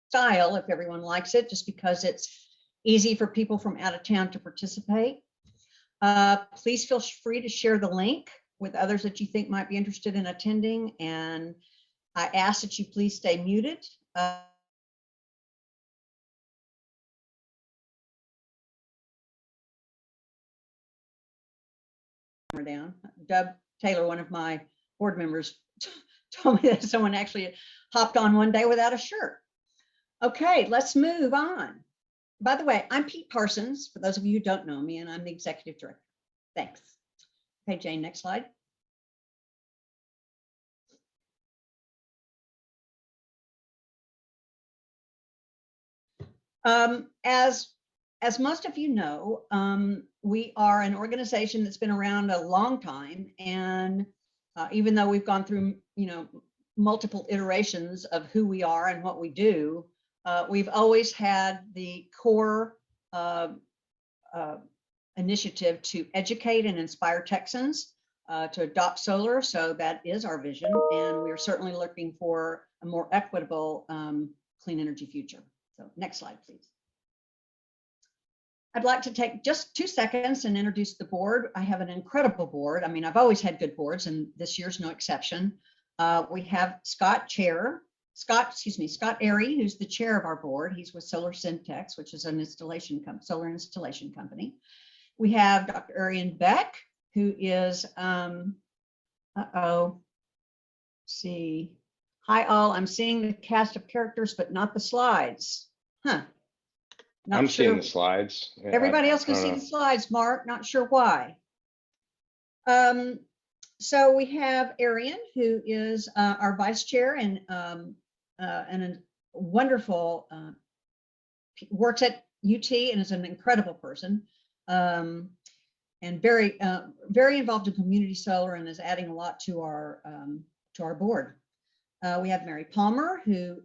style if everyone likes it, just because it's easy for people from out of town to participate. Please feel free to share the link with others that you think might be interested in attending. And I ask that you please stay muted. Down. Dub Taylor, one of my board members, told me that someone actually hopped on one day without a shirt. Okay, let's move on. By the way, I'm Pete Parsons, for those of you who don't know me, and I'm the executive director. Thanks. Okay, Jane, next slide. As most of you know, we are an organization that's been around a long time, and even though we've gone through, multiple iterations of who we are and what we do, we've always had the core initiative to educate and inspire Texans to adopt solar. So that is our vision, and we are certainly looking for a more equitable clean energy future. So next slide, please. I'd like to take just 2 seconds and introduce the board. I have an incredible board. I mean, I've always had good boards, and this year's no exception. We have Scott Airy, who's the chair of our board. He's with Solar Syntex, which is an solar installation company. We have Dr. Arian Beck, who is, see. Hi all, I'm seeing the cast of characters, but not the slides. Huh. I'm seeing the slides. Everybody else can see the slides, Mark, not sure why. So we have Arian, who is our vice chair and a wonderful, works at UT and is an incredible person, and very involved in community solar and is adding a lot to our board. We have Mary Palmer, who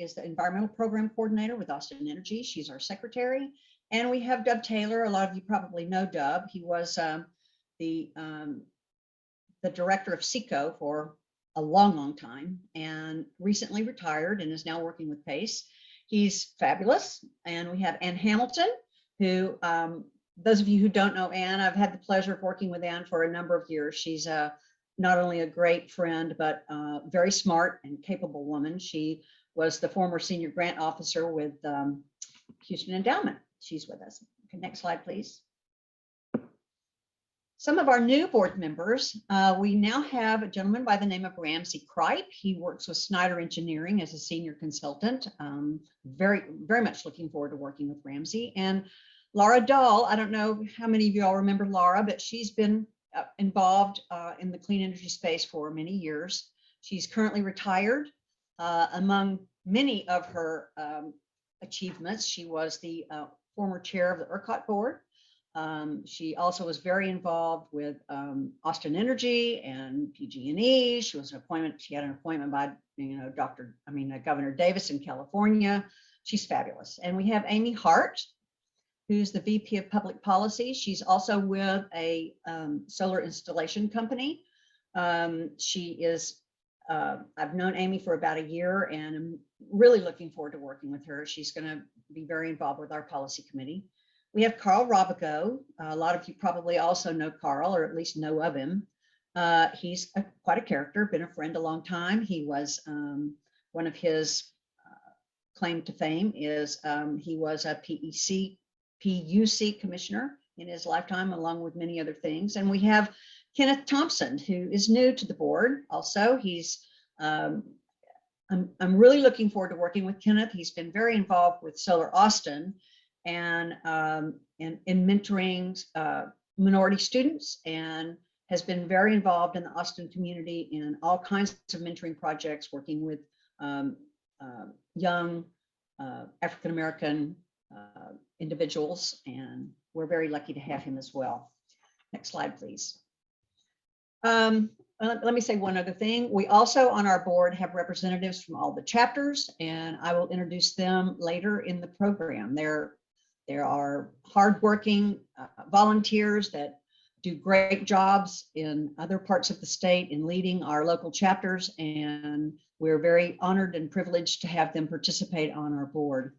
is the environmental program coordinator with Austin Energy. She's our secretary. And we have Dub Taylor. A lot of you probably know Dub. He was the director of SECO for a long time and recently retired and is now working with PACE. He's fabulous. And we have Ann Hamilton, who, those of you who don't know Ann, I've had the pleasure of working with Ann for a number of years. She's not only a great friend, but very smart and capable woman. She was the former senior grant officer with Houston Endowment. She's with us. Okay, next slide, please. Some of our new board members, we now have a gentleman by the name of Ramsey Kripe. He works with Snyder Engineering as a senior consultant. Very much looking forward to working with Ramsey. And Laura Dahl, I don't know how many of you all remember Laura, but she's been involved in the clean energy space for many years. She's currently retired. Among many of her achievements, she was the former chair of the ERCOT board. She also was very involved with Austin Energy and PG&E. She was she had an appointment by Governor Davis in California. She's fabulous. And we have Amy Hart, who's the VP of Public Policy. She's also with a solar installation company. She is, I've known Amy for about a year and I'm really looking forward to working with her. She's gonna be very involved with our policy committee. We have Carl Robigo. A lot of you probably also know Carl, or at least know of him. He's quite a character, been a friend a long time. He was, one of his claim to fame is he was a PUC commissioner in his lifetime, along with many other things. And we have Kenneth Thompson, who is new to the board. Also, he's I'm really looking forward to working with Kenneth. He's been very involved with Solar Austin and in mentoring minority students, and has been very involved in the Austin community in all kinds of mentoring projects, working with young African-American individuals, and we're very lucky to have him as well. Next slide, please. Let me say one other thing. We also on our board have representatives from all the chapters, and I will introduce them later in the program. There are hardworking volunteers that do great jobs in other parts of the state in leading our local chapters, and we're very honored and privileged to have them participate on our board.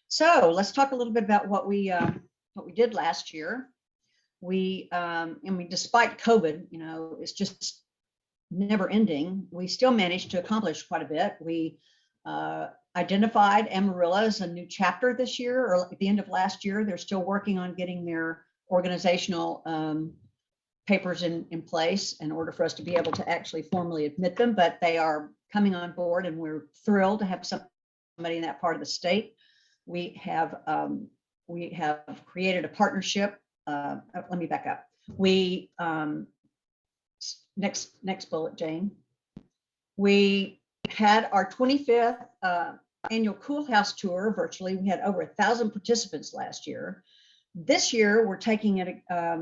So let's talk a little bit about what we did last year. Despite COVID, it's just never ending, we still managed to accomplish quite a bit. We identified Amarillo as a new chapter this year, or at the end of last year. They're still working on getting their organizational papers in place in order for us to be able to actually formally admit them, but they are coming on board, and we're thrilled to have somebody in that part of the state. We have created a partnership. Let me back up. We next bullet, Jane. We had our 25th annual Cool House tour virtually. We had over 1,000 participants last year. This year, we're taking it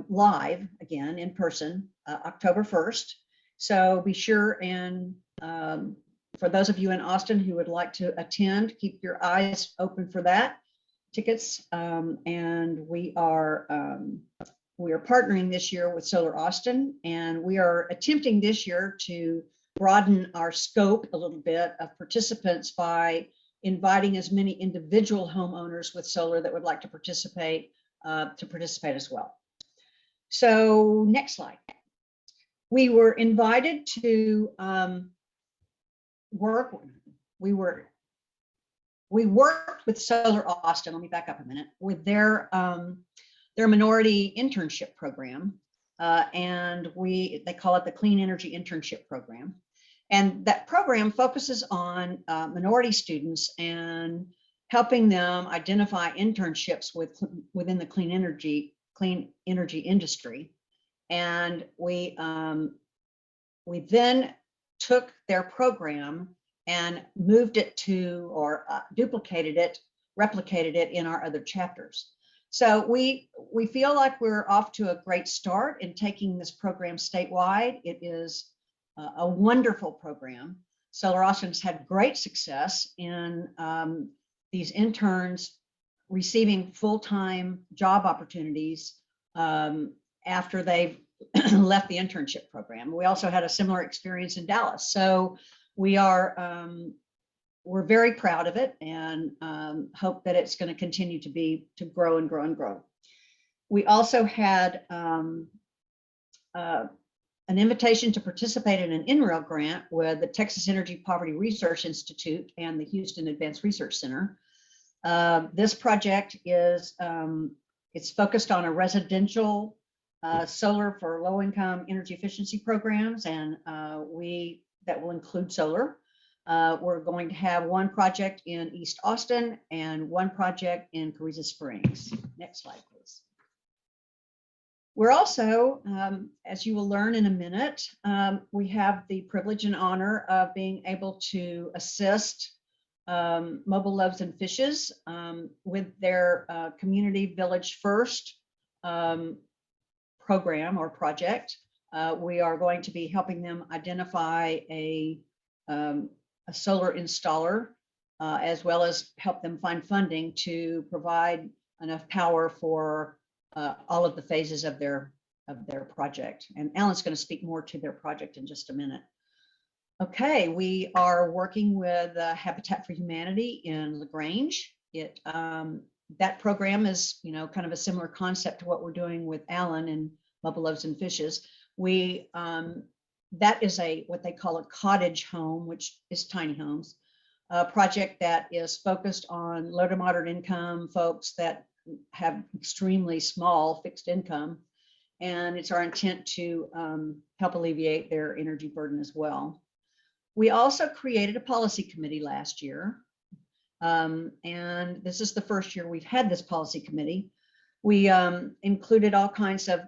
live again in person, October 1st. So be sure and for those of you in Austin who would like to attend, keep your eyes open for that. Tickets, and we are partnering this year with Solar Austin, and we are attempting this year to broaden our scope a little bit of participants by inviting as many individual homeowners with solar that would like to participate as well. So next slide. We were invited to work. We worked with Solar Austin. Let me back up a minute, with their minority internship program, and they call it the Clean Energy Internship Program. And that program focuses on minority students and helping them identify internships within the clean energy industry. And we then took their program and moved it to, or duplicated it, replicated it in our other chapters. So we feel like we're off to a great start in taking this program statewide. It is a wonderful program. Solar Austin has had great success in these interns receiving full-time job opportunities after they've left the internship program. We also had a similar experience in Dallas. So we're very proud of it, and hope that it's going to continue to grow and grow and grow. We also had an invitation to participate in an NREL grant with the Texas Energy Poverty Research Institute and the Houston Advanced Research Center. This project is it's focused on a residential solar for low-income energy efficiency programs, and that will include solar. We're going to have one project in East Austin and one project in Carrizo Springs. Next slide, please. We're also, as you will learn in a minute, we have the privilege and honor of being able to assist Mobile Loaves and Fishes with their Community Village First program or project. We are going to be helping them identify a solar installer, as well as help them find funding to provide enough power for all of the phases of their project. And Alan's going to speak more to their project in just a minute. Okay, we are working with Habitat for Humanity in LaGrange. That program is, kind of a similar concept to what we're doing with Alan and Mobile Loaves and Fishes. That is what they call a cottage home, which is tiny homes, a project that is focused on low to moderate income folks that have extremely small fixed income. And it's our intent to help alleviate their energy burden as well. We also created a policy committee last year. And this is the first year we've had this policy committee. We included all kinds of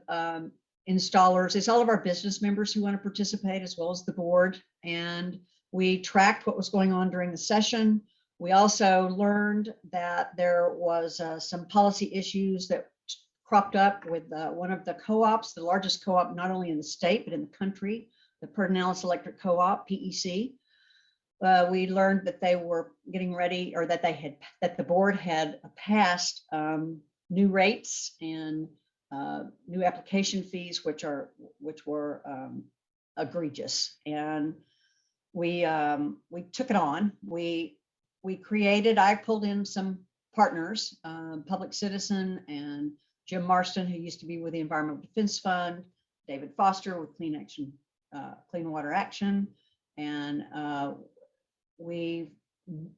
installers. It's all of our business members who want to participate, as well as the board. And we tracked what was going on during the session. We also learned that there was some policy issues that cropped up with one of the co-ops, the largest co-op not only in the state but in the country, the Pedernales Electric Co-op, PEC. We learned that they were getting ready, or that the board had passed new rates and new application fees, which were egregious, and we took it on. I pulled in some partners, Public Citizen and Jim Marston, who used to be with the Environmental Defense Fund, David Foster with Clean Water Action, and we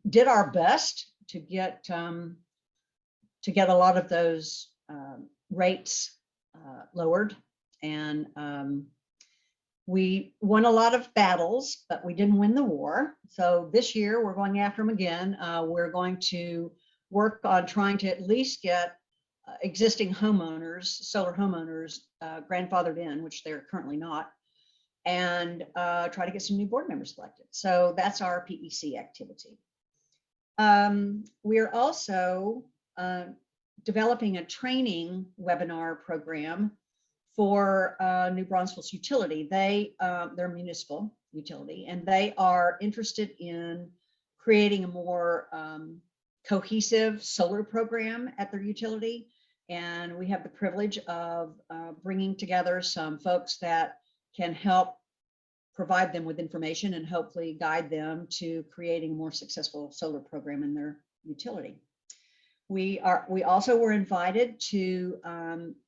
did our best to get a lot of those rates lowered, and we won a lot of battles, but we didn't win the war. So this year we're going after them again. We're going to work on trying to at least get existing homeowners, solar homeowners, grandfathered in, which they're currently not, and try to get some new board members elected. So that's our PEC activity. We're also developing a training webinar program for New Braunfels Utility. They're a municipal utility, and they are interested in creating a more cohesive solar program at their utility. And we have the privilege of bringing together some folks that can help provide them with information and hopefully guide them to creating a more successful solar program in their utility. We also were invited to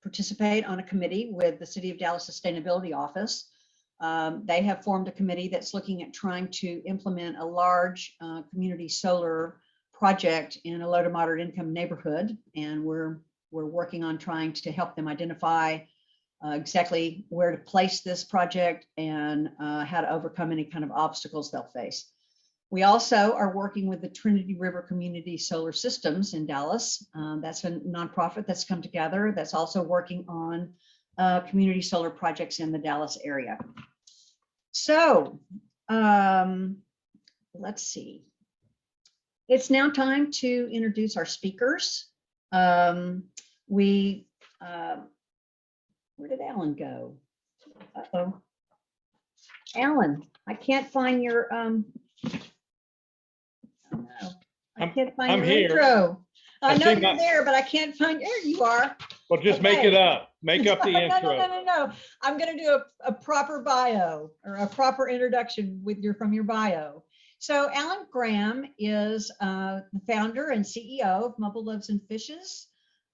participate on a committee with the City of Dallas Sustainability Office. They have formed a committee that's looking at trying to implement a large community solar project in a low to moderate income neighborhood, and we're working on trying to help them identify exactly where to place this project and how to overcome any kind of obstacles they'll face. We also are working with the Trinity River Community Solar Systems in Dallas. That's a nonprofit that's come together that's also working on community solar projects in the Dallas area. So let's see. It's now time to introduce our speakers. Where did Alan go? Uh-oh. Alan, I can't find your I can't find your intro. I know you're there, but I can't find. There you are. Well, just make it up. Make up the intro. No. I'm going to do a proper bio or a proper introduction from your bio. So Alan Graham is the founder and CEO of Mobile Loaves and Fishes.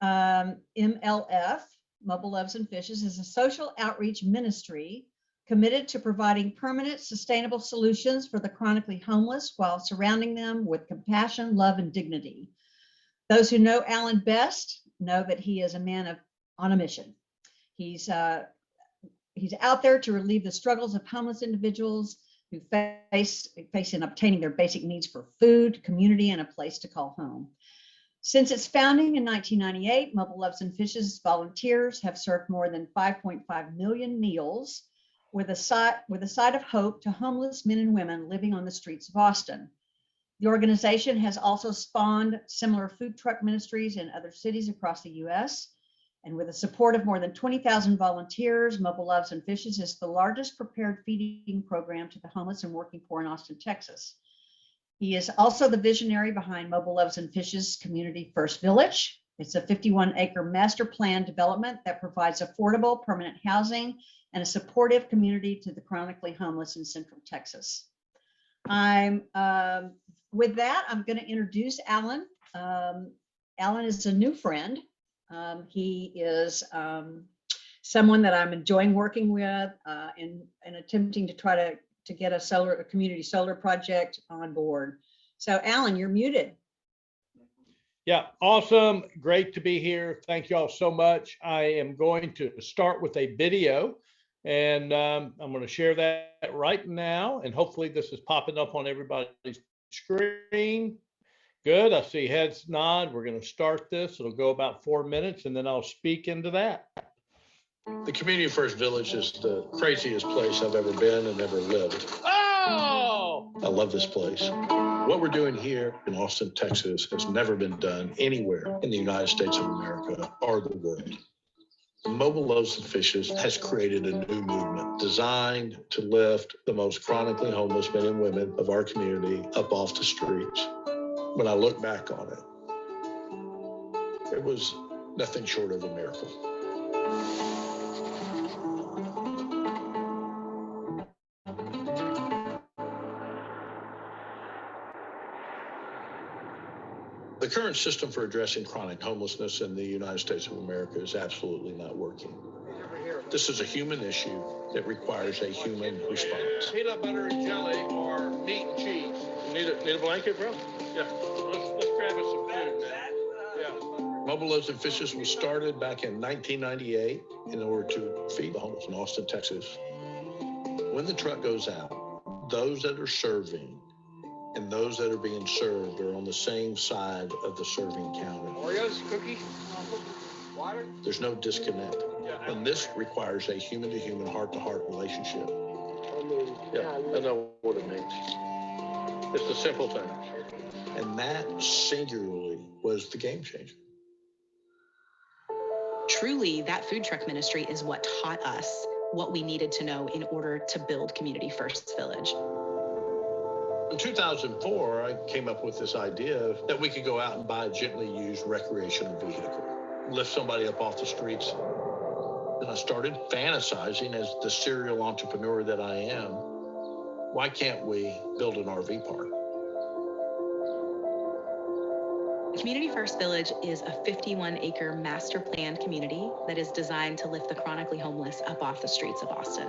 MLF, Mobile Loaves and Fishes, is a social outreach ministry committed to providing permanent, sustainable solutions for the chronically homeless while surrounding them with compassion, love, and dignity. Those who know Alan best know that he is a man on a mission. He's out there to relieve the struggles of homeless individuals who face in obtaining their basic needs for food, community, and a place to call home. Since its founding in 1998, Mobile Loaves and Fishes volunteers have served more than 5.5 million meals with a side of hope to homeless men and women living on the streets of Austin. The organization has also spawned similar food truck ministries in other cities across the U.S. And with the support of more than 20,000 volunteers, Mobile Loaves and Fishes is the largest prepared feeding program to the homeless and working poor in Austin, Texas. He is also the visionary behind Mobile Loaves and Fishes Community First Village. It's a 51-acre master plan development that provides affordable permanent housing and a supportive community to the chronically homeless in Central Texas. With that, I'm going to introduce Alan. Alan is a new friend. He is someone that I'm enjoying working with and attempting to try to get a community solar project on board. So Alan, you're muted. Yeah, awesome. Great to be here. Thank you all so much. I am going to start with a video, and I'm going to share that right now. And hopefully this is popping up on everybody's screen. Good. I see heads nod. We're going to start this. It'll go about 4 minutes, and then I'll speak into that. The Community First Village is the craziest place I've ever been and ever lived. Oh! I love this place. What we're doing here in Austin, Texas has never been done anywhere in the United States of America or the world. Mobile Loaves and Fishes has created a new movement designed to lift the most chronically homeless men and women of our community up off the streets. When I look back on it, it was nothing short of a miracle. The current system for addressing chronic homelessness in the United States of America is absolutely not working. This is a human issue that requires a human response. Peanut butter and jelly or meat and cheese. Need a blanket, bro? Yeah. Let's grab us some food now. Yeah. Mobile Loaves and Fishes was started back in 1998 in order to feed the homeless in Austin, Texas. When the truck goes out, those that are serving and those that are being served are on the same side of the serving counter. Oreos, cookies, water. There's no disconnect. And this requires a human-to-human, heart-to-heart relationship. Yeah, I know what it means. It's the simple things. And that singularly was the game changer. Truly, that food truck ministry is what taught us what we needed to know in order to build Community First Village. In 2004, I came up with this idea that we could go out and buy a gently used recreational vehicle, lift somebody up off the streets. And I started fantasizing as the serial entrepreneur that I am, why can't we build an RV park? Community First Village is a 51-acre master planned community that is designed to lift the chronically homeless up off the streets of Austin.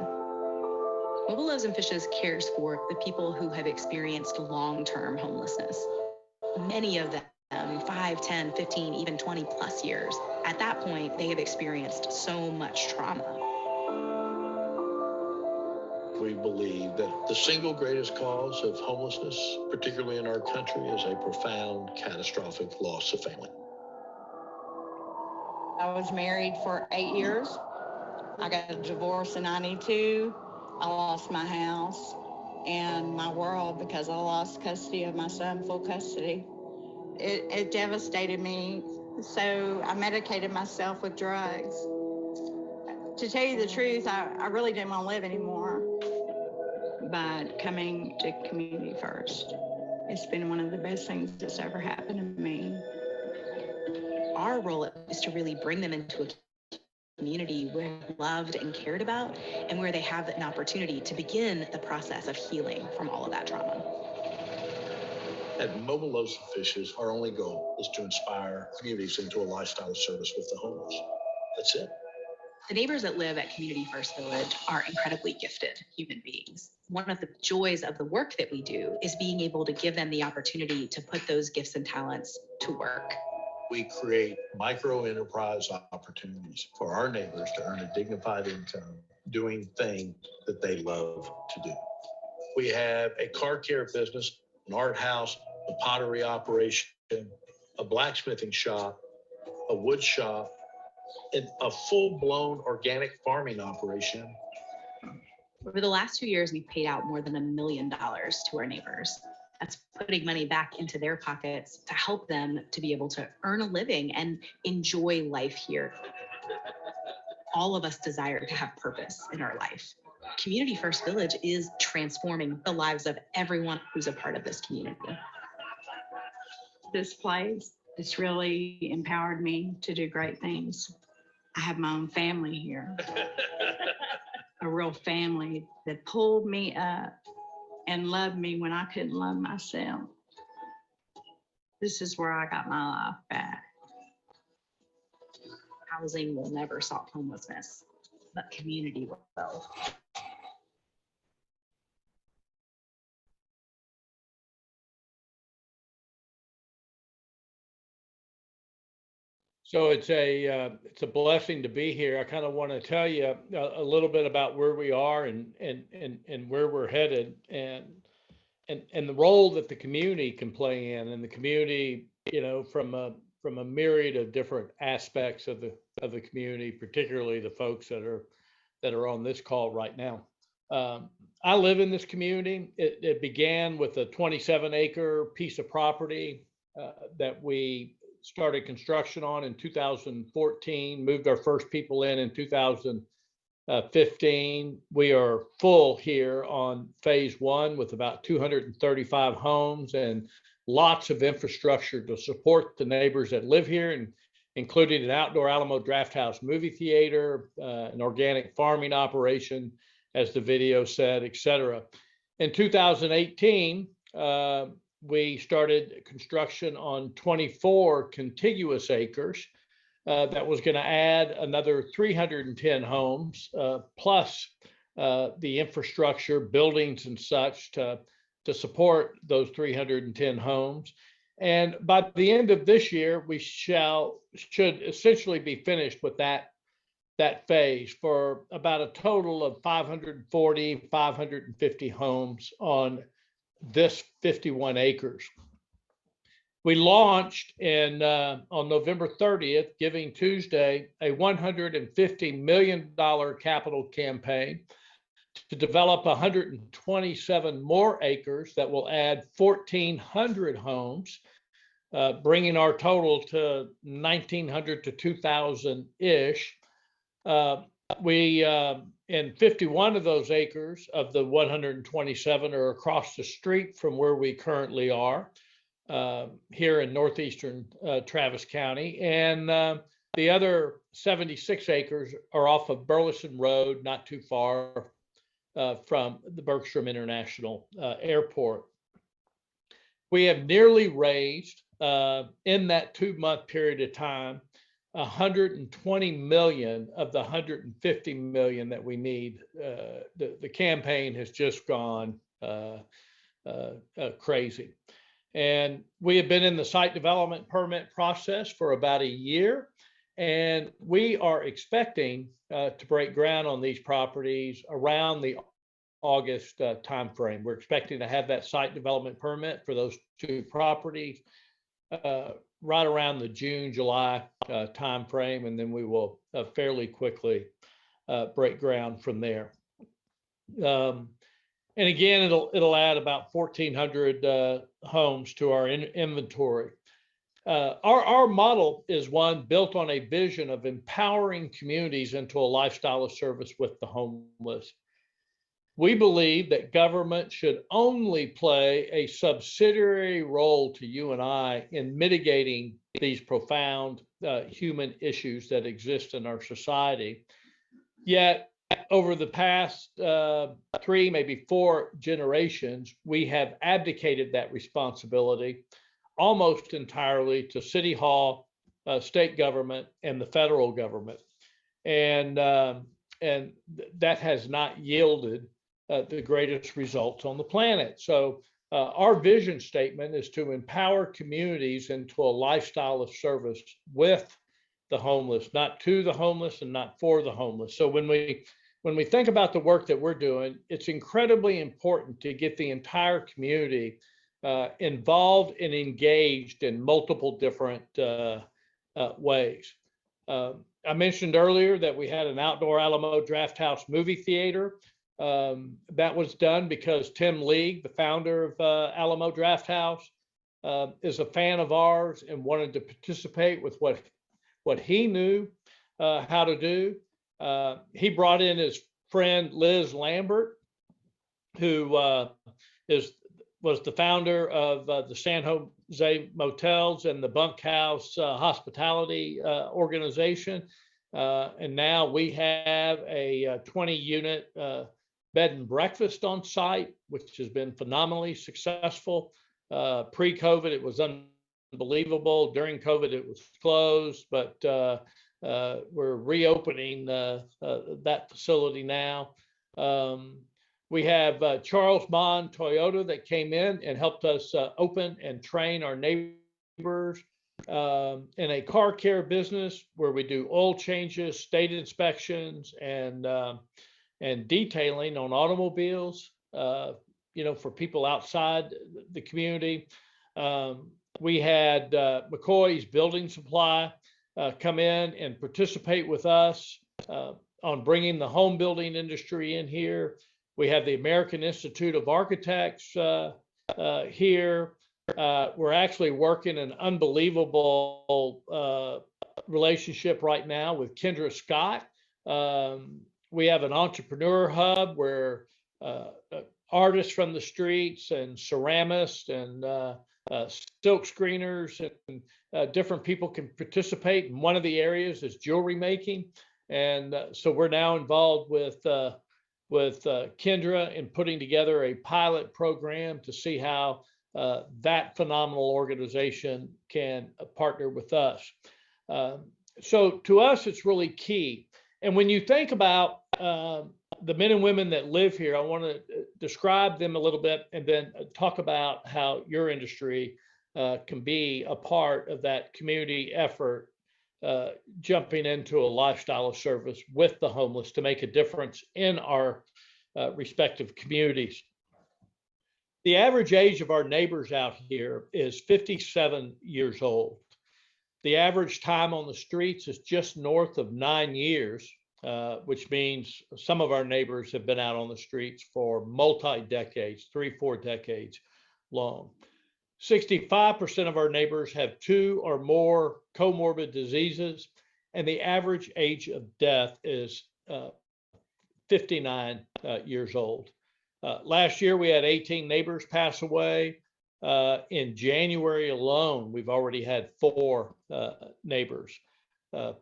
Mobile Loaves and Fishes cares for the people who have experienced long-term homelessness. Many of them 5, 10, 15, even 20 plus years. At that point, they have experienced so much trauma. We believe that the single greatest cause of homelessness, particularly in our country, is a profound, catastrophic loss of family. I was married for 8 years. I got a divorce in 92. I lost my house and my world because I lost custody of my son, full custody. It devastated me, so I medicated myself with drugs. To tell you the truth, I really didn't want to live anymore. But coming to Community First, it's been one of the best things that's ever happened to me. Our role is to really bring them into a community where they're loved and cared about, and where they have an opportunity to begin the process of healing from all of that trauma. At Mobile Loaves and Fishes, our only goal is to inspire communities into a lifestyle of service with the homeless. That's it. The neighbors that live at Community First Village are incredibly gifted human beings. One of the joys of the work that we do is being able to give them the opportunity to put those gifts and talents to work. We create micro enterprise opportunities for our neighbors to earn a dignified income doing things that they love to do. We have a car care business, an art house, a pottery operation, a blacksmithing shop, a wood shop, and a full-blown organic farming operation. Over the last 2 years, we've paid out more than $1 million to our neighbors. That's putting money back into their pockets to help them to be able to earn a living and enjoy life here. All of us desire to have purpose in our life. Community First Village is transforming the lives of everyone who's a part of this community. This place, it's really empowered me to do great things. I have my own family here, a real family that pulled me up and loved me when I couldn't love myself. This is where I got my life back. Housing will never solve homelessness, but community will. So it's a blessing to be here. I kind of want to tell you a little bit about where we are and where we're headed, and the role that the community can play in, and the community, you know, from a myriad of different aspects of the community, particularly the folks that are on this call right now. I live in this community. It began with a 27-acre piece of property that we started construction on in 2014, moved our first people in 2015. We are full here on phase one with about 235 homes and lots of infrastructure to support the neighbors that live here including an outdoor Alamo Drafthouse movie theater, an organic farming operation, as the video said, etc. In 2018, we started construction on 24 contiguous acres that was going to add another 310 homes, plus the infrastructure, buildings and such to support those 310 homes. And by the end of this year, we should essentially be finished with that phase for about a total of 540, 550 homes on this 51 acres. We launched on November 30th, Giving Tuesday, a $150 million capital campaign to develop 127 more acres that will add 1,400 homes, bringing our total to 1,900 to 2,000-ish. In 51 of those acres of the 127 are across the street from where we currently are here in northeastern Travis County. And the other 76 acres are off of Burleson Road, not too far from the Bergstrom International Airport. We have nearly raised, in that 2-month period of time, 120 million of the 150 million that we need. The campaign has just gone crazy. And we have been in the site development permit process for about a year, and we are expecting to break ground on these properties around the August timeframe. We're expecting to have that site development permit for those 2 properties right around the June, July timeframe, and then we will fairly quickly break ground from there. And again, it'll add about 1,400 homes to our inventory. Our model is one built on a vision of empowering communities into a lifestyle of service with the homeless. We believe that government should only play a subsidiary role to you and I in mitigating these profound human issues that exist in our society. Yet, over the past 3, maybe 4 generations, we have abdicated that responsibility almost entirely to City Hall, state government, and the federal government. And that has not yielded the greatest results on the planet. So our vision statement is to empower communities into a lifestyle of service with the homeless, not to the homeless and not for the homeless. So when we think about the work that we're doing, it's incredibly important to get the entire community involved and engaged in multiple different ways. I mentioned earlier that we had an outdoor Alamo Drafthouse movie theater. That was done because Tim League, the founder of Alamo Drafthouse, is a fan of ours and wanted to participate with what he knew how to do. He brought in his friend Liz Lambert, who was the founder of the San Jose Motels and the Bunkhouse Hospitality Organization. And now we have a 20-unit bed and breakfast on site, which has been phenomenally successful. Pre-COVID, it was unbelievable. During COVID, it was closed, but we're reopening that facility now. We have Charles Bond Toyota that came in and helped us open and train our neighbors in a car care business where we do oil changes, state inspections, and detailing on automobiles, for people outside the community. We had McCoy's Building Supply come in and participate with us on bringing the home building industry in here. We have the American Institute of Architects here. We're actually working an unbelievable relationship right now with Kendra Scott. We have an entrepreneur hub where artists from the streets and ceramists and silk screeners, and different people can participate. And one of the areas is jewelry making. And so we're now involved with Kendra in putting together a pilot program to see how that phenomenal organization can partner with us. So to us, it's really key. And when you think about the men and women that live here, I want to describe them a little bit and then talk about how your industry can be a part of that community effort, jumping into a lifestyle of service with the homeless to make a difference in our respective communities. The average age of our neighbors out here is 57 years old. The average time on the streets is just north of 9 years, which means some of our neighbors have been out on the streets for multi-decades, 3-4 decades long. 65% of our neighbors have 2 or more comorbid diseases, and the average age of death is 59 years old. Last year, we had 18 neighbors pass away. In January alone, we've already had 4 neighbors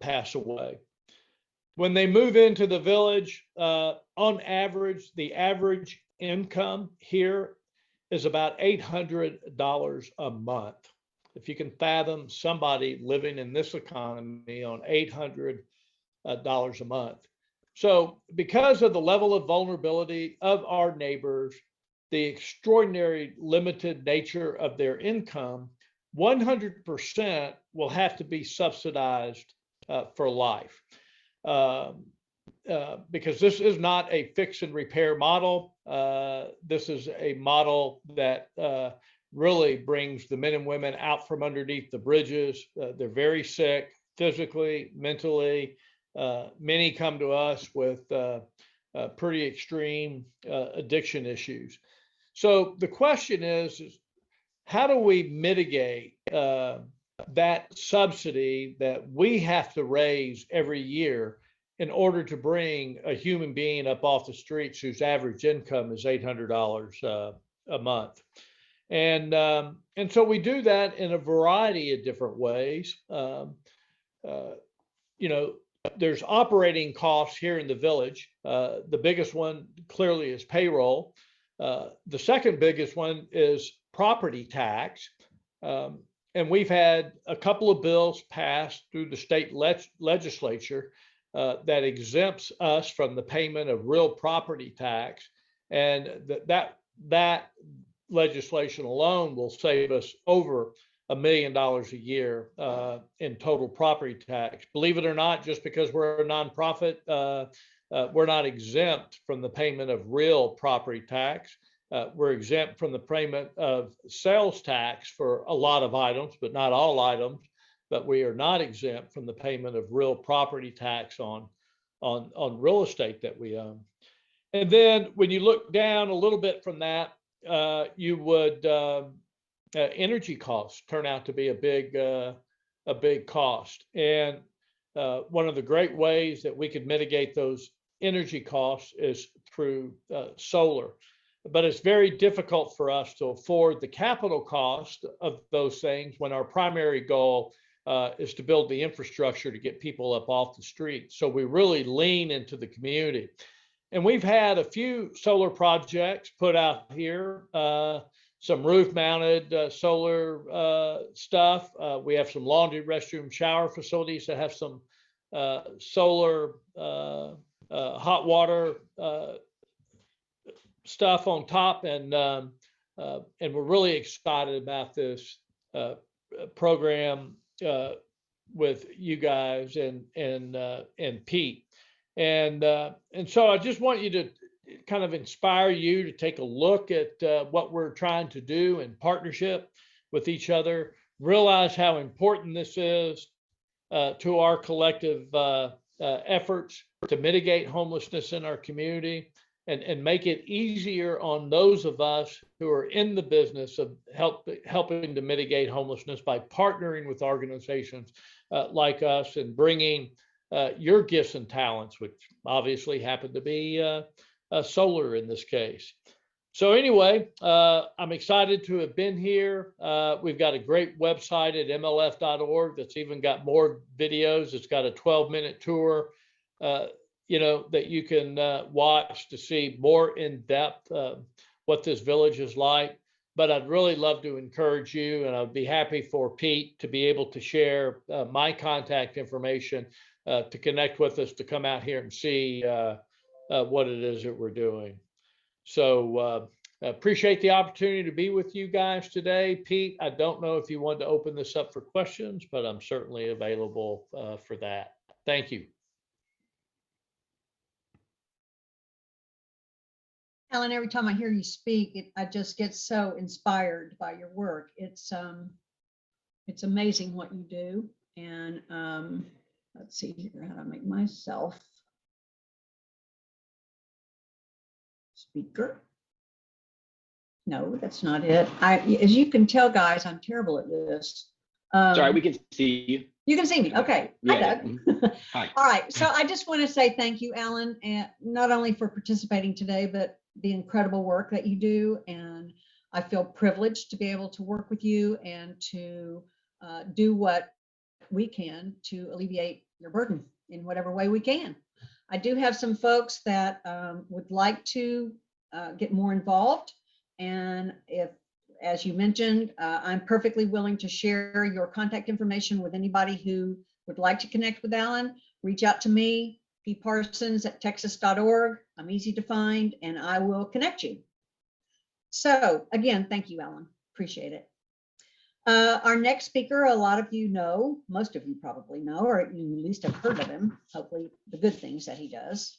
pass away. When they move into the village, on average, the average income here is about $800 a month. If you can fathom somebody living in this economy on $800 a month. So because of the level of vulnerability of our neighbors, the extraordinary limited nature of their income, 100% will have to be subsidized for life. Because this is not a fix and repair model. This is a model that really brings the men and women out from underneath the bridges. They're very sick physically, mentally. Many come to us with pretty extreme addiction issues. So the question is how do we mitigate that subsidy that we have to raise every year in order to bring a human being up off the streets whose average income is $800 a month? And so we do that in a variety of different ways. There's operating costs here in the village. The biggest one clearly is payroll. The second biggest one is property tax. And we've had a couple of bills passed through the state legislature that exempts us from the payment of real property tax. And that legislation alone will save us over $1 million a year in total property tax. Believe it or not, just because we're a nonprofit, we're not exempt from the payment of real property tax. We're exempt from the payment of sales tax for a lot of items, but not all items. But we are not exempt from the payment of real property tax on real estate that we own. And then when you look down a little bit from that, you would energy costs turn out to be a big cost. And one of the great ways that we could mitigate those energy costs is through solar. But it's very difficult for us to afford the capital cost of those things when our primary goal is to build the infrastructure to get people up off the street. So we really lean into the community. And we've had a few solar projects put out here, some roof-mounted solar stuff. We have some laundry, restroom, shower facilities that have some solar hot water stuff on top, and we're really excited about this program with you guys and Pete, and so I just want you to kind of inspire you to take a look at what we're trying to do in partnership with each other. Realize how important this is to our collective efforts to mitigate homelessness in our community. And make it easier on those of us who are in the business of helping to mitigate homelessness by partnering with organizations like us and bringing your gifts and talents, which obviously happen to be solar in this case. So anyway, I'm excited to have been here. We've got a great website at mlf.org that's even got more videos. It's got a 12-minute tour, that you can watch to see more in depth what this village is like. But I'd really love to encourage you, and I'd be happy for Pete to be able to share my contact information to connect with us, to come out here and see what it is that we're doing. So appreciate the opportunity to be with you guys today. Pete, I don't know if you want to open this up for questions, but I'm certainly available for that. Thank you. Alan, every time I hear you speak, I just get so inspired by your work. It's amazing what you do. And let's see here how to make myself speaker. No, that's not it. As you can tell, guys, I'm terrible at this. Sorry, we can see you. You can see me. Okay. Yeah. Hi, Doug. Hi. All right. So I just want to say thank you, Alan, and not only for participating today, but the incredible work that you do. And I feel privileged to be able to work with you and to do what we can to alleviate your burden in whatever way we can. I do have some folks that would like to get more involved. And if, as you mentioned, I'm perfectly willing to share your contact information with anybody who would like to connect with Alan. Reach out to me, pparsons@texas.org. I'm easy to find, and I will connect you. So again, thank you, Alan. Appreciate it. Our next speaker, a lot of you know, most of you probably know, or you at least have heard of him, hopefully the good things that he does.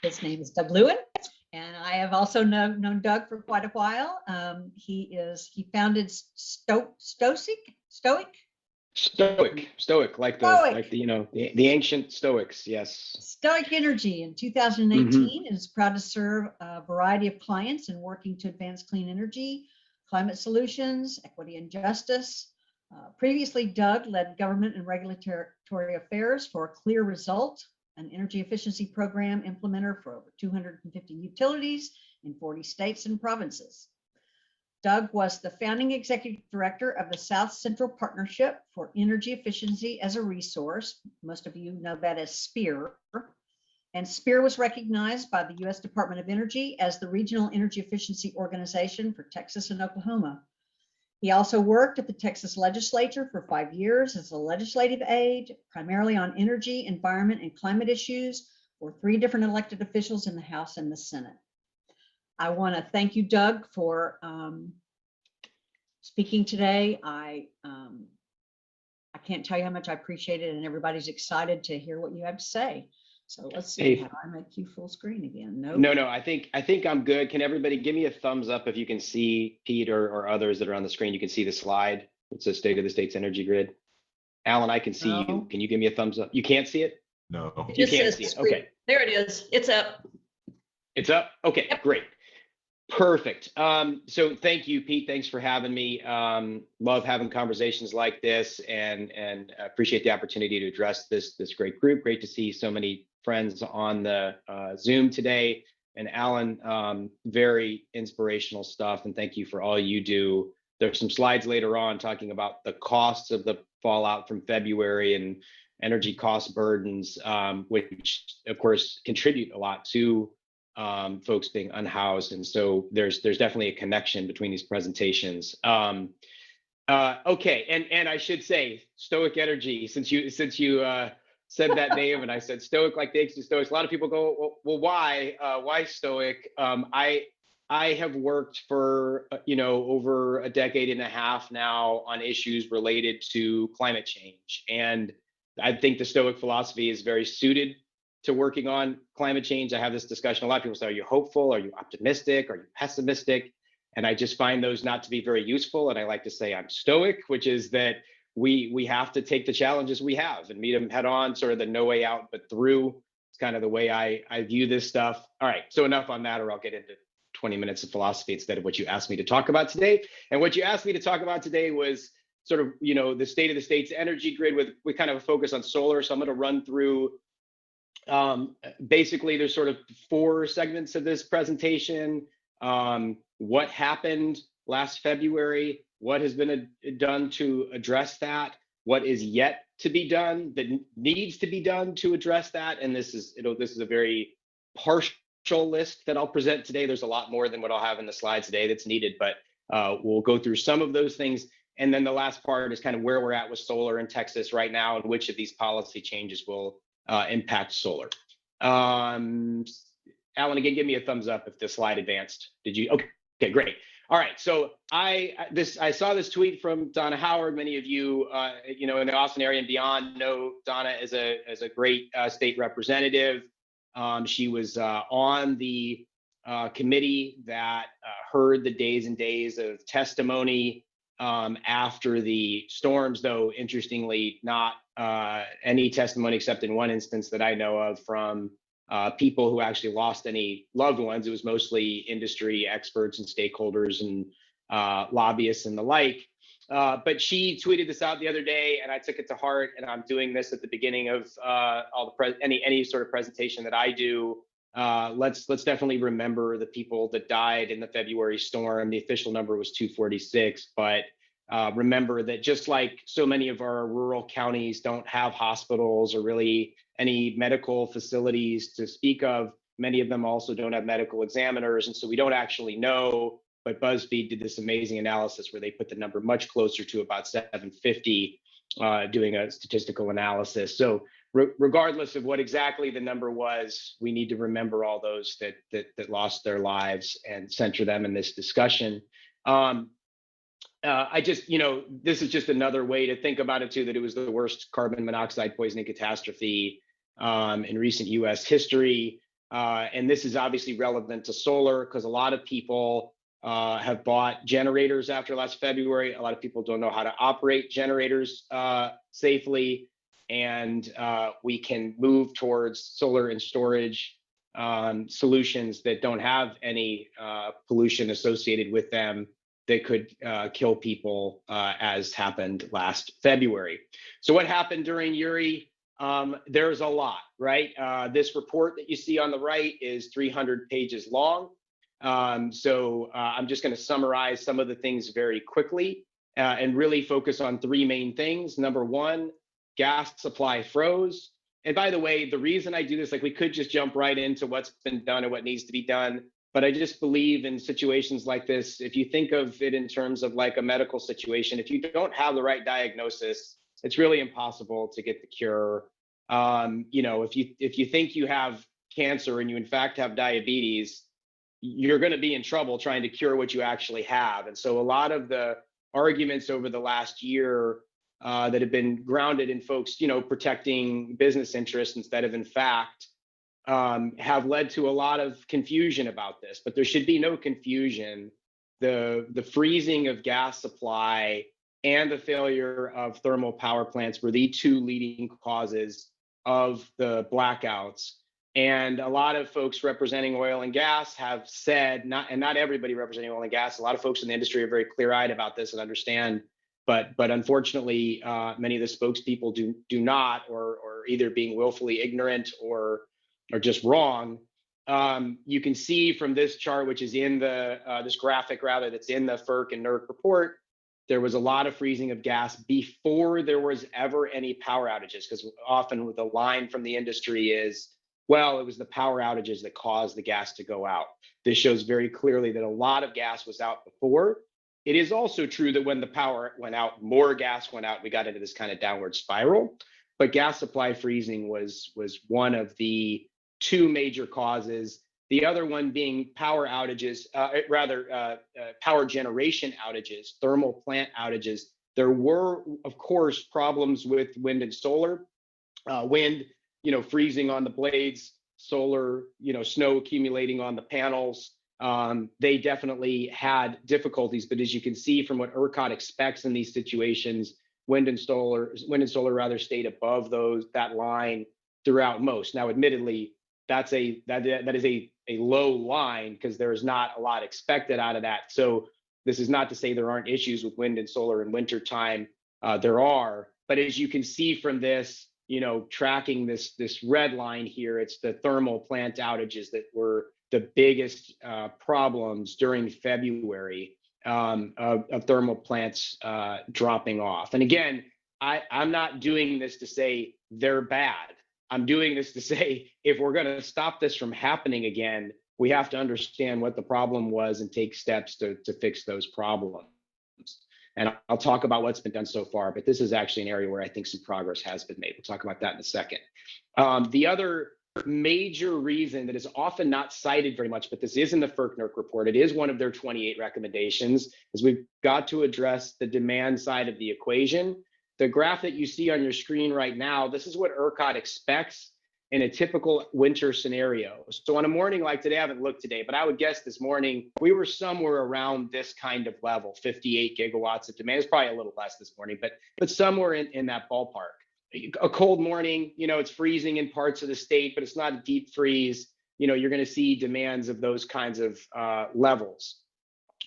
His name is Doug Lewin. And I have also known Doug for quite a while. He founded Stoic, like the ancient Stoics. Yes. Stoic Energy in 2018 and is proud to serve a variety of clients in working to advance clean energy, climate solutions, equity and justice. Previously, Doug led government and regulatory affairs for a Clear Result, an energy efficiency program implementer for over 250 utilities in 40 states and provinces. Doug was the founding executive director of the South Central Partnership for Energy Efficiency as a Resource. Most of you know that as SPEAR. And SPEAR was recognized by the U.S. Department of Energy as the regional energy efficiency organization for Texas and Oklahoma. He also worked at the Texas legislature for 5 years as a legislative aide, primarily on energy, environment, and climate issues for 3 different elected officials in the House and the Senate. I want to thank you, Doug, for speaking today. I can't tell you how much I appreciate it, and everybody's excited to hear what you have to say. So let's see, how do I make you full screen again? Nope. No, I think I'm good. Can everybody give me a thumbs up if you can see Pete or others that are on the screen? You can see the slide. It's the State of the State's Energy Grid. Alan, I can see you. Can you give me a thumbs up? You can't see it? No. You can't see it. Okay. There it is. It's up. It's up? Okay, Yep. Great. Perfect. So thank you, Pete. Thanks for having me. Love having conversations like this, and appreciate the opportunity to address this great group. Great to see so many friends on the Zoom today. And Alan, very inspirational stuff, and thank you for all you do. There's some slides later on talking about the costs of the fallout from February and energy cost burdens, which of course contribute a lot to folks being unhoused. And so there's definitely a connection between these presentations. Okay, and I should say Stoic Energy, since you said that name, and I said Stoic like the ancient Stoics. A lot of people go, well, why Stoic? I have worked for over a decade and a half now on issues related to climate change, and I think the Stoic philosophy is very suited to working on climate change. I have this discussion. A lot of people say, are you hopeful? Are you optimistic? Are you pessimistic? And I just find those not to be very useful. And I like to say I'm stoic, which is that we have to take the challenges we have and meet them head on, sort of the no way out, but through. It's kind of the way I view this stuff. All right, so enough on that, or I'll get into 20 minutes of philosophy instead of what you asked me to talk about today. And what you asked me to talk about today was sort of, the state of the state's energy grid with kind of a focus on solar. So I'm going to run through basically there's sort of 4 segments of this presentation. what happened last February, what has been done to address that, what is yet to be done that needs to be done to address that. And this is a very partial list that I'll present today. There's a lot more than what I'll have in the slides today that's needed, but we'll go through some of those things. And then the last part is kind of where we're at with solar in Texas right now and which of these policy changes will impact solar. Alan, again, give me a thumbs up if the slide advanced. Did you? Okay, great. All right, so I saw this tweet from Donna Howard. Many of you, in the Austin area and beyond know Donna as a great state representative. She was on the committee that heard the days and days of testimony after the storms, though interestingly not any testimony except in one instance that I know of from people who actually lost any loved ones. It was mostly industry experts and stakeholders and lobbyists and the like. But she tweeted this out the other day, and I took it to heart. And I'm doing this at the beginning of any sort of presentation that I do. Let's definitely remember the people that died in the February storm. The official number was 246, but remember that just like so many of our rural counties don't have hospitals or really any medical facilities to speak of, many of them also don't have medical examiners. And so we don't actually know, but BuzzFeed did this amazing analysis where they put the number much closer to about 750, doing a statistical analysis. So regardless of what exactly the number was, we need to remember all those that lost their lives and center them in this discussion. This is just another way to think about it too, that it was the worst carbon monoxide poisoning catastrophe in recent US history. And this is obviously relevant to solar because a lot of people have bought generators after last February. A lot of people don't know how to operate generators safely. And we can move towards solar and storage solutions that don't have any pollution associated with them that could kill people, as happened last February. So what happened during Uri? There's a lot, right? This report that you see on the right is 300 pages long. So I'm just going to summarize some of the things very quickly and really focus on three main things. Number one, gas supply froze. And by the way, the reason I do this, like we could just jump right into what's been done and what needs to be done. But I just believe in situations like this, if you think of it in terms of like a medical situation, if you don't have the right diagnosis, it's really impossible to get the cure. If you think you have cancer and you in fact have diabetes, you're going to be in trouble trying to cure what you actually have. And so a lot of the arguments over the last year that have been grounded in folks, protecting business interests instead of in fact, have led to a lot of confusion about this, but there should be no confusion. The freezing of gas supply and the failure of thermal power plants were the two leading causes of the blackouts. And a lot of folks representing oil and gas have said, not everybody representing oil and gas, a lot of folks in the industry are very clear-eyed about this and understand, but unfortunately, many of the spokespeople do not, or either being willfully ignorant or just wrong. You can see from this chart, which is in this graphic rather, that's in the FERC and NERC report, there was a lot of freezing of gas before there was ever any power outages, because often the line from the industry is, well, it was the power outages that caused the gas to go out. This shows very clearly that a lot of gas was out before. It is also true that when the power went out, more gas went out. We got into this kind of downward spiral, but gas supply freezing was one of the two major causes. The other one being power outages, power generation outages, thermal plant outages. There were, of course, problems with wind and solar. Wind, freezing on the blades, solar, snow accumulating on the panels. They definitely had difficulties, but as you can see from what ERCOT expects in these situations, wind and solar rather stayed above that line throughout most. Now, admittedly, that is a low line because there is not a lot expected out of that. So this is not to say there aren't issues with wind and solar in wintertime. There are, but as you can see from this, tracking this red line here, it's the thermal plant outages that were the biggest problems during February of thermal plants dropping off. And again, I'm not doing this to say they're bad. I'm doing this to say, if we're going to stop this from happening again, we have to understand what the problem was and take steps to fix those problems. And I'll talk about what's been done so far, but this is actually an area where I think some progress has been made. We'll talk about that in a second. The other major reason that is often not cited very much, but this is in the FERC-NERC report, it is one of their 28 recommendations, is we've got to address the demand side of the equation. The graph that you see on your screen right now, this is what ERCOT expects in a typical winter scenario. So on a morning like today, I haven't looked today, but I would guess this morning, we were somewhere around this kind of level, 58 gigawatts of demand. It's probably a little less this morning, but somewhere in that ballpark. A cold morning, it's freezing in parts of the state, but it's not a deep freeze. You're going to see demands of those kinds of levels.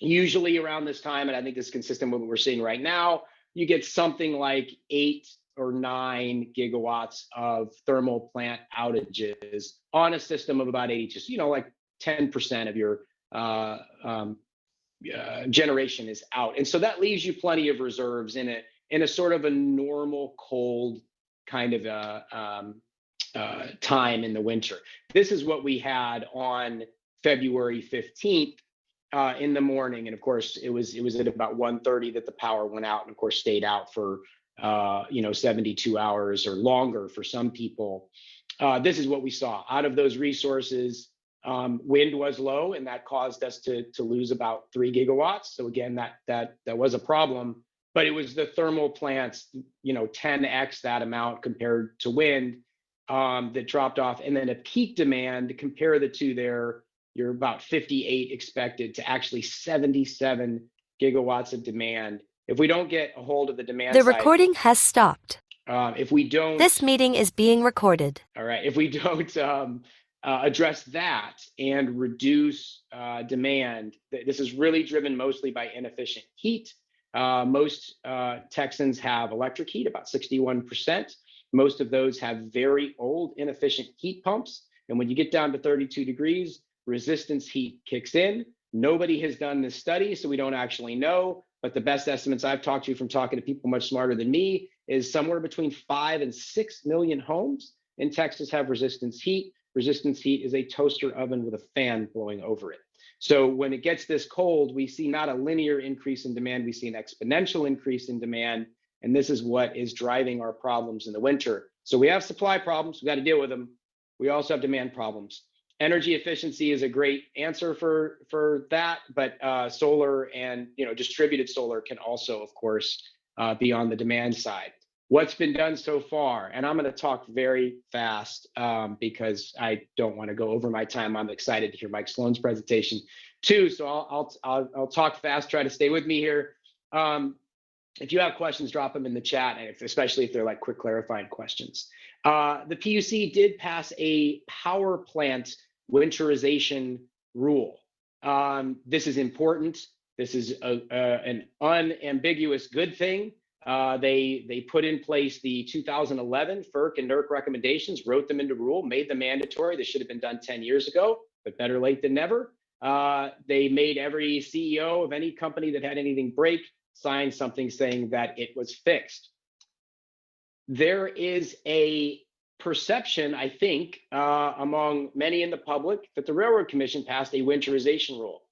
Usually around this time, and I think this is consistent with what we're seeing right now, you get something like 8 or 9 gigawatts of thermal plant outages on a system of about 80, like 10% of your generation is out. And so that leaves you plenty of reserves in a sort of a normal cold kind of time in the winter. This is what we had on February 15th. In the morning, and of course it was at about 1:30 that the power went out, and of course stayed out for 72 hours or longer for some people. This is what we saw out of those resources. Wind was low, and that caused us to lose about 3 gigawatts. So again, that was a problem. But it was the thermal plants, 10x that amount compared to wind that dropped off, and then a peak demand. Compare the two there. You're about 58 expected to actually 77 gigawatts of demand. If we don't get a hold of the demand The side, recording has stopped. If we don't, This meeting is being recorded. All right. If we don't address that and reduce demand, this is really driven mostly by inefficient heat. Most Texans have electric heat, about 61%. Most of those have very old, inefficient heat pumps. And when you get down to 32 degrees, resistance heat kicks in. Nobody has done this study, so we don't actually know. But the best estimates I've talked to from talking to people much smarter than me is somewhere between 5 and 6 million homes in Texas have resistance heat. Resistance heat is a toaster oven with a fan blowing over it. So when it gets this cold, we see not a linear increase in demand, we see an exponential increase in demand. And this is what is driving our problems in the winter. So we have supply problems, we got to deal with them. We also have demand problems. Energy efficiency is a great answer for that, but solar and distributed solar can also, of course, be on the demand side. What's been done so far? And I'm going to talk very fast because I don't want to go over my time. I'm excited to hear Mike Sloan's presentation too, so I'll talk fast. Try to stay with me here. If you have questions, drop them in the chat, and especially if they're like quick clarifying questions. The PUC did pass a power plant winterization rule. This is important. This is an unambiguous good thing. They put in place the 2011 FERC and NERC recommendations, wrote them into rule, made them mandatory. This should have been done 10 years ago, but better late than never. They made every CEO of any company that had anything break sign something saying that it was fixed. There is a perception, I think, among many in the public that the Railroad Commission passed a winterization rule.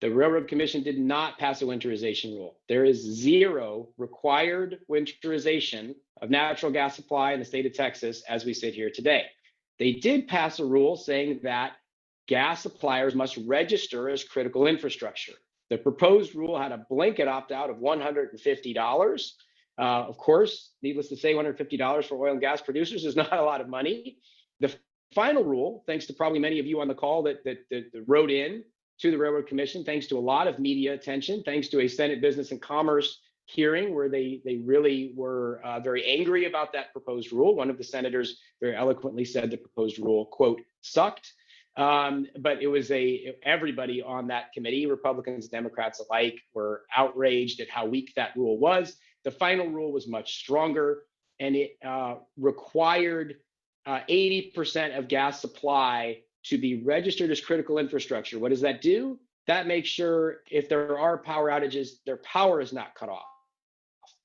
The Railroad Commission did not pass a winterization rule. There is zero required winterization of natural gas supply in the state of Texas as we sit here today. They did pass a rule saying that gas suppliers must register as critical infrastructure. The proposed rule had a blanket opt-out of $150. Of course, needless to say, $150 for oil and gas producers is not a lot of money. The final rule, thanks to probably many of you on the call that wrote in to the Railroad Commission, thanks to a lot of media attention, thanks to a Senate Business and Commerce hearing where they really were very angry about that proposed rule. One of the senators very eloquently said the proposed rule, quote, sucked. But it was everybody on that committee, Republicans, Democrats alike, were outraged at how weak that rule was. The final rule was much stronger, and it required 80% of gas supply to be registered as critical infrastructure. What does that do? That makes sure if there are power outages, their power is not cut off.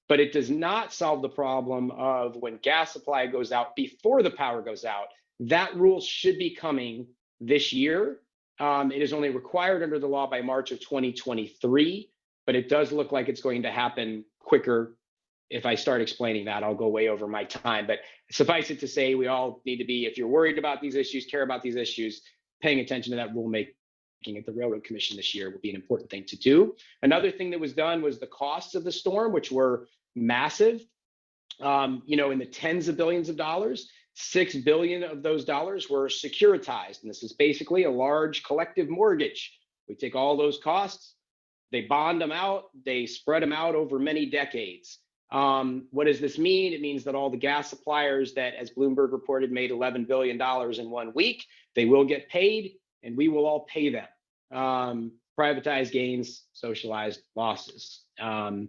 But it does not solve the problem of when gas supply goes out before the power goes out. That rule should be coming this year. It is only required under the law by March of 2023, but it does look like it's going to happen quicker. If I start explaining that, I'll go way over my time. But suffice it to say, we all need to be, if you're worried about these issues, care about these issues, paying attention to that rulemaking at the Railroad Commission this year will be an important thing to do. Another thing that was done was the costs of the storm, which were massive, in the tens of billions of dollars. 6 billion of those dollars were securitized. And this is basically a large collective mortgage. We take all those costs, they bond them out, they spread them out over many decades. What does this mean? It means that all the gas suppliers that, as Bloomberg reported, made $11 billion in 1 week, they will get paid and we will all pay them. Privatized gains, socialized losses. The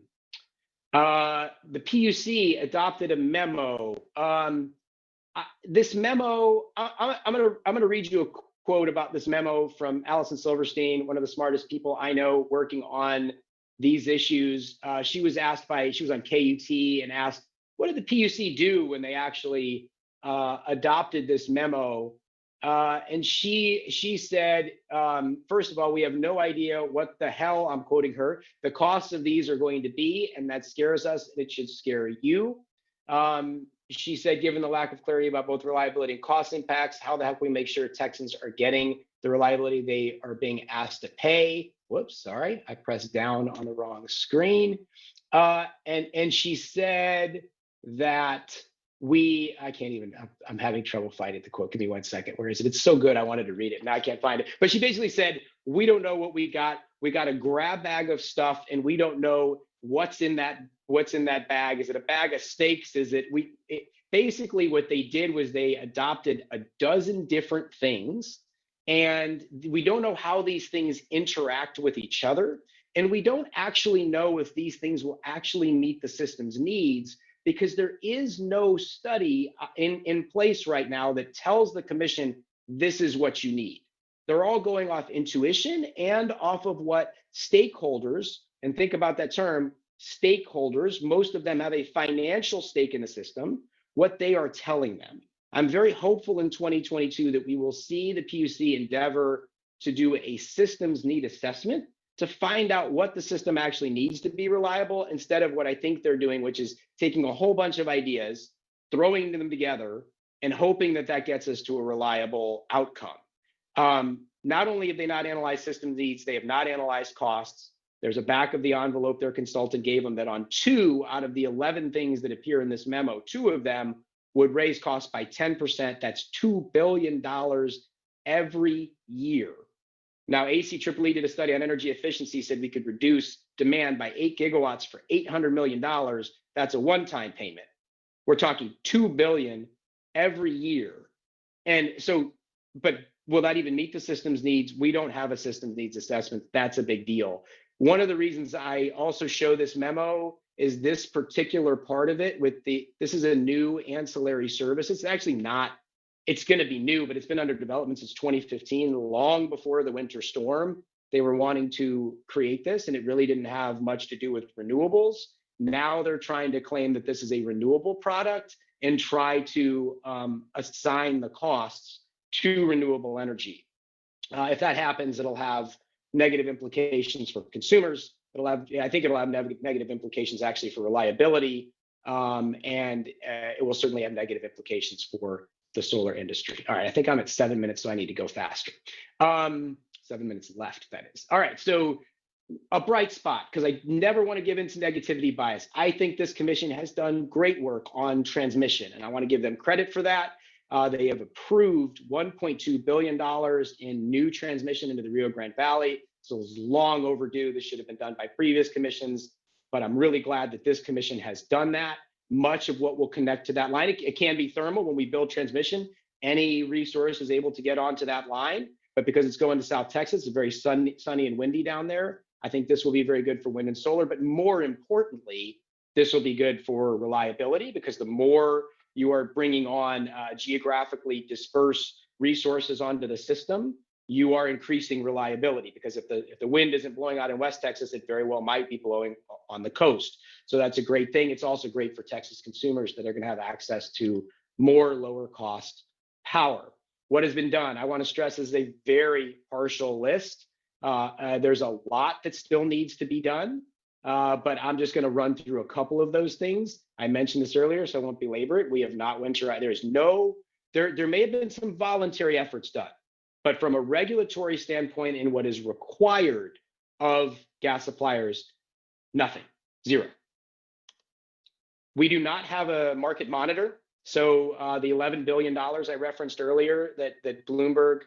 PUC adopted a memo. This memo, I'm gonna read you a quote about this memo from Allison Silverstein, one of the smartest people I know working on these issues. She was on KUT and asked, what did the PUC do when they actually adopted this memo? And she said, first of all, we have no idea what the hell, I'm quoting her, the costs of these are going to be, and that scares us, and it should scare you. She said, given the lack of clarity about both reliability and cost impacts, how the heck we make sure Texans are getting the reliability they are being asked to pay? Whoops, sorry, I pressed down on the wrong screen. And she said that I'm having trouble finding the quote. Give me 1 second. Where is it? It's so good. I wanted to read it. Now I can't find it. But she basically said, we don't know what we got. We got a grab bag of stuff and we don't know what's in that bag. Is it a bag of steaks? Basically what they did was they adopted a dozen different things, and we don't know how these things interact with each other. And we don't actually know if these things will actually meet the system's needs, because there is no study in place right now that tells the commission this is what you need. They're all going off intuition and off of what stakeholders, and think about that term, stakeholders, most of them have a financial stake in the system, what they are telling them. I'm very hopeful in 2022 that we will see the PUC endeavor to do a systems need assessment to find out what the system actually needs to be reliable, instead of what I think they're doing, which is taking a whole bunch of ideas, throwing them together, and hoping that that gets us to a reliable outcome. Not only have they not analyzed system needs, they have not analyzed costs. There's a back of the envelope their consultant gave them that on 2 out of the 11 things that appear in this memo, 2 of them would raise costs by 10%. That's $2 billion every year. Now, ACEEE did a study on energy efficiency, said we could reduce demand by 8 gigawatts for $800 million. That's a one-time payment. We're talking $2 billion every year. And so, but will that even meet the system's needs? We don't have a systems needs assessment. That's a big deal. One of the reasons I also show this memo is this particular part of it with this is a new ancillary service. It's actually not, it's going to be new, but it's been under development since 2015, long before the winter storm. They were wanting to create this, and it really didn't have much to do with renewables. Now they're trying to claim that this is a renewable product and try to assign the costs to renewable energy. If that happens, it'll have negative implications for consumers. I think it'll have negative implications actually for reliability, and it will certainly have negative implications for the solar industry. All right, I think I'm at 7 minutes, so I need to go faster. 7 minutes left, that is. All right, so a bright spot, because I never want to give into negativity bias. I think this commission has done great work on transmission, and I want to give them credit for that. They have approved $1.2 billion in new transmission into the Rio Grande Valley. So it's long overdue. This should have been done by previous commissions, but I'm really glad that this commission has done that. Much of what will connect to that line, it can be thermal when we build transmission. Any resource is able to get onto that line, but because it's going to South Texas, it's very sunny and windy down there. I think this will be very good for wind and solar, but more importantly, this will be good for reliability, because the more you are bringing on geographically dispersed resources onto the system, you are increasing reliability, because if the wind isn't blowing out in West Texas, it very well might be blowing on the coast. So that's a great thing. It's also great for Texas consumers that are going to have access to more lower cost power. What has been done, I want to stress, is a very partial list. There's a lot that still needs to be done, but I'm just going to run through a couple of those things. I mentioned this earlier, so I won't belabor it. We have not winterized. There may have been some voluntary efforts done, but from a regulatory standpoint and what is required of gas suppliers, nothing, zero. We do not have a market monitor. So the $11 billion I referenced earlier that Bloomberg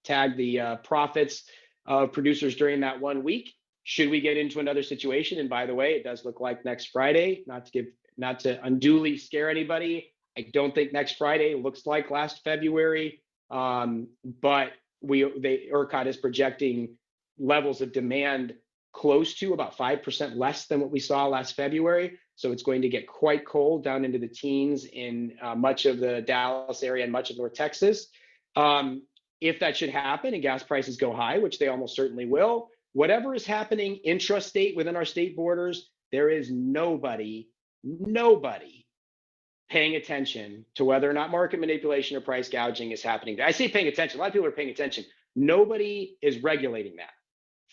tagged the profits of producers during that 1 week, should we get into another situation? And by the way, it does look like next Friday, not to unduly scare anybody, I don't think next Friday looks like last February, but ERCOT is projecting levels of demand close to about 5% less than what we saw last February. So it's going to get quite cold down into the teens in much of the Dallas area and much of North Texas. If that should happen and gas prices go high, which they almost certainly will, whatever is happening intrastate within our state borders, there is nobody paying attention to whether or not market manipulation or price gouging is happening. I say paying attention. A lot of people are paying attention. Nobody is regulating that.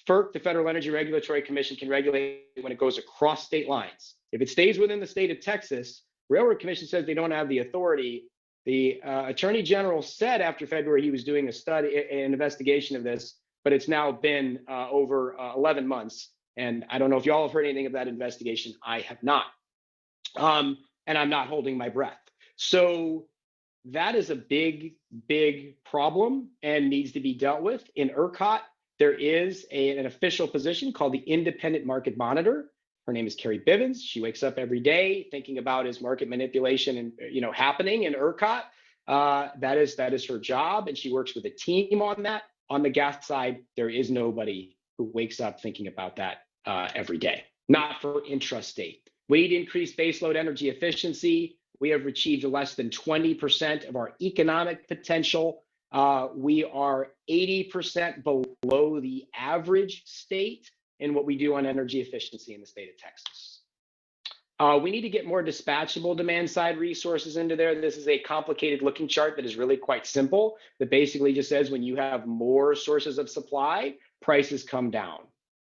FERC, the Federal Energy Regulatory Commission, can regulate when it goes across state lines. If it stays within the state of Texas, Railroad Commission says they don't have the authority. The Attorney General said after February he was doing an investigation of this, but it's now been over 11 months. And I don't know if y'all have heard anything of that investigation. I have not. And I'm not holding my breath. So that is a big, big problem and needs to be dealt with. In ERCOT, there is an official position called the Independent Market Monitor. Her name is Carrie Bivens. She wakes up every day thinking about is market manipulation and happening in ERCOT. That is her job, and she works with a team on that. On the gas side, there is nobody who wakes up thinking about that every day. Not for intrastate. We need to increase baseload energy efficiency. We have achieved less than 20% of our economic potential. We are 80% below the average state in what we do on energy efficiency in the state of Texas. We need to get more dispatchable demand side resources into there. This is a complicated looking chart that is really quite simple, that basically just says when you have more sources of supply, prices come down.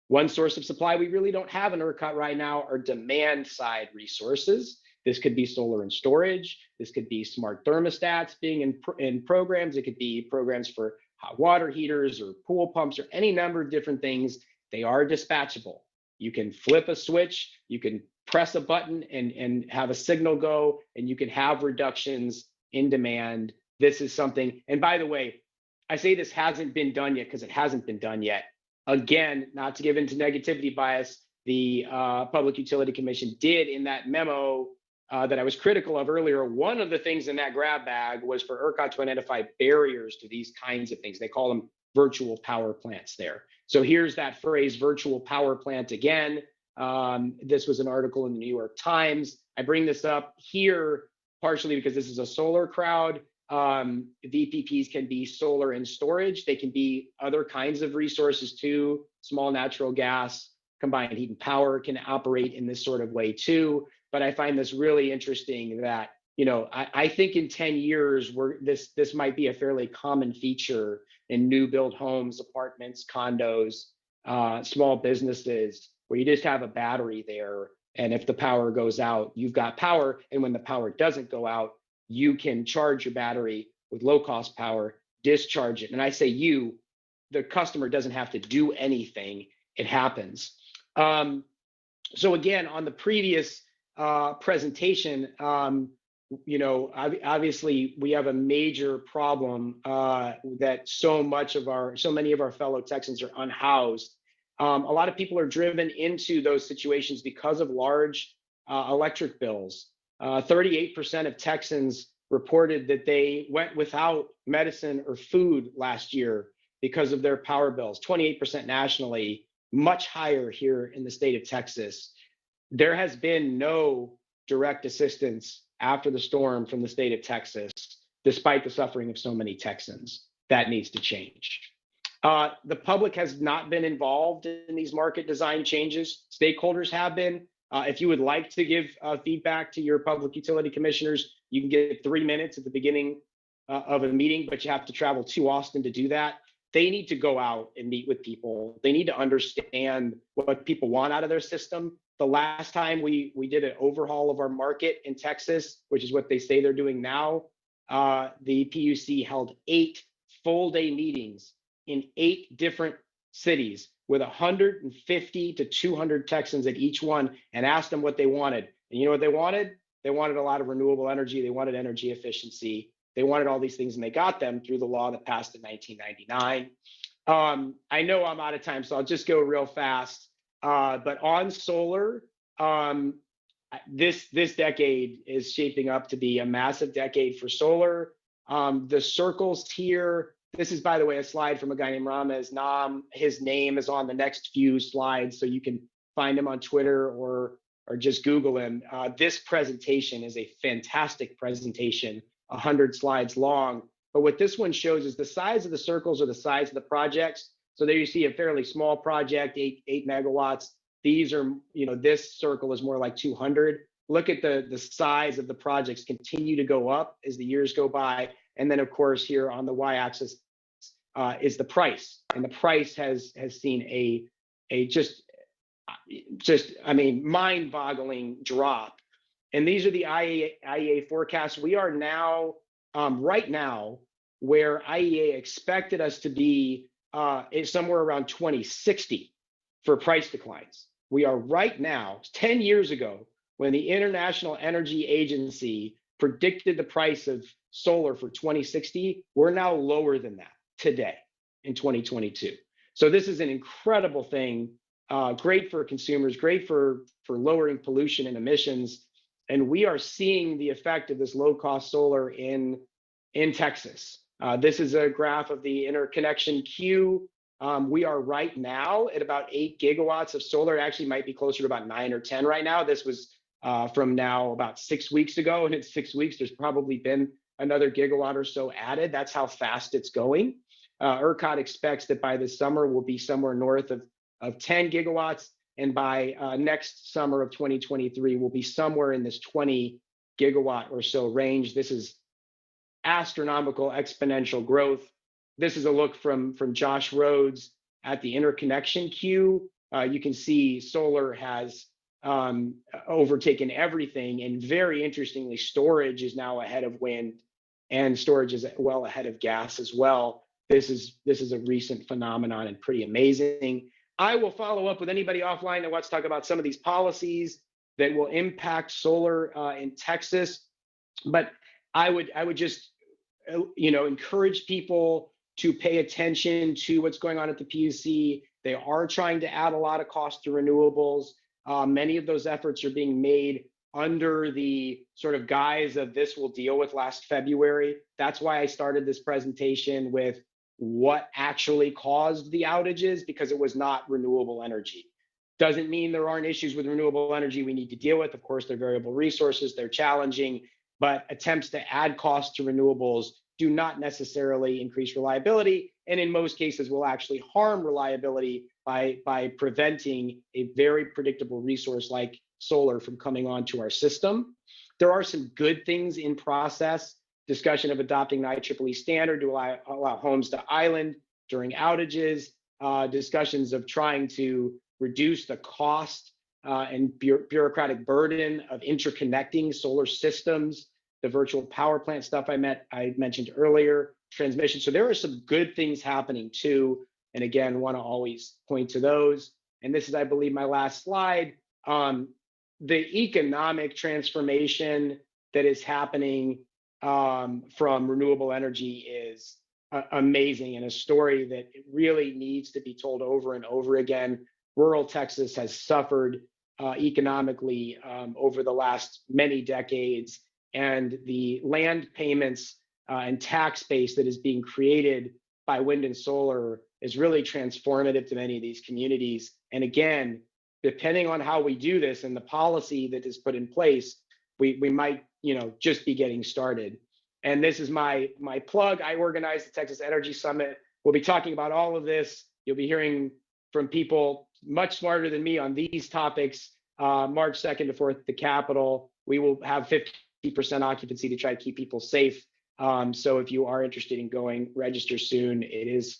One source of supply we really don't have in ERCOT right now are demand side resources. This could be solar and storage. This could be smart thermostats being in programs. It could be programs for hot water heaters or pool pumps or any number of different things. They are dispatchable. You can flip a switch, you can press a button and have a signal go, and you can have reductions in demand. This is something, and by the way, I say this hasn't been done yet because it hasn't been done yet. Again, not to give into negativity bias, the Public Utility Commission did in that memo that I was critical of earlier. One of the things in that grab bag was for ERCOT to identify barriers to these kinds of things. They call them virtual power plants there. So here's that phrase, virtual power plant again. This was an article in the New York Times. I bring this up here partially because this is a solar crowd. VPPs can be solar and storage. They can be other kinds of resources too. Small natural gas, combined heat and power can operate in this sort of way too. But I find this really interesting that, I think in 10 years, this might be a fairly common feature in new build homes, apartments, condos, small businesses, where you just have a battery there. And if the power goes out, you've got power. And when the power doesn't go out, you can charge your battery with low cost power, discharge it. And I say the customer doesn't have to do anything. It happens. So again, on the previous presentation, obviously we have a major problem that so many of our fellow Texans are unhoused. A lot of people are driven into those situations because of large electric bills. 38% of Texans reported that they went without medicine or food last year because of their power bills. 28% nationally, much higher here in the state of Texas. There has been no direct assistance after the storm from the state of Texas. despite the suffering of so many Texans. That needs to change. The public has not been involved in these market design changes. Stakeholders have been. If you would like to give feedback to your public utility commissioners, you can get 3 minutes at the beginning of a meeting, but you have to travel to Austin to do that. They need to go out and meet with people. They need to understand what people want out of their system. The last time we did an overhaul of our market in Texas, which is what they say they're doing now, the PUC held 8 full-day meetings in 8 different cities with 150 to 200 Texans at each one and asked them what they wanted. And you know what they wanted? They wanted a lot of renewable energy. They wanted energy efficiency. They wanted all these things, and they got them through the law that passed in 1999. I know I'm out of time, so I'll just go real fast. But on solar, this decade is shaping up to be a massive decade for solar. The circles here, this is, by the way, a slide from a guy named Ramez Nam. His name is on the next few slides, so you can find him on Twitter or just Google him. This presentation is a fantastic presentation, 100 slides long. But what this one shows is the size of the circles or the size of the projects. So there you see a fairly small project, 8 megawatts. These are, this circle is more like 200. Look at the size of the projects continue to go up as the years go by. And then, of course, here on the y-axis is the price. And the price has seen a just mind-boggling drop. And these are the IEA forecasts. We are now, right now, where IEA expected us to be somewhere around 2060 for price declines. We are right now, 10 years ago, when the International Energy Agency predicted the price of solar for 2060, we're now lower than that today in 2022. So this is an incredible thing, great for consumers, great for lowering pollution and emissions. And we are seeing the effect of this low-cost solar in Texas. This is a graph of the interconnection queue. We are right now at about 8 gigawatts of solar. It actually might be closer to about 9 or 10 right now. This was from now about 6 weeks ago, and in 6 weeks, there's probably been another gigawatt or so added. That's how fast it's going. ERCOT expects that by this summer, we'll be somewhere north of 10 gigawatts. And by next summer of 2023, we'll be somewhere in this 20 gigawatt or so range. This is astronomical exponential growth. This is a look from Josh Rhodes at the interconnection queue. You can see solar has overtaken everything. And very interestingly, storage is now ahead of wind, and storage is well ahead of gas as well. This is a recent phenomenon and pretty amazing. I will follow up with anybody offline that wants to talk about some of these policies that will impact solar in Texas. But I would just encourage people to pay attention to what's going on at the PUC. They are trying to add a lot of cost to renewables. Many of those efforts are being made under the sort of guise of this we'll deal with last February. That's why I started this presentation with what actually caused the outages, because it was not renewable energy. Doesn't mean there aren't issues with renewable energy we need to deal with. Of course, they're variable resources, they're challenging, but attempts to add cost to renewables do not necessarily increase reliability, and in most cases will actually harm reliability by preventing a very predictable resource like solar from coming onto our system. There are some good things in process. Discussion of adopting the IEEE standard to allow homes to island during outages, discussions of trying to reduce the cost and bureaucratic burden of interconnecting solar systems, the virtual power plant stuff I mentioned earlier, transmission. So there are some good things happening too. And again, want to always point to those. And this is, I believe, my last slide. The economic transformation that is happening from renewable energy is amazing, and a story that really needs to be told over and over again. Rural Texas has suffered economically over the last many decades, and the land payments and tax base that is being created by wind and solar is really transformative to many of these communities. And again, depending on how we do this and the policy that is put in place, we might just be getting started. And this is my plug. I organize the Texas Energy Summit. We'll be talking about all of this. You'll be hearing from people much smarter than me on these topics. March 2nd to 4th at the Capitol. We will have 50% occupancy to try to keep people safe. So if you are interested in going, register soon. It is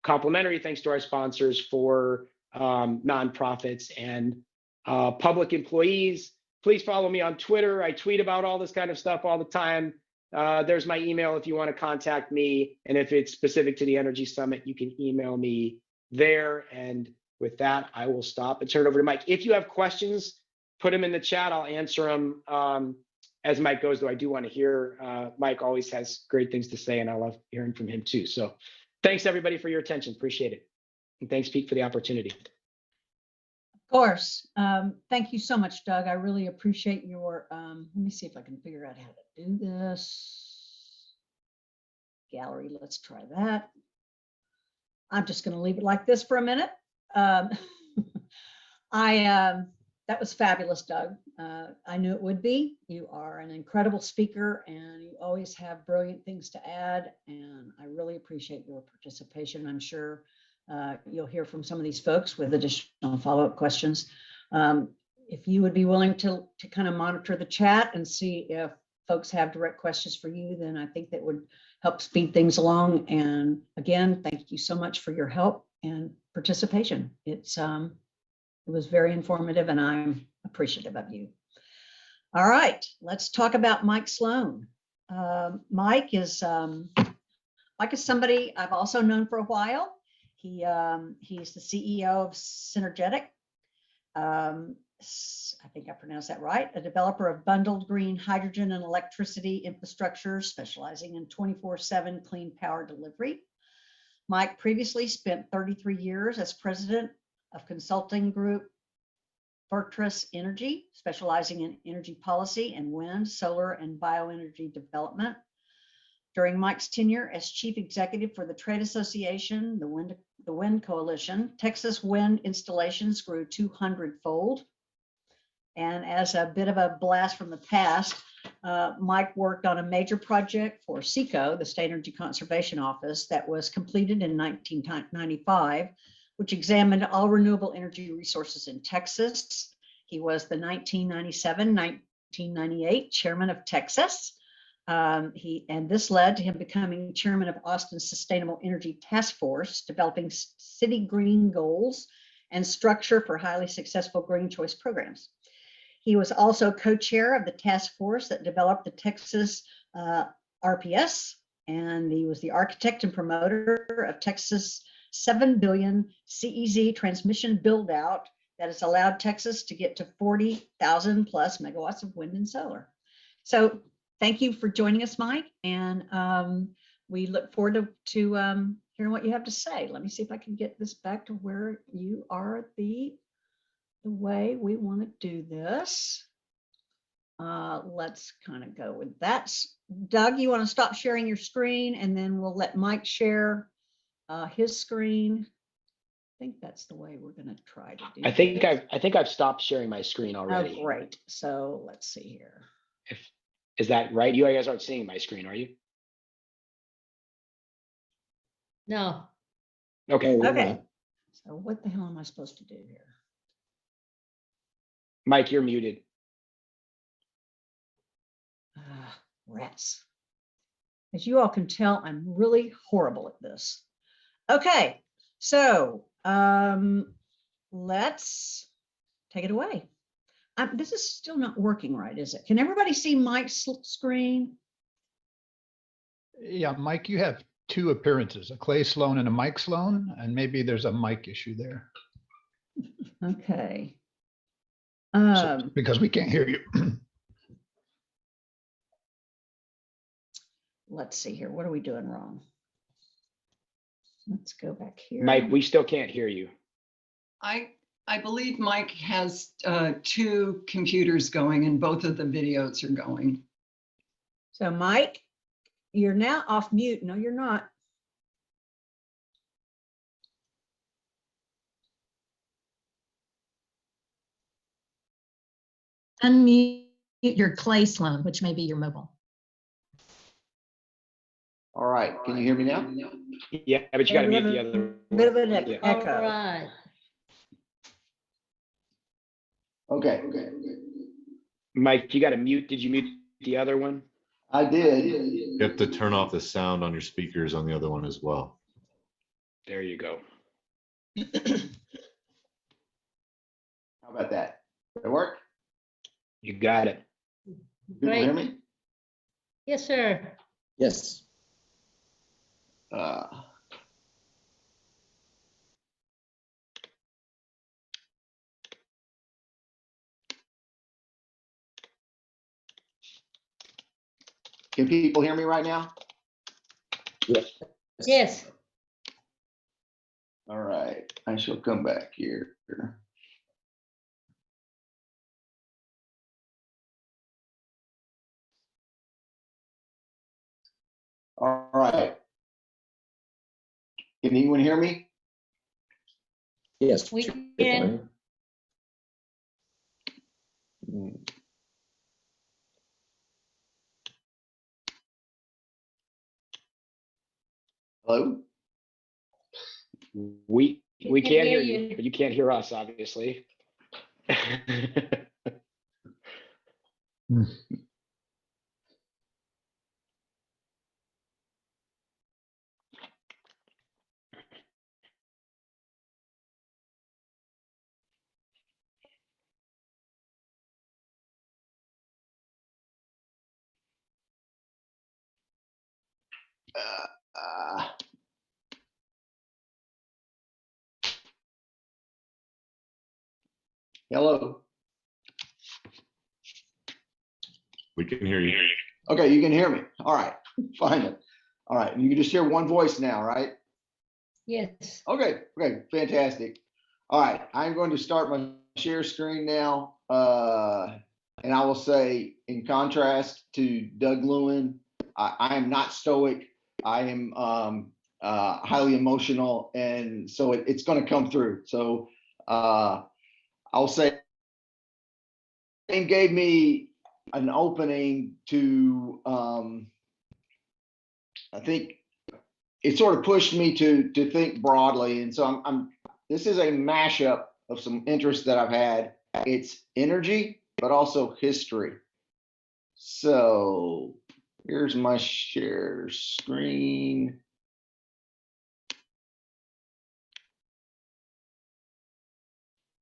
complimentary, thanks to our sponsors, for nonprofits and public employees. Please follow me on Twitter. I tweet about all this kind of stuff all the time. There's my email if you want to contact me. And if it's specific to the Energy Summit, you can email me there. And with that, I will stop and turn it over to Mike. If you have questions, put them in the chat. I'll answer them as Mike goes, though I do want to hear. Mike always has great things to say, and I love hearing from him too. So thanks, everybody, for your attention. Appreciate it. And thanks, Pete, for the opportunity. Of course. Thank you so much, Doug. I really appreciate your, let me see if I can figure out how to do this. Gallery, let's try that. I'm just going to leave it like this for a minute. That was fabulous, Doug. I knew it would be. You are an incredible speaker and you always have brilliant things to add. And I really appreciate your participation. I'm sure you'll hear from some of these folks with additional follow-up questions. If you would be willing to kind of monitor the chat and see if folks have direct questions for you, then I think that would help speed things along. And again, thank you so much for your help and participation. It was very informative and I'm appreciative of you. All right, let's talk about Mike Sloan. Mike is somebody I've also known for a while. He's the CEO of Synergetic. I think I pronounced that right. A developer of bundled green hydrogen and electricity infrastructure, specializing in 24/7 clean power delivery. Mike previously spent 33 years as president of consulting group Fortress Energy, specializing in energy policy and wind, solar, and bioenergy development. During Mike's tenure as chief executive for the trade association, the Wind Coalition, Texas wind installations grew 200-fold. And as a bit of a blast from the past, Mike worked on a major project for SECO, the State Energy Conservation Office, that was completed in 1995, which examined all renewable energy resources in Texas. He was the 1997-1998 chairman of TXSES. And this led to him becoming chairman of Austin's Sustainable Energy Task Force, developing city green goals and structure for highly successful green choice programs. He was also co-chair of the task force that developed the Texas RPS, and he was the architect and promoter of Texas' $7 billion CEZ transmission build out that has allowed Texas to get to 40,000 plus megawatts of wind and solar. So thank you for joining us, Mike, and we look forward to hearing what you have to say. Let me see if I can get this back to where you are the way we want to do this. Let's kind of go with that. Doug, you want to stop sharing your screen and then we'll let Mike share his screen. I think that's the way we're going to try to do I think I've stopped sharing my screen already. Oh, great. So let's see here. Is that right? You guys aren't seeing my screen, are you? No. Okay. Okay. So what the hell am I supposed to do here? Mike, you're muted. Rats. As you all can tell, I'm really horrible at this. Okay, so let's take it away. This is still not working right, is it? Can everybody see Mike's screen? Yeah, Mike, you have two appearances, a Clay Sloan and a Mike Sloan, and maybe there's a mic issue there. Okay. Because we can't hear you. Let's see here. What are we doing wrong? Let's go back here. Mike, we still can't hear you. I believe Mike has two computers going and both of the videos are going. So Mike, you're now off mute. No, you're not. Unmute your Clay Sloan, which may be your mobile. All right, can you hear me now? Yeah, but you got to We mute have the a other bit of one. an Yeah. echo. All right. Okay, Mike, you got to mute. Did you mute the other one? I did. You have to turn off the sound on your speakers on the other one as well. There you go. How about that? Did that work? You got it. People hear Great. me? Yes, sir. Yes. Can people hear me right now? Yes. All right, I shall come back here. All right. Can anyone hear me? Yes. We you're can. fine. Hello? We can can't hear hear you, you. but you can't hear us, obviously. Hello? We can hear you. Okay, you can hear me. All right, fine. All right, you can just hear one voice now, right? Yes. Okay, fantastic. All right, I'm going to start my share screen now. And I will say, in contrast to Doug Lewin, I am not stoic. I am highly emotional, and so it's going to come through. So I'll say, it gave me an opening to, I think it sort of pushed me to think broadly. And so this is a mashup of some interests that I've had. It's energy, but also history. So here's my share screen.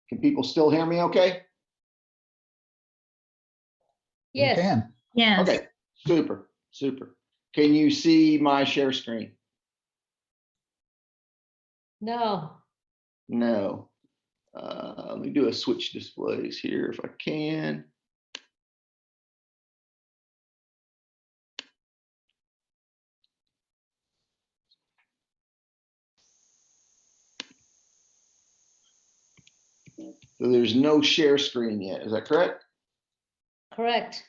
Can people still hear me okay? We Yes. can. Yes. Okay, super. Can you see my share screen? No. No. Let me do a switch displays here if I can. So there's no share screen yet, is that correct? Correct.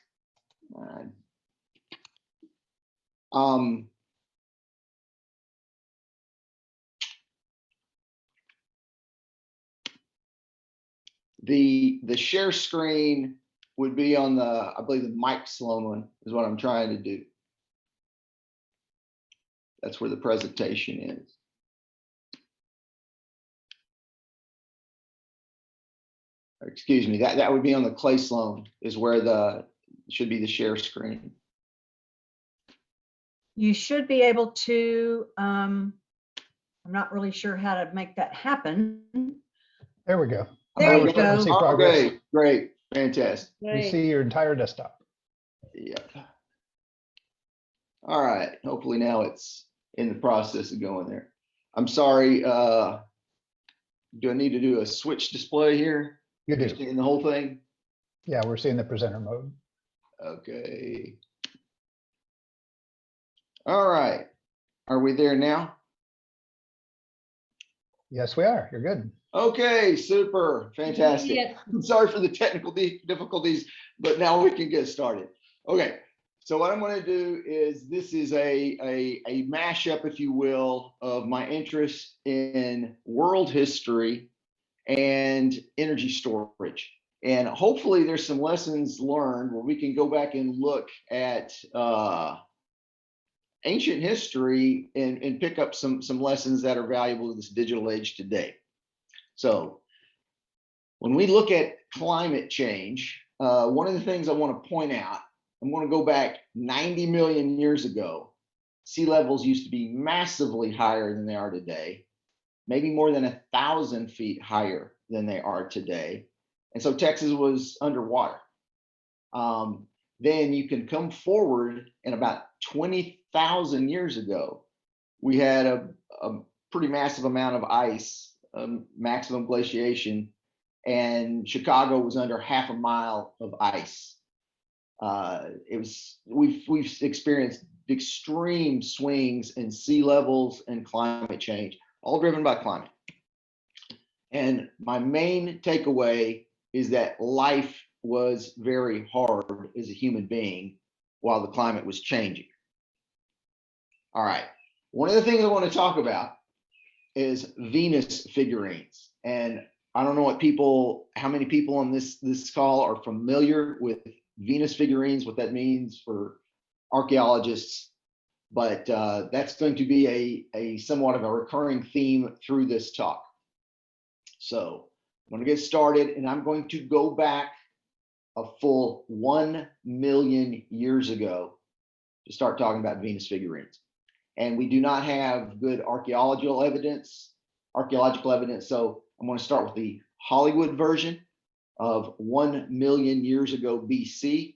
The share screen would be on the, I believe the Mike Sloan one is what I'm trying to do. That's where the presentation is. Or excuse me, that would be on the Clay Sloan is where should be the share screen. You should be able to, I'm not really sure how to make that happen. There we go. There Now you we're starting to go. see Oh, progress. great, fantastic. We Great. see your entire desktop. Yep. All right, hopefully now it's in the process of going there. I'm sorry, do I need to do a switch display here? You do. Seeing the whole thing? Yeah, we're seeing the presenter mode. Okay. All right, are we there now? Yes, we are. You're good. Okay, super, fantastic. Yeah. I'm sorry for the technical difficulties, but now we can get started. Okay, so what I'm going to do is this is a mashup, if you will, of my interest in world history and energy storage. And hopefully there's some lessons learned where we can go back and look at ancient history and pick up some lessons that are valuable to this digital age today. So when we look at climate change, one of the things I want to point out, I'm going to go back 90 million years ago. Sea levels used to be massively higher than they are today, maybe more than 1,000 feet higher than they are today. And so Texas was underwater. Then you can come forward, and about 20,000 years ago, we had a pretty massive amount of ice, maximum glaciation, and Chicago was under half a mile of ice. We've experienced extreme swings in sea levels and climate change, all driven by climate. And my main takeaway is that life was very hard as a human being while the climate was changing. All right, one of the things I want to talk about is Venus figurines. And I don't know how many people on this call are familiar with Venus figurines, what that means for archaeologists, but that's going to be a somewhat of a recurring theme through this talk. So I'm going to get started, and I'm going to go back a full 1 million years ago to start talking about Venus figurines. And we do not have good archaeological evidence. So I'm going to start with the Hollywood version of 1 million years ago BC.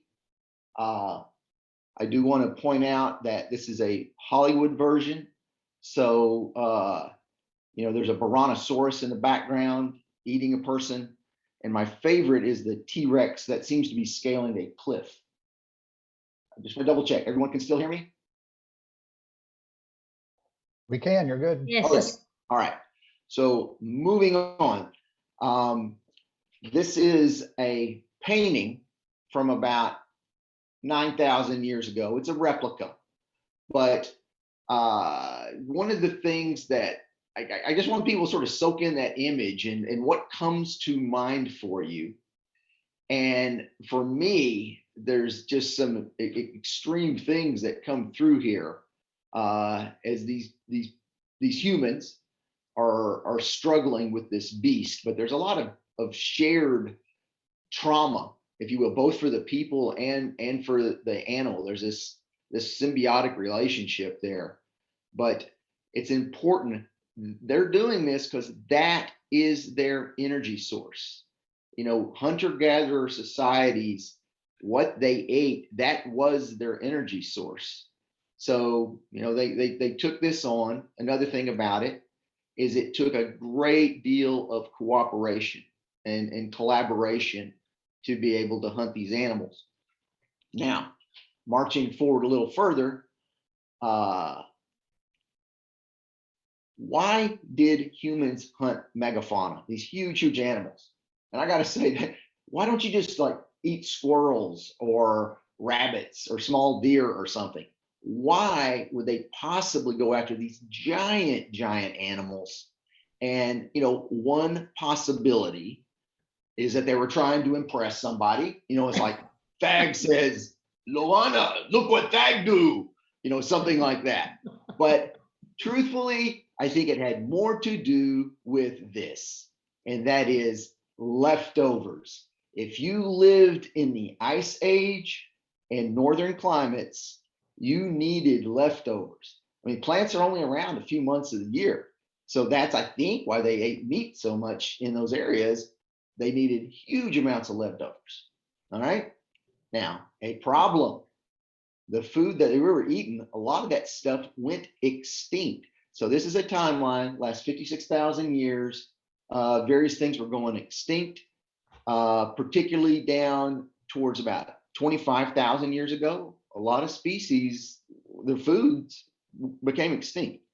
I do want to point out that this is a Hollywood version. So, there's a Brontosaurus in the background eating a person. And my favorite is the T-Rex that seems to be scaling a cliff. I just want to double check. Everyone can still hear me? We can, you're good. Yes. Okay. All right. So moving on. This is a painting from about 9,000 years ago. It's a replica. But one of the things that I just want people to sort of soak in that image and what comes to mind for you. And for me, there's just some extreme things that come through here as these humans are struggling with this beast. But there's a lot of shared trauma, if you will, both for the people and for the animal. There's this symbiotic relationship there. But it's important. They're doing this because that is their energy source. Hunter-gatherer societies, what they ate, that was their energy source. So, they took this on. Another thing about it is it took a great deal of cooperation and collaboration to be able to hunt these animals. Now, marching forward a little further, why did humans hunt megafauna, these huge animals? And I got to say that, why don't you just eat squirrels or rabbits or small deer or something? Why would they possibly go after these giant animals? And, one possibility is that they were trying to impress somebody. It's like Thag says, Loana, look what Thag do, something like that. But truthfully, I think it had more to do with this, and that is leftovers. If you lived in the Ice Age and northern climates, you needed leftovers. I mean, plants are only around a few months of the year. So that's, I think, why they ate meat so much in those areas. They needed huge amounts of leftovers. All right. Now, a problem. The food that they were eating, a lot of that stuff went extinct. So this is a timeline, last 56,000 years. Various things were going extinct, particularly down towards about 25,000 years ago. A lot of species, their foods became extinct.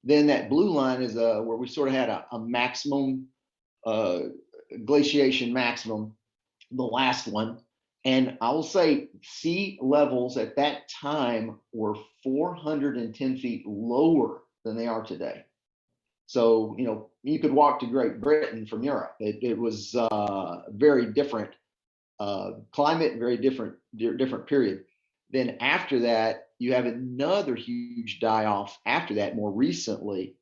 Then that blue line is where we sort of had a maximum, glaciation maximum, the last one. And I will say sea levels at that time were 410 feet lower than they are today. So, you could walk to Great Britain from Europe. It was very different climate, very different period. Then after that, you have another huge die-off after that more recently.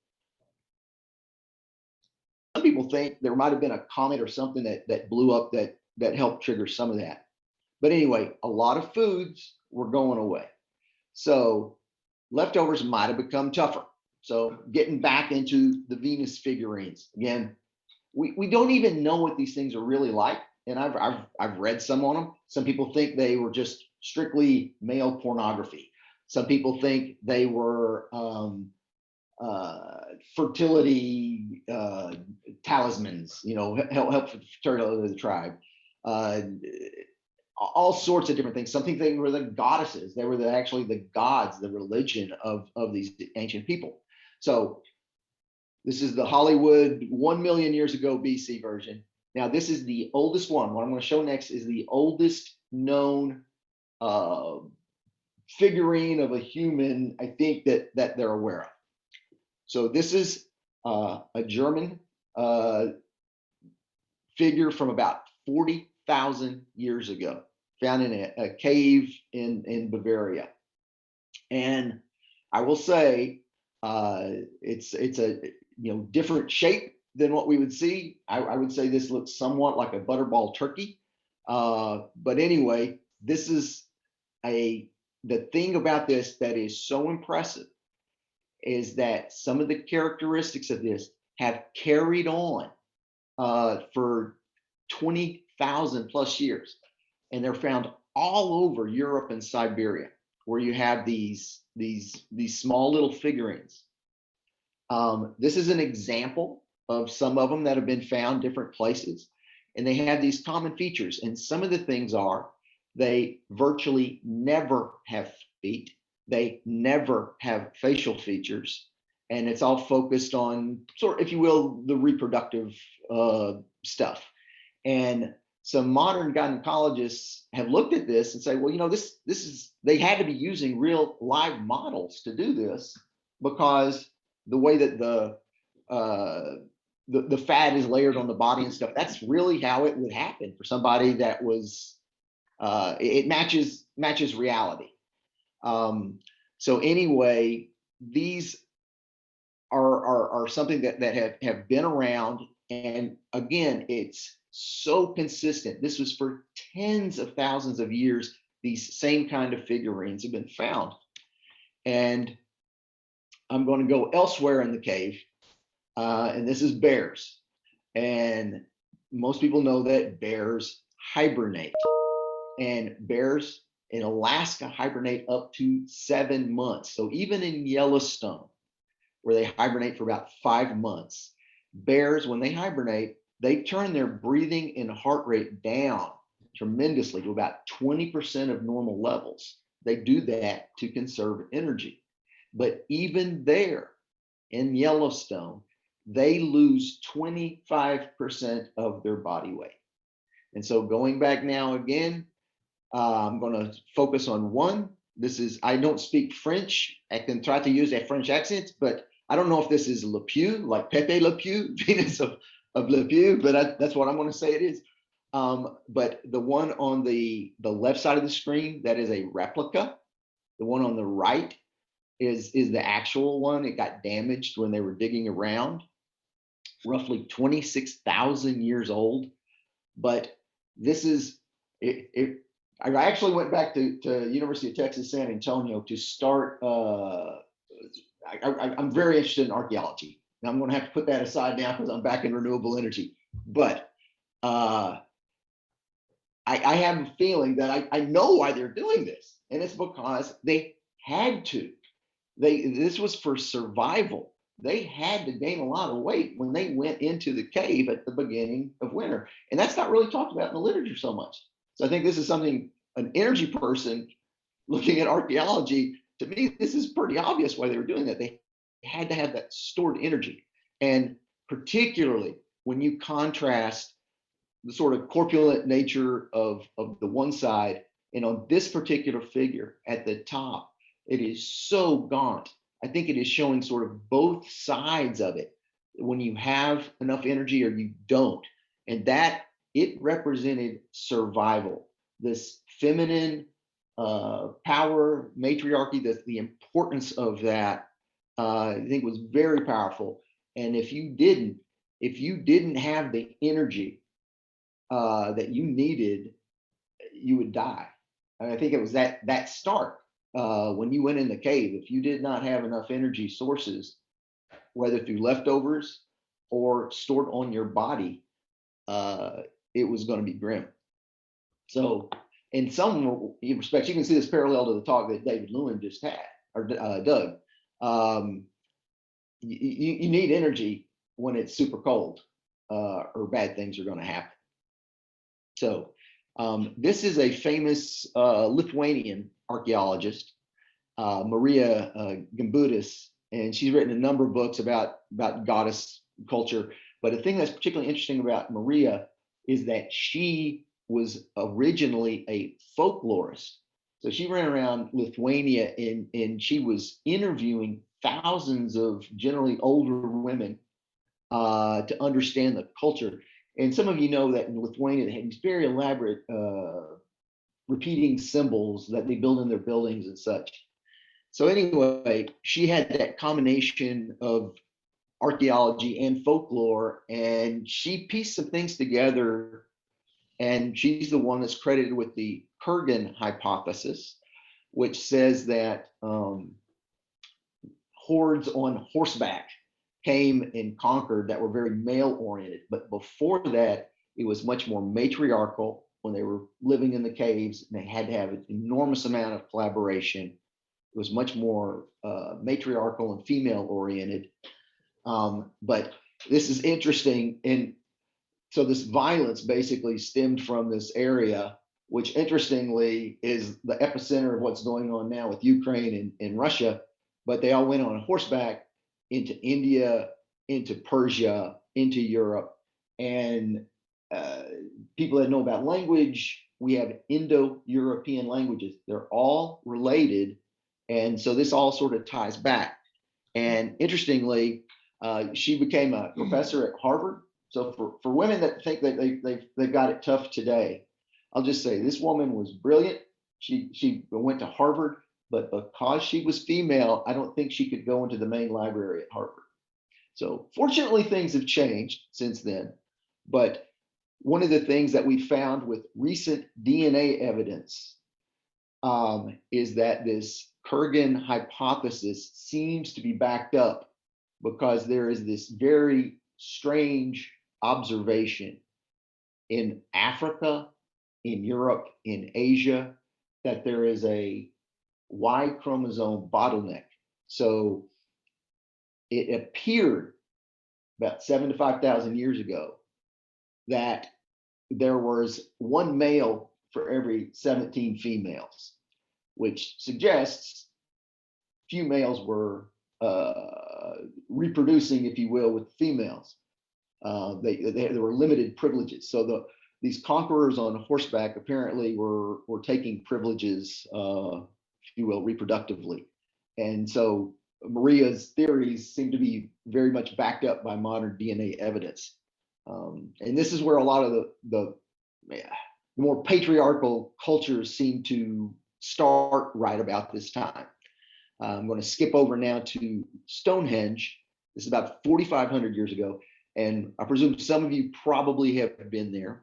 Some people think there might have been a comet or something that blew up that helped trigger some of that. But anyway, a lot of foods were going away. So leftovers might have become tougher. So getting back into the Venus figurines, again, we don't even know what these things are really like. And I've read some on them. Some people think they were just strictly male pornography. Some people think they were fertility talismans, help fertility of the tribe. All sorts of different things. Some think they were the goddesses. They were actually the gods, the religion of these ancient people. So this is the Hollywood 1 million years ago BC version. Now this is the oldest one. What I'm going to show next is the oldest known figurine of a human, I think that they're aware of. So this is a German figure from about 40,000 years ago, found in a cave in Bavaria. And I will say it's a different shape than what we would see. I would say this looks somewhat like a butterball turkey. But anyway, this is the thing about this that is so impressive is that some of the characteristics of this have carried on for 20,000 plus years. And they're found all over Europe and Siberia, where you have these small little figurines. This is an example of some of them that have been found different places, and they have these common features. And some of the things are they virtually never have feet. They never have facial features, and it's all focused on sort of, if you will, the reproductive stuff. And some modern gynecologists have looked at this and say, well, this is, they had to be using real live models to do this, because the way that the fat is layered on the body and stuff, that's really how it would happen for somebody that was, it matches reality. So anyway, these are something that have been around, and again, it's so consistent. This was for tens of thousands of years. These same kind of figurines have been found, and I'm going to go elsewhere in the cave, and this is bears. And most people know that bears hibernate, and bears in Alaska hibernate up to 7 months. So even in Yellowstone, where they hibernate for about 5 months, bears, when they hibernate, they turn their breathing and heart rate down tremendously to about 20% of normal levels. They do that to conserve energy. But even there in Yellowstone, they lose 25% of their body weight. And so going back now again, I'm going to focus on one. This is, I don't speak French. I can try to use a French accent, but I don't know if this is Le Pew, like Pepe Le Pew, Venus of Le Pew, but that's what I'm going to say it is. But the one on the left side of the screen, that is a replica. The one on the right is the actual one. It got damaged when they were digging around. Roughly 26,000 years old. But this is, I actually went back to University of Texas, San Antonio to start, I'm very interested in archaeology. Now I'm going to have to put that aside now because I'm back in renewable energy. But I have a feeling that I know why they're doing this. And it's because they had to. This was for survival. They had to gain a lot of weight when they went into the cave at the beginning of winter. And that's not really talked about in the literature so much. So I think this is something, an energy person looking at archaeology, to me, this is pretty obvious why they were doing that. They had to have that stored energy. And particularly when you contrast the sort of corpulent nature of the one side, and on this particular figure at the top, it is so gaunt. I think it is showing sort of both sides of it, when you have enough energy or you don't. And that, it represented survival, this feminine power, matriarchy, the importance of that, I think was very powerful. And if you didn't have the energy that you needed, you would die. And I think it was that start when you went in the cave. If you did not have enough energy sources, whether through leftovers or stored on your body, it was going to be grim. So in some respects, you can see this parallel to the talk that David Lewin just had, or Doug. You need energy when it's super cold, or bad things are going to happen. So this is a famous Lithuanian archaeologist, Maria Gimbutas, and she's written a number of books about goddess culture. But the thing that's particularly interesting about Maria is that she was originally a folklorist. So she ran around Lithuania and she was interviewing thousands of generally older women to understand the culture. And some of you know that in Lithuania, they had these very elaborate repeating symbols that they build in their buildings and such. So anyway, she had that combination of archaeology and folklore, and she pieced some things together. And she's the one that's credited with the Kurgan hypothesis, which says that hordes on horseback came and conquered that were very male oriented. But before that, it was much more matriarchal when they were living in the caves, and they had to have an enormous amount of collaboration. It was much more matriarchal and female oriented. But this is interesting. And so this violence basically stemmed from this area, which interestingly is the epicenter of what's going on now with Ukraine and Russia. But they all went on horseback into India, into Persia, into Europe. And people that know about language, we have Indo-European languages. They're all related. And so this all sort of ties back. And interestingly, she became a professor at Harvard. So for women that think that they've got it tough today, I'll just say this woman was brilliant. She went to Harvard, but because she was female, I don't think she could go into the main library at Harvard. So fortunately, things have changed since then. But one of the things that we found with recent DNA evidence is that this Kurgan hypothesis seems to be backed up, because there is this very strange observation in Africa, in Europe, in Asia, that there is a Y chromosome bottleneck. So it appeared about 7,000 to 5,000 years ago that there was one male for every 17 females, which suggests few males were reproducing, if you will, with females. There were limited privileges. So these conquerors on horseback apparently were taking privileges, if you will, reproductively. And so Maria's theories seem to be very much backed up by modern DNA evidence. And this is where a lot of the more patriarchal cultures seem to start right about this time. I'm going to skip over now to Stonehenge. This is about 4,500 years ago. And I presume some of you probably have been there,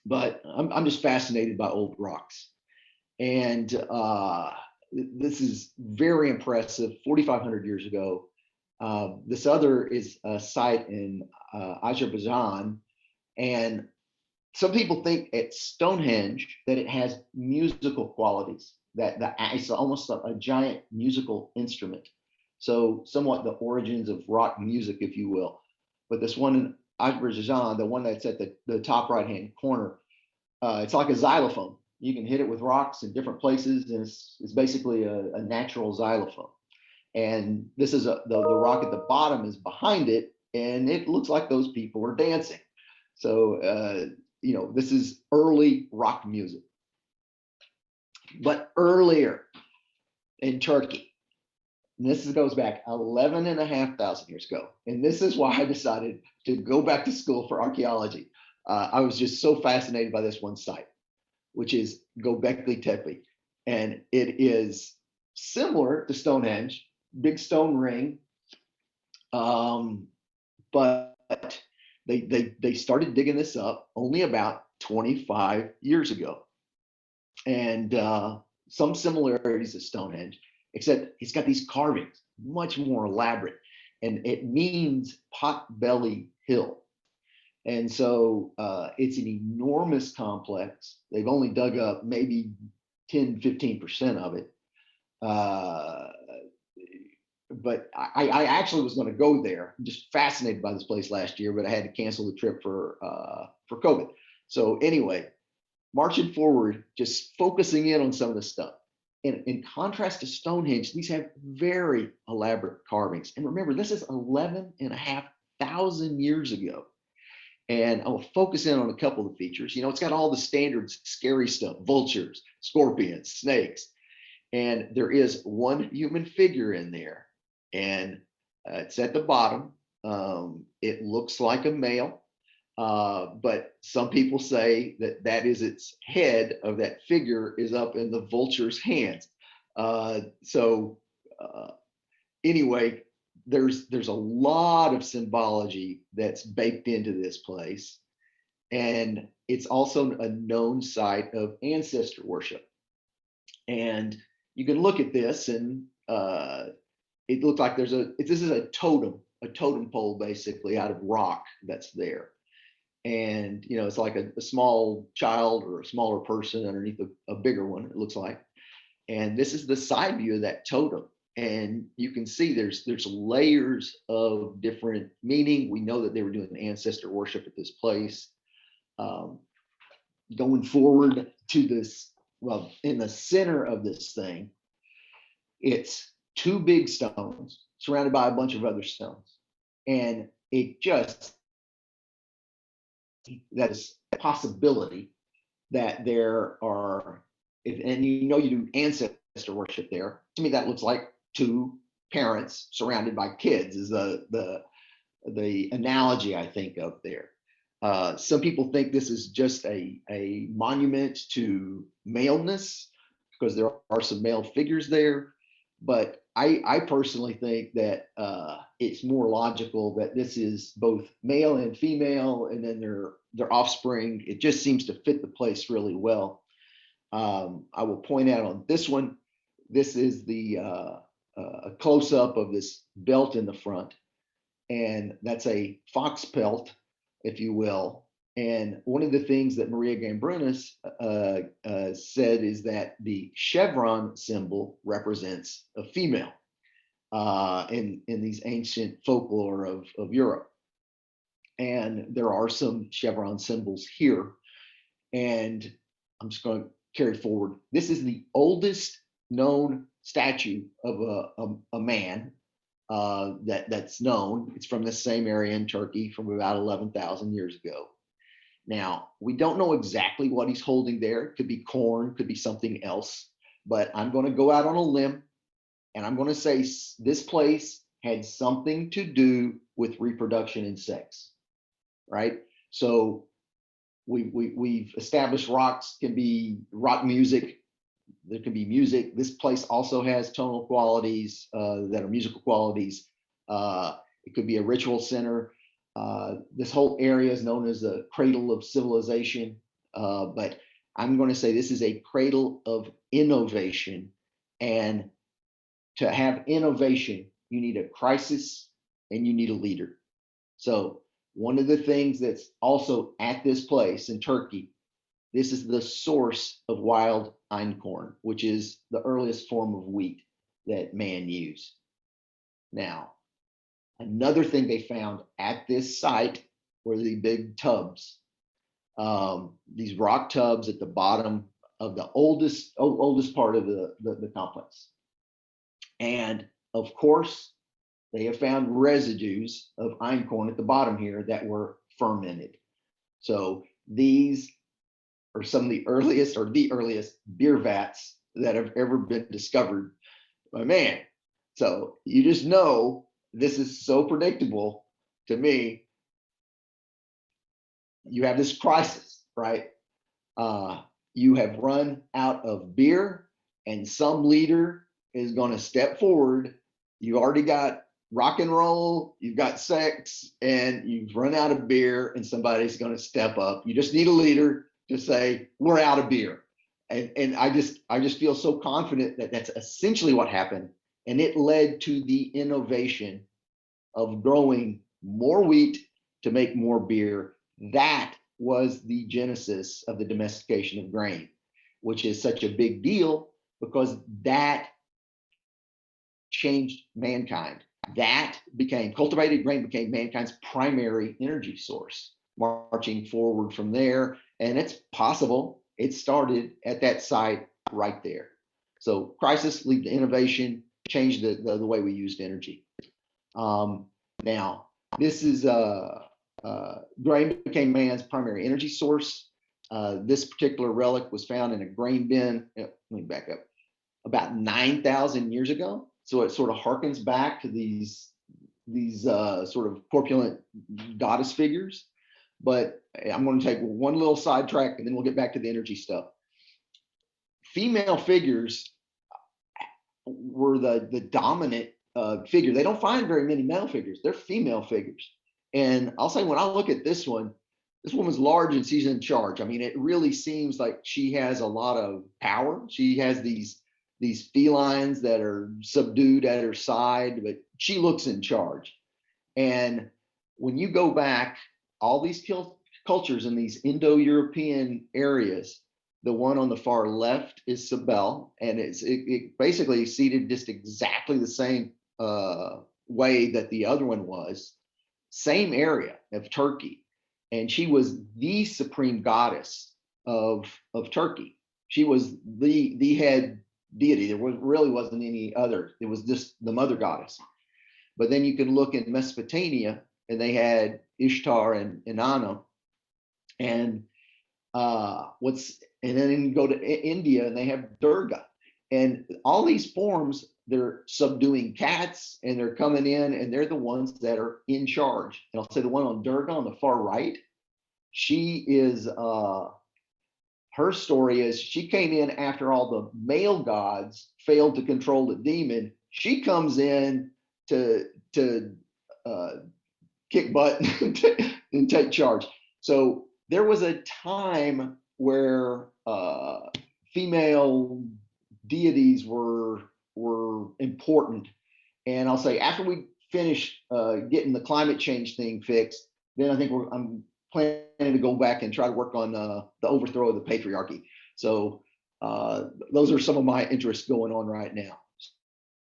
but I'm just fascinated by old rocks. And this is very impressive, 4,500 years ago. This other is a site in Azerbaijan. And some people think at Stonehenge that it has musical qualities, that it's almost a giant musical instrument. So somewhat the origins of rock music, if you will. But this one in Azerbaijan, the one that's at the top right-hand corner, it's like a xylophone. You can hit it with rocks in different places, and it's basically a natural xylophone. And this is the rock at the bottom is behind it, and it looks like those people are dancing. So, this is early rock music. But earlier in Turkey, and this goes back 11,500 years ago. And this is why I decided to go back to school for archaeology. I was just so fascinated by this one site, which is Göbekli Tepe. And it is similar to Stonehenge, big stone ring. But they started digging this up only about 25 years ago. And some similarities to Stonehenge, except it's got these carvings, much more elaborate. And it means Potbelly Hill. And so it's an enormous complex. They've only dug up maybe 10, 15% of it. But I actually was going to go there. I'm just fascinated by this place last year, but I had to cancel the trip for COVID. So anyway, marching forward, just focusing in on some of the stuff. And in contrast to Stonehenge, these have very elaborate carvings. And remember, this is 11,500 years ago. And I'll focus in on a couple of features. You know, it's got all the standard scary stuff, vultures, scorpions, snakes. And there is one human figure in there. And it's at the bottom. It looks like a male. But some people say that that is its head of that figure is up in the vulture's hands. Anyway, there's a lot of symbology that's baked into this place. And it's also a known site of ancestor worship. And you can look at this and it looks like this is a totem pole basically out of rock that's there. And, you know, it's like a small child or a smaller person underneath a bigger one, it looks like. And this is the side view of that totem. And you can see there's layers of different meaning. We know that they were doing ancestor worship at this place. Going forward to this, well, in the center of this thing, it's two big stones surrounded by a bunch of other stones. And it just, that is a possibility that there are, and you know, you do ancestor worship there. To me, that looks like two parents surrounded by kids is the analogy I think of there. Some people think this is just a monument to maleness because there are some male figures there. But I personally think that it's more logical that this is both male and female, and then their offspring. It just seems to fit the place really well. I will point out on this one, this is a close-up of this belt in the front, and that's a fox pelt, if you will. And one of the things that Maria Gambrunas said is that the chevron symbol represents a female in these ancient folklore of Europe. And there are some chevron symbols here. And I'm just going to carry forward. This is the oldest known statue of a man that's known. It's from the same area in Turkey from about 11,000 years ago. Now, we don't know exactly what he's holding there. It could be corn, could be something else, but I'm going to go out on a limb and I'm going to say this place had something to do with reproduction and sex, right? So we've established rocks can be rock music. There can be music. This place also has tonal qualities that are musical qualities. It could be a ritual center. This whole area is known as the cradle of civilization, but I'm going to say this is a cradle of innovation. And to have innovation, you need a crisis and you need a leader. So one of the things that's also at this place in Turkey, this is the source of wild einkorn, which is the earliest form of wheat that man used. Now, another thing they found at this site were the big tubs, these rock tubs at the bottom of the oldest part of the complex. And of course, they have found residues of einkorn at the bottom here that were fermented. So these are some of the earliest or the earliest beer vats that have ever been discovered by man. So you just know this is so predictable to me. You have this crisis, right? You have run out of beer and some leader is going to step forward. You already got rock and roll, you've got sex, and you've run out of beer, and somebody's going to step up. You just need a leader to say, we're out of beer. And I just feel so confident that that's essentially what happened. And it led to the innovation of growing more wheat to make more beer. That was the genesis of the domestication of grain, which is such a big deal because that changed mankind. That became, cultivated grain became mankind's primary energy source, marching forward from there. And it's possible it started at that site right there. So crisis lead to innovation, changed the way we used energy. Now, this is grain became man's primary energy source. This particular relic was found in a grain bin. Let me back up. About 9,000 years ago. So it sort of harkens back to these sort of corpulent goddess figures. But I'm going to take one little sidetrack and then we'll get back to the energy stuff. Female figures were the dominant figure. They don't find very many male figures. They're female figures. And I'll say when I look at this one, this woman's large and she's in charge. I mean, it really seems like she has a lot of power. She has these felines that are subdued at her side, but she looks in charge. And when you go back, all these cultures in these Indo-European areas, the one on the far left is Sabel, and it basically seated just exactly the same way that the other one was, same area of Turkey. And she was the supreme goddess of Turkey. She was the head deity. There really wasn't any other. It was just the mother goddess. But then you can look in Mesopotamia, and they had Ishtar and Inanna, and then you go to India and they have Durga, and all these forms, they're subduing cats and they're coming in and they're the ones that are in charge. And I'll say the one on Durga on the far right, she is her story is she came in after all the male gods failed to control the demon. She comes in to kick butt and take charge. So there was a time where female deities were important. And I'll say after we finish getting the climate change thing fixed, then I think I'm planning to go back and try to work on the overthrow of the patriarchy. So those are some of my interests going on right now.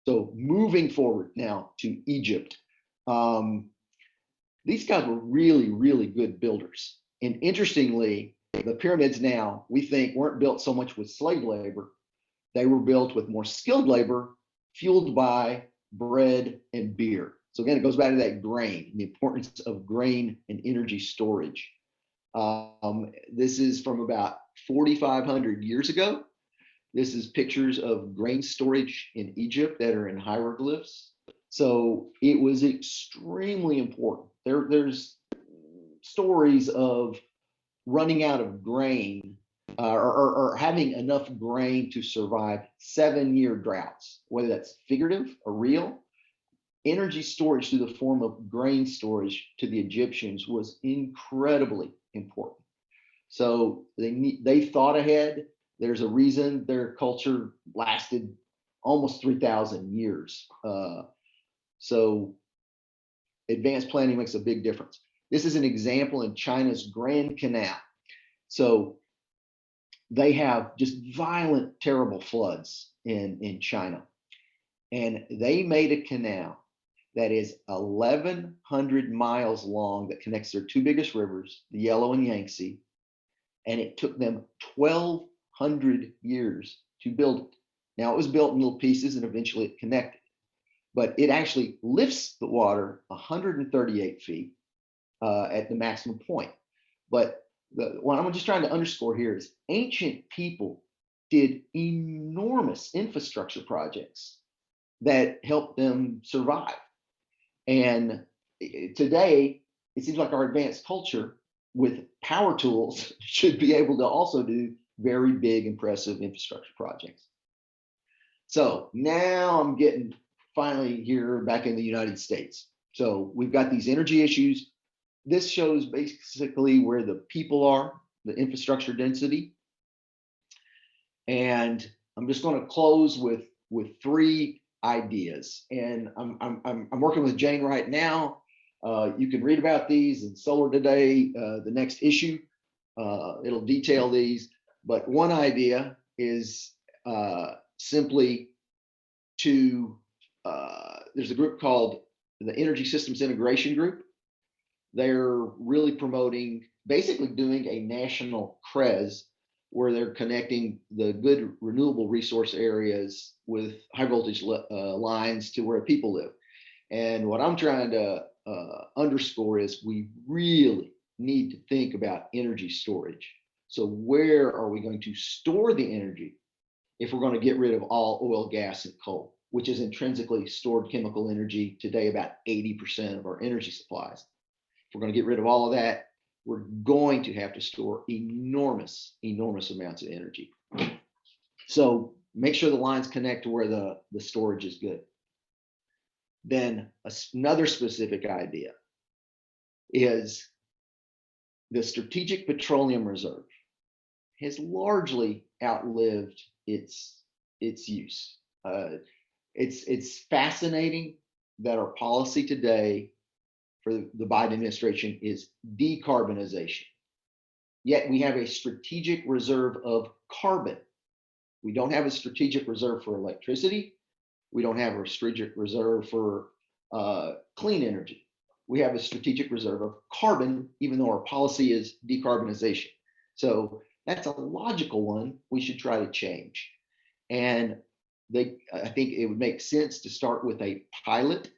So moving forward now to Egypt. These guys were really, really good builders. And interestingly, the pyramids now, we think, weren't built so much with slave labor. They were built with more skilled labor, fueled by bread and beer. So again, it goes back to that grain, the importance of grain and energy storage. This is from about 4,500 years ago. This is pictures of grain storage in Egypt that are in hieroglyphs. So it was extremely important. There's stories of running out of grain or having enough grain to survive 7-year droughts, whether that's figurative or real. Energy storage through the form of grain storage to the Egyptians was incredibly important. So they thought ahead. There's a reason their culture lasted almost 3,000 years. So advanced planning makes a big difference. This is an example in China's Grand Canal. So they have just violent, terrible floods in China. And they made a canal that is 1,100 miles long that connects their two biggest rivers, the Yellow and Yangtze. And it took them 1,200 years to build it. Now, it was built in little pieces and eventually it connected. But it actually lifts the water 138 feet at the maximum point. But what I'm just trying to underscore here is ancient people did enormous infrastructure projects that helped them survive. And today, it seems like our advanced culture with power tools should be able to also do very big, impressive infrastructure projects. So now I'm getting finally here back in the United States. So we've got these energy issues. This shows basically where the people are, the infrastructure density. And I'm just going to close with three ideas. And I'm working with Jane right now. You can read about these in Solar Today, the next issue. It'll detail these. But one idea is simply to, there's a group called the Energy Systems Integration Group. They're really promoting, basically doing a national CREZ where they're connecting the good renewable resource areas with high voltage lines to where people live. And what I'm trying to underscore is we really need to think about energy storage. So where are we going to store the energy if we're going to get rid of all oil, gas, and coal, which is intrinsically stored chemical energy today, about 80% of our energy supplies. If we're going to get rid of all of that, we're going to have to store enormous amounts of energy. So make sure the lines connect to where the storage is good. Then another specific idea is the Strategic Petroleum Reserve has largely outlived its use. It's fascinating that our policy today for the Biden administration is decarbonization. Yet we have a strategic reserve of carbon. We don't have a strategic reserve for electricity. We don't have a strategic reserve for clean energy. We have a strategic reserve of carbon, even though our policy is decarbonization. So that's a logical one we should try to change. And I think it would make sense to start with a pilot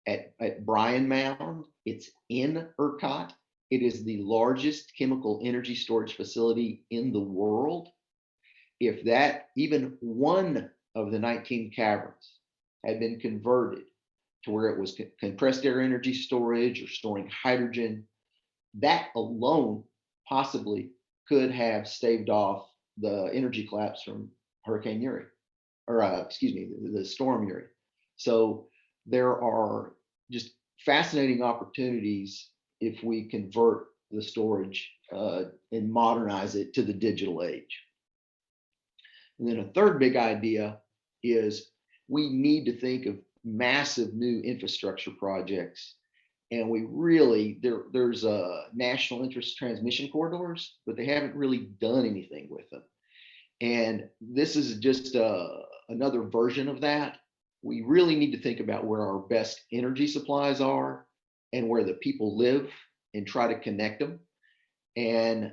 at Bryan Mound. It's in ERCOT. It is the largest chemical energy storage facility in the world. If that, even one of the 19 caverns had been converted to where it was compressed air energy storage or storing hydrogen, that alone possibly could have staved off the energy collapse from Hurricane Uri, or excuse me, the storm Uri. So there are just fascinating opportunities if we convert the storage and modernize it to the digital age. And then a third big idea is we need to think of massive new infrastructure projects. And we really, there's a national interest transmission corridors, but they haven't really done anything with them. And this is just another version of that. We really need to think about where our best energy supplies are and where the people live and try to connect them and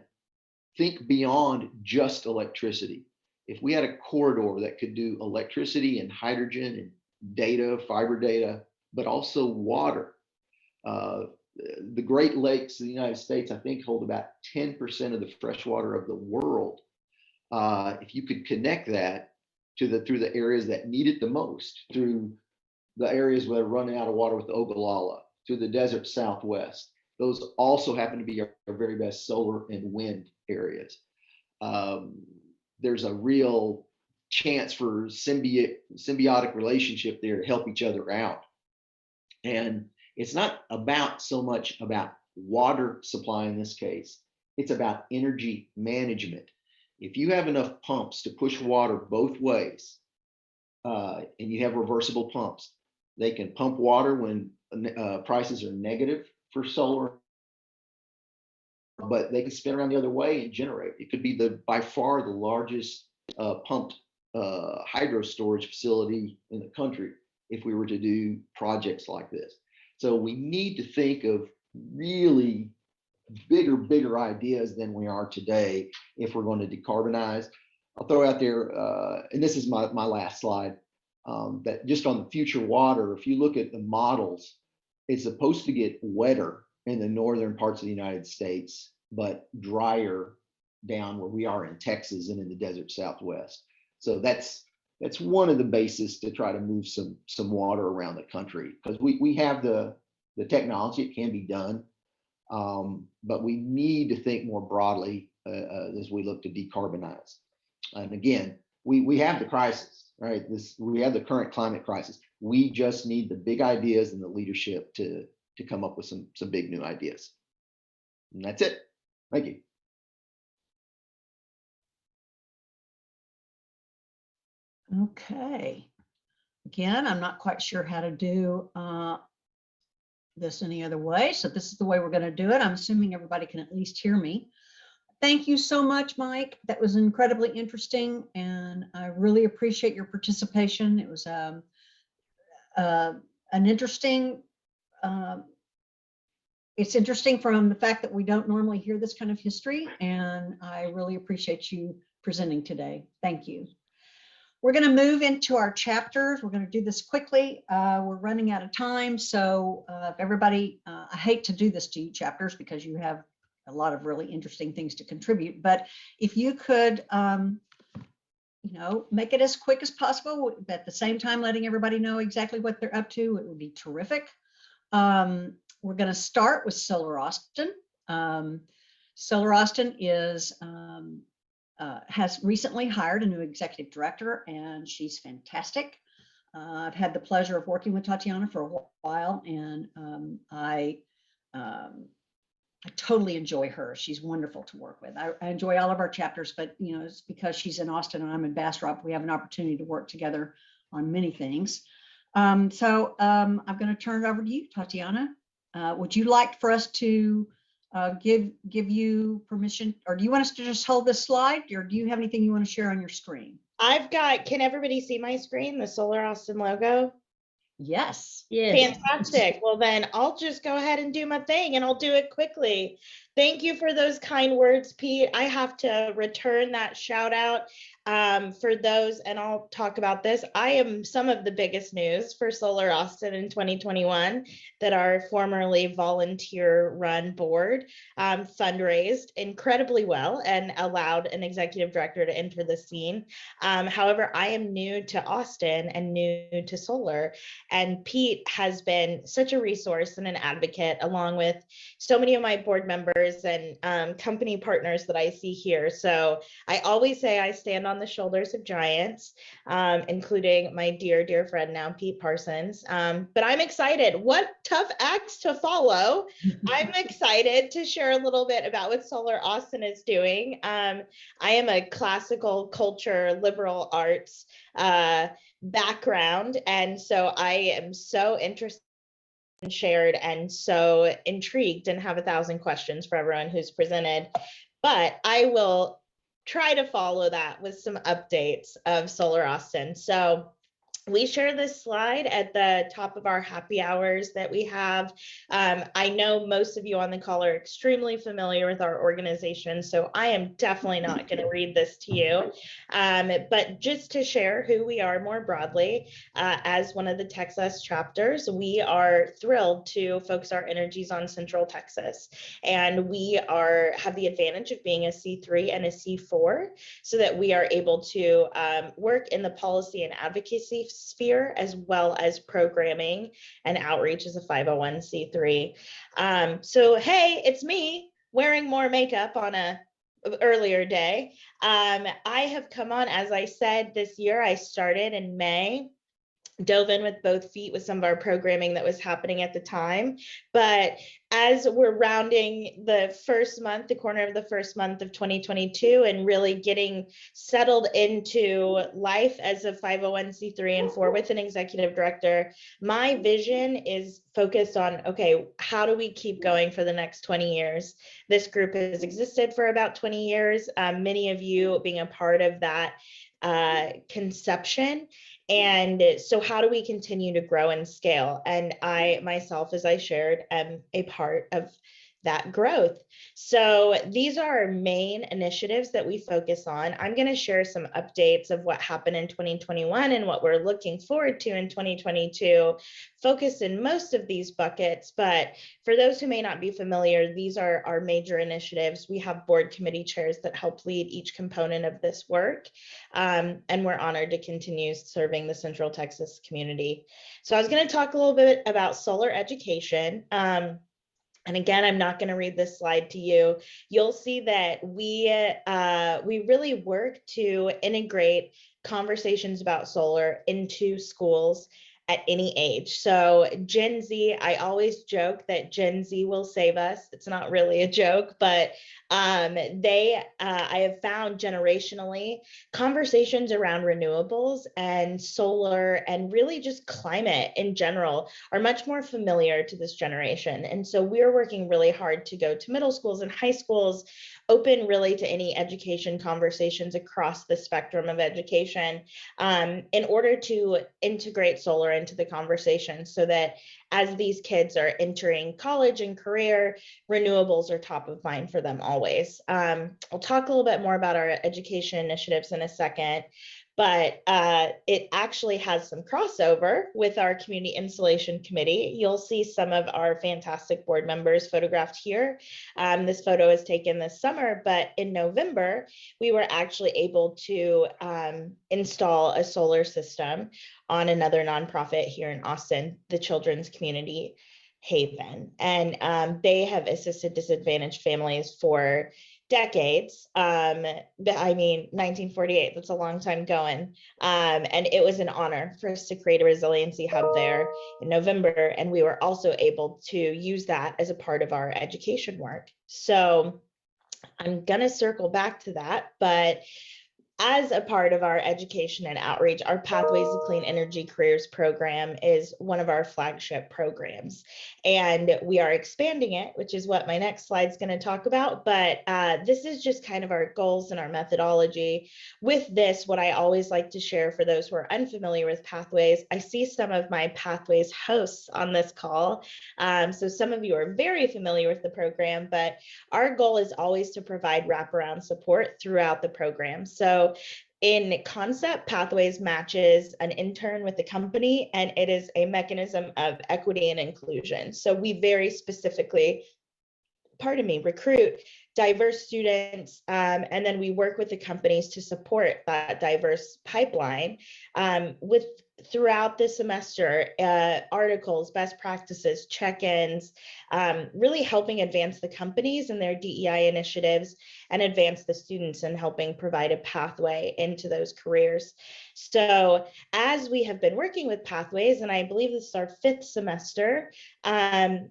think beyond just electricity. If we had a corridor that could do electricity and hydrogen and data, fiber data, but also water. The Great Lakes of the United States, I think, hold about 10% of the fresh water of the world. If you could connect that to through the areas that need it the most, through the areas where they're running out of water with the Ogallala, to the desert Southwest, those also happen to be our very best solar and wind areas. There's a real chance for symbiotic relationship there to help each other out. And it's not about so much about water supply in this case, it's about energy management. If you have enough pumps to push water both ways, and you have reversible pumps, they can pump water when prices are negative for solar, but they can spin around the other way and generate. It could be by far the largest pumped hydro storage facility in the country if we were to do projects like this. So we need to think of really bigger ideas than we are today if we're going to decarbonize. I'll throw out there, and this is my last slide, that just on the future water, if you look at the models, it's supposed to get wetter in the northern parts of the United States, but drier down where we are in Texas and in the desert Southwest. So that's one of the bases to try to move some water around the country, because we have the technology, it can be done, but we need to think more broadly as we look to decarbonize. And again, we have the crisis, right? We have the current climate crisis. We just need the big ideas and the leadership to come up with some big new ideas. And that's it. Thank you. Okay. Again, I'm not quite sure how to do this any other way. So this is the way we're going to do it. I'm assuming everybody can at least hear me. Thank you so much, Mike. That was incredibly interesting, and I really appreciate your participation. It was an interesting, it's interesting from the fact that we don't normally hear this kind of history, and I really appreciate you presenting today. Thank you. We're going to move into our chapters. We're going to do this quickly. We're running out of time, so everybody, I hate to do this to you chapters because you have a lot of really interesting things to contribute, but if you could, you know, make it as quick as possible, but at the same time letting everybody know exactly what they're up to, it would be terrific. We're going to start with Solar Austin. Solar Austin is has recently hired a new executive director, and she's fantastic. I've had the pleasure of working with Tatiana for a while, and I totally enjoy her. She's wonderful to work with. I enjoy all of our chapters, but you know, it's because she's in Austin and I'm in Bastrop. We have an opportunity to work together on many things. I'm going to turn it over to you, Tatiana. Would you like for us to give you permission, or do you want us to just hold this slide, or do you have anything you want to share on your screen? I've got, can everybody see my screen, the Solar Austin logo? Yes. Fantastic. Well, then I'll just go ahead and do my thing, and I'll do it quickly. Thank you for those kind words, Pete. I have to return that shout out for those, and I'll talk about this. I am some of the biggest news for Solar Austin in 2021 that our formerly volunteer-run board fundraised incredibly well and allowed an executive director to enter the scene. However, I am new to Austin and new to solar, and Pete has been such a resource and an advocate, along with so many of my board members and company partners that I see here. So I always say I stand on the shoulders of giants, including my dear, dear friend now, Pete Parsons. But I'm excited. What tough acts to follow. I'm excited to share a little bit about what Solar Austin is doing. I am a classical culture, liberal arts background, and so I am so interested and shared and so intrigued and have 1,000 questions for everyone who's presented, but I will try to follow that with some updates of Solar Austin. So we share this slide at the top of our happy hours that we have. I know most of you on the call are extremely familiar with our organization, so I am definitely not going to read this to you. But just to share who we are more broadly, as one of the TXSES chapters, we are thrilled to focus our energies on Central Texas. And we have the advantage of being a C3 and a C4, so that we are able to work in the policy and advocacy sphere, as well as programming and outreach as a 501c3. So hey, it's me wearing more makeup on a earlier day. I have come on, as I said, this year. I started in May, dove in with both feet with some of our programming that was happening at the time. But as we're rounding the first month, the corner of the first month of 2022, and really getting settled into life as a 501c3 and 4 with an executive director, my vision is focused on, okay, how do we keep going for the next 20 years? This group has existed for about 20 years, many of you being a part of that conception. And so how do we continue to grow and scale? And I myself, as I shared, am a part of that growth. So these are our main initiatives that we focus on. I'm going to share some updates of what happened in 2021 and what we're looking forward to in 2022, focus in most of these buckets. But for those who may not be familiar, these are our major initiatives. We have board committee chairs that help lead each component of this work. And we're honored to continue serving the Central Texas community. So I was going to talk a little bit about solar education. And again, I'm not going to read this slide to you. You'll see that we really work to integrate conversations about solar into schools at any age. So Gen Z, I always joke that Gen Z will save us. It's not really a joke, but I have found generationally conversations around renewables and solar and really just climate in general are much more familiar to this generation. And so we're working really hard to go to middle schools and high schools, open really to any education conversations across the spectrum of education, in order to integrate solar into the conversation so that as these kids are entering college and career, renewables are top of mind for them always. I'll talk a little bit more about our education initiatives in a second, but it actually has some crossover with our community installation committee. You'll see some of our fantastic board members photographed here. This photo is taken this summer, but in November, we were actually able to install a solar system on another nonprofit here in Austin, the Children's Community Haven. And they have assisted disadvantaged families for decades. I mean, 1948, that's a long time going. And it was an honor for us to create a resiliency hub there in November. And we were also able to use that as a part of our education work. So I'm gonna circle back to that, but as a part of our education and outreach, our Pathways to Clean Energy Careers program is one of our flagship programs. And we are expanding it, which is what my next slide is going to talk about. But this is just kind of our goals and our methodology. With this, what I always like to share for those who are unfamiliar with Pathways, I see some of my Pathways hosts on this call. So some of you are very familiar with the program, but our goal is always to provide wraparound support throughout the program. So in concept, Pathways matches an intern with the company, and it is a mechanism of equity and inclusion. So we very specifically, recruit diverse students, and then we work with the companies to support that diverse pipeline with throughout the semester, articles, best practices, check-ins, really helping advance the companies and their DEI initiatives and advance the students and helping provide a pathway into those careers. So as we have been working with Pathways, and I believe this is our 5th semester,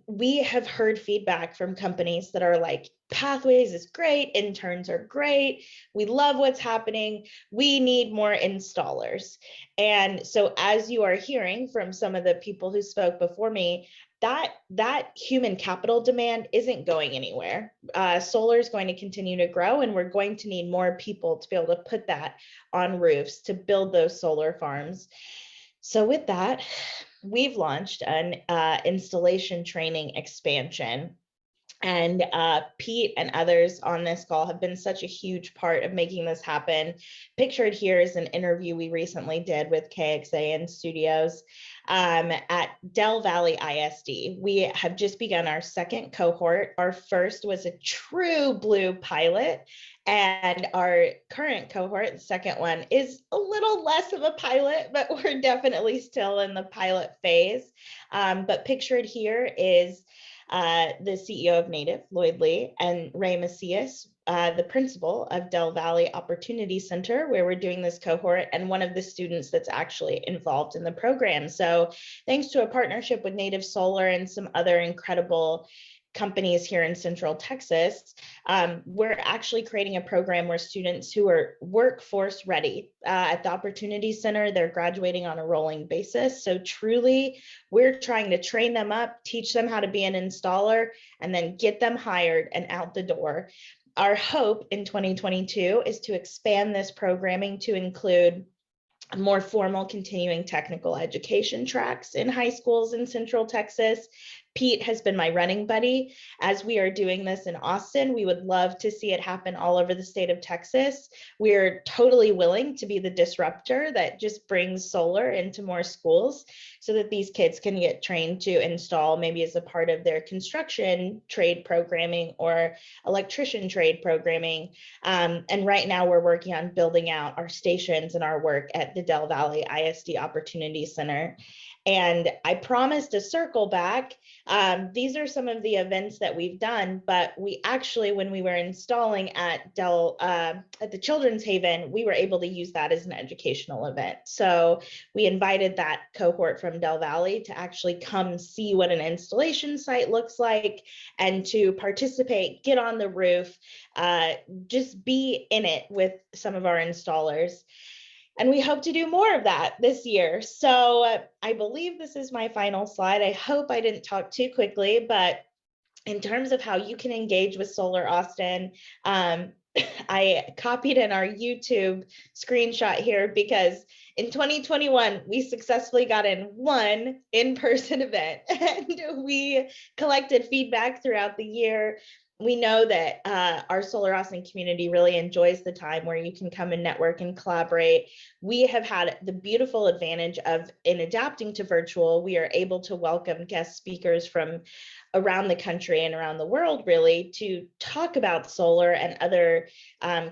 we have heard feedback from companies that are like, Pathways is great, interns are great, we love what's happening, we need more installers. And so as you are hearing from some of the people who spoke before me, that human capital demand isn't going anywhere. Solar is going to continue to grow, and we're going to need more people to be able to put that on roofs to build those solar farms. So with that, we've launched an installation training expansion. And Pete and others on this call have been such a huge part of making this happen. Pictured here is an interview we recently did with KXAN Studios at Dell Valley ISD. We have just begun our 2nd cohort. Our first was a true blue pilot, and our current cohort, the 2nd one, is a little less of a pilot, but we're definitely still in the pilot phase. But pictured here is the CEO of Native, Lloyd Lee, and Ray Macias, the principal of Dell Valley Opportunity Center, where we're doing this cohort, and one of the students that's actually involved in the program. So thanks to a partnership with Native Solar and some other incredible companies here in Central Texas, we're actually creating a program where students who are workforce ready at the Opportunity Center, they're graduating on a rolling basis. So truly, we're trying to train them up, teach them how to be an installer, and then get them hired and out the door. Our hope in 2022 is to expand this programming to include more formal continuing technical education tracks in high schools in Central Texas. Pete has been my running buddy. As we are doing this in Austin, we would love to see it happen all over the state of Texas. We're totally willing to be the disruptor that just brings solar into more schools so that these kids can get trained to install maybe as a part of their construction trade programming or electrician trade programming. And right now we're working on building out our stations and our work at the Dell Valley ISD Opportunity Center. And I promised to circle back These are some of the events that we've done, but we actually, when we were installing at Dell, at the Children's Haven, we were able to use that as an educational event. So we invited that cohort from Del Valley to actually come see what an installation site looks like and to participate, get on the roof, just be in it with some of our installers. And we hope to do more of that this year. So I believe this is my final slide. I hope I didn't talk too quickly, but in terms of how you can engage with Solar Austin, I copied in our YouTube screenshot here because in 2021, we successfully got in one in-person event and we collected feedback throughout the year. We know that our Solar Austin community really enjoys the time where you can come and network and collaborate. We have had the beautiful advantage of, in adapting to virtual, we are able to welcome guest speakers from around the country and around the world, really, to talk about solar and other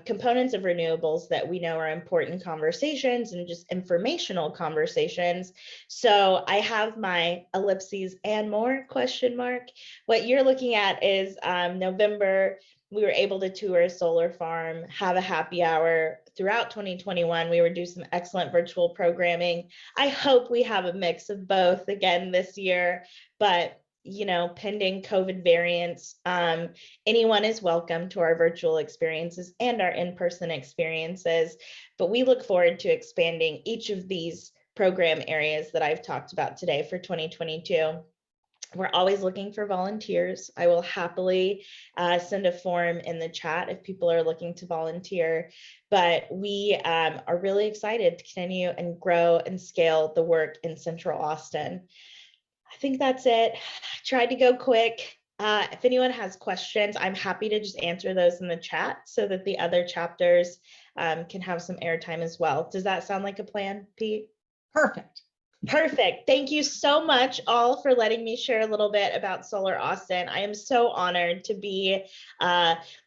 components of renewables that we know are important conversations and just informational conversations. So I have my ellipses and more question mark. What you're looking at is November, we were able to tour a solar farm, have a happy hour. Throughout 2021, we were doing some excellent virtual programming. I hope we have a mix of both again this year, but you know, pending COVID variants, anyone is welcome to our virtual experiences and our in-person experiences. But we look forward to expanding each of these program areas that I've talked about today for 2022. We're always looking for volunteers. I will happily send a form in the chat if people are looking to volunteer. But we are really excited to continue and grow and scale the work in Central Austin. I think that's it. I tried to go quick. If anyone has questions, I'm happy to just answer those in the chat so that the other chapters can have some airtime as well. Does that sound like a plan, Pete? Perfect. Perfect. Thank you so much all for letting me share a little bit about Solar Austin. I am so honored to be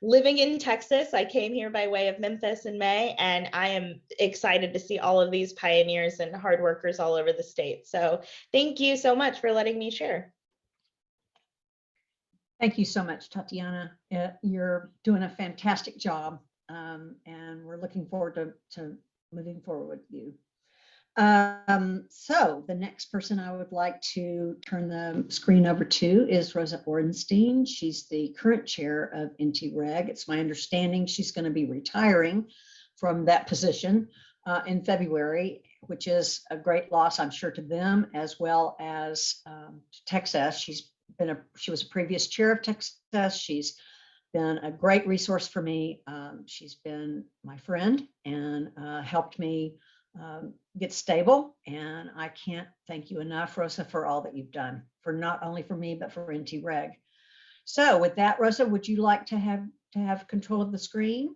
living in Texas. I came here by way of Memphis in May, and I am excited to see all of these pioneers and hard workers all over the state. So thank you so much for letting me share. Thank you so much, Tatiana. You're doing a fantastic job, and we're looking forward to moving forward with you. So the next person I would like to turn the screen over to is Rosa Orenstein. She's the current chair of NTREG. It's my understanding she's going to be retiring from that position in February, which is a great loss, I'm sure, to them as well as to TXSES. She was a previous chair of TXSES. She's been a great resource for me. She's been my friend and helped me get stable, and I can't thank you enough, Rosa, for all that you've done for not only for me but for NTREG. So with that, Rosa, would you like to have control of the screen?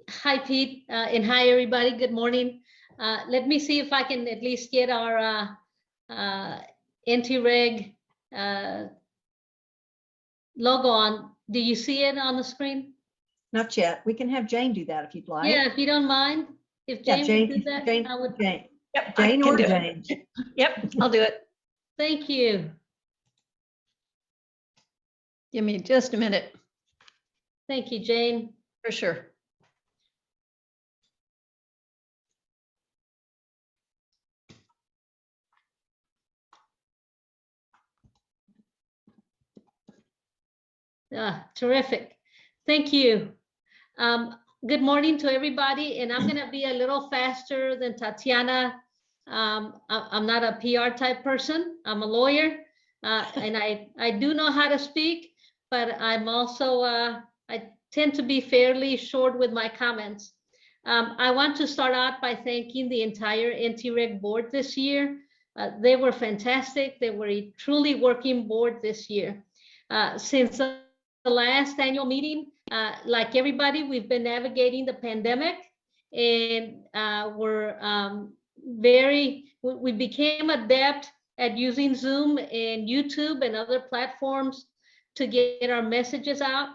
Hi, Pete, and hi everybody. Good morning. Let me see if I can at least get our NTREG logo on. Do you see it on the screen? Not yet. We can have Jane do that if you'd like. Yeah, if you don't mind. If Jane, Jane would do that, Jane, I would. Jane. Yep, Jane or Jane. Yep, I'll do it. Thank you. Give me just a minute. Thank you, Jane. For sure. Terrific. Thank you. Good morning to everybody, and I'm going to be a little faster than Tatiana. I'm not a PR type person. I'm a lawyer, and I do know how to speak, but I'm also, I tend to be fairly short with my comments. I want to start out by thanking the entire NTREG board this year. They were fantastic. They were a truly working board this year. Since the last annual meeting, like everybody, we've been navigating the pandemic, and we became adept at using Zoom and YouTube and other platforms to get our messages out.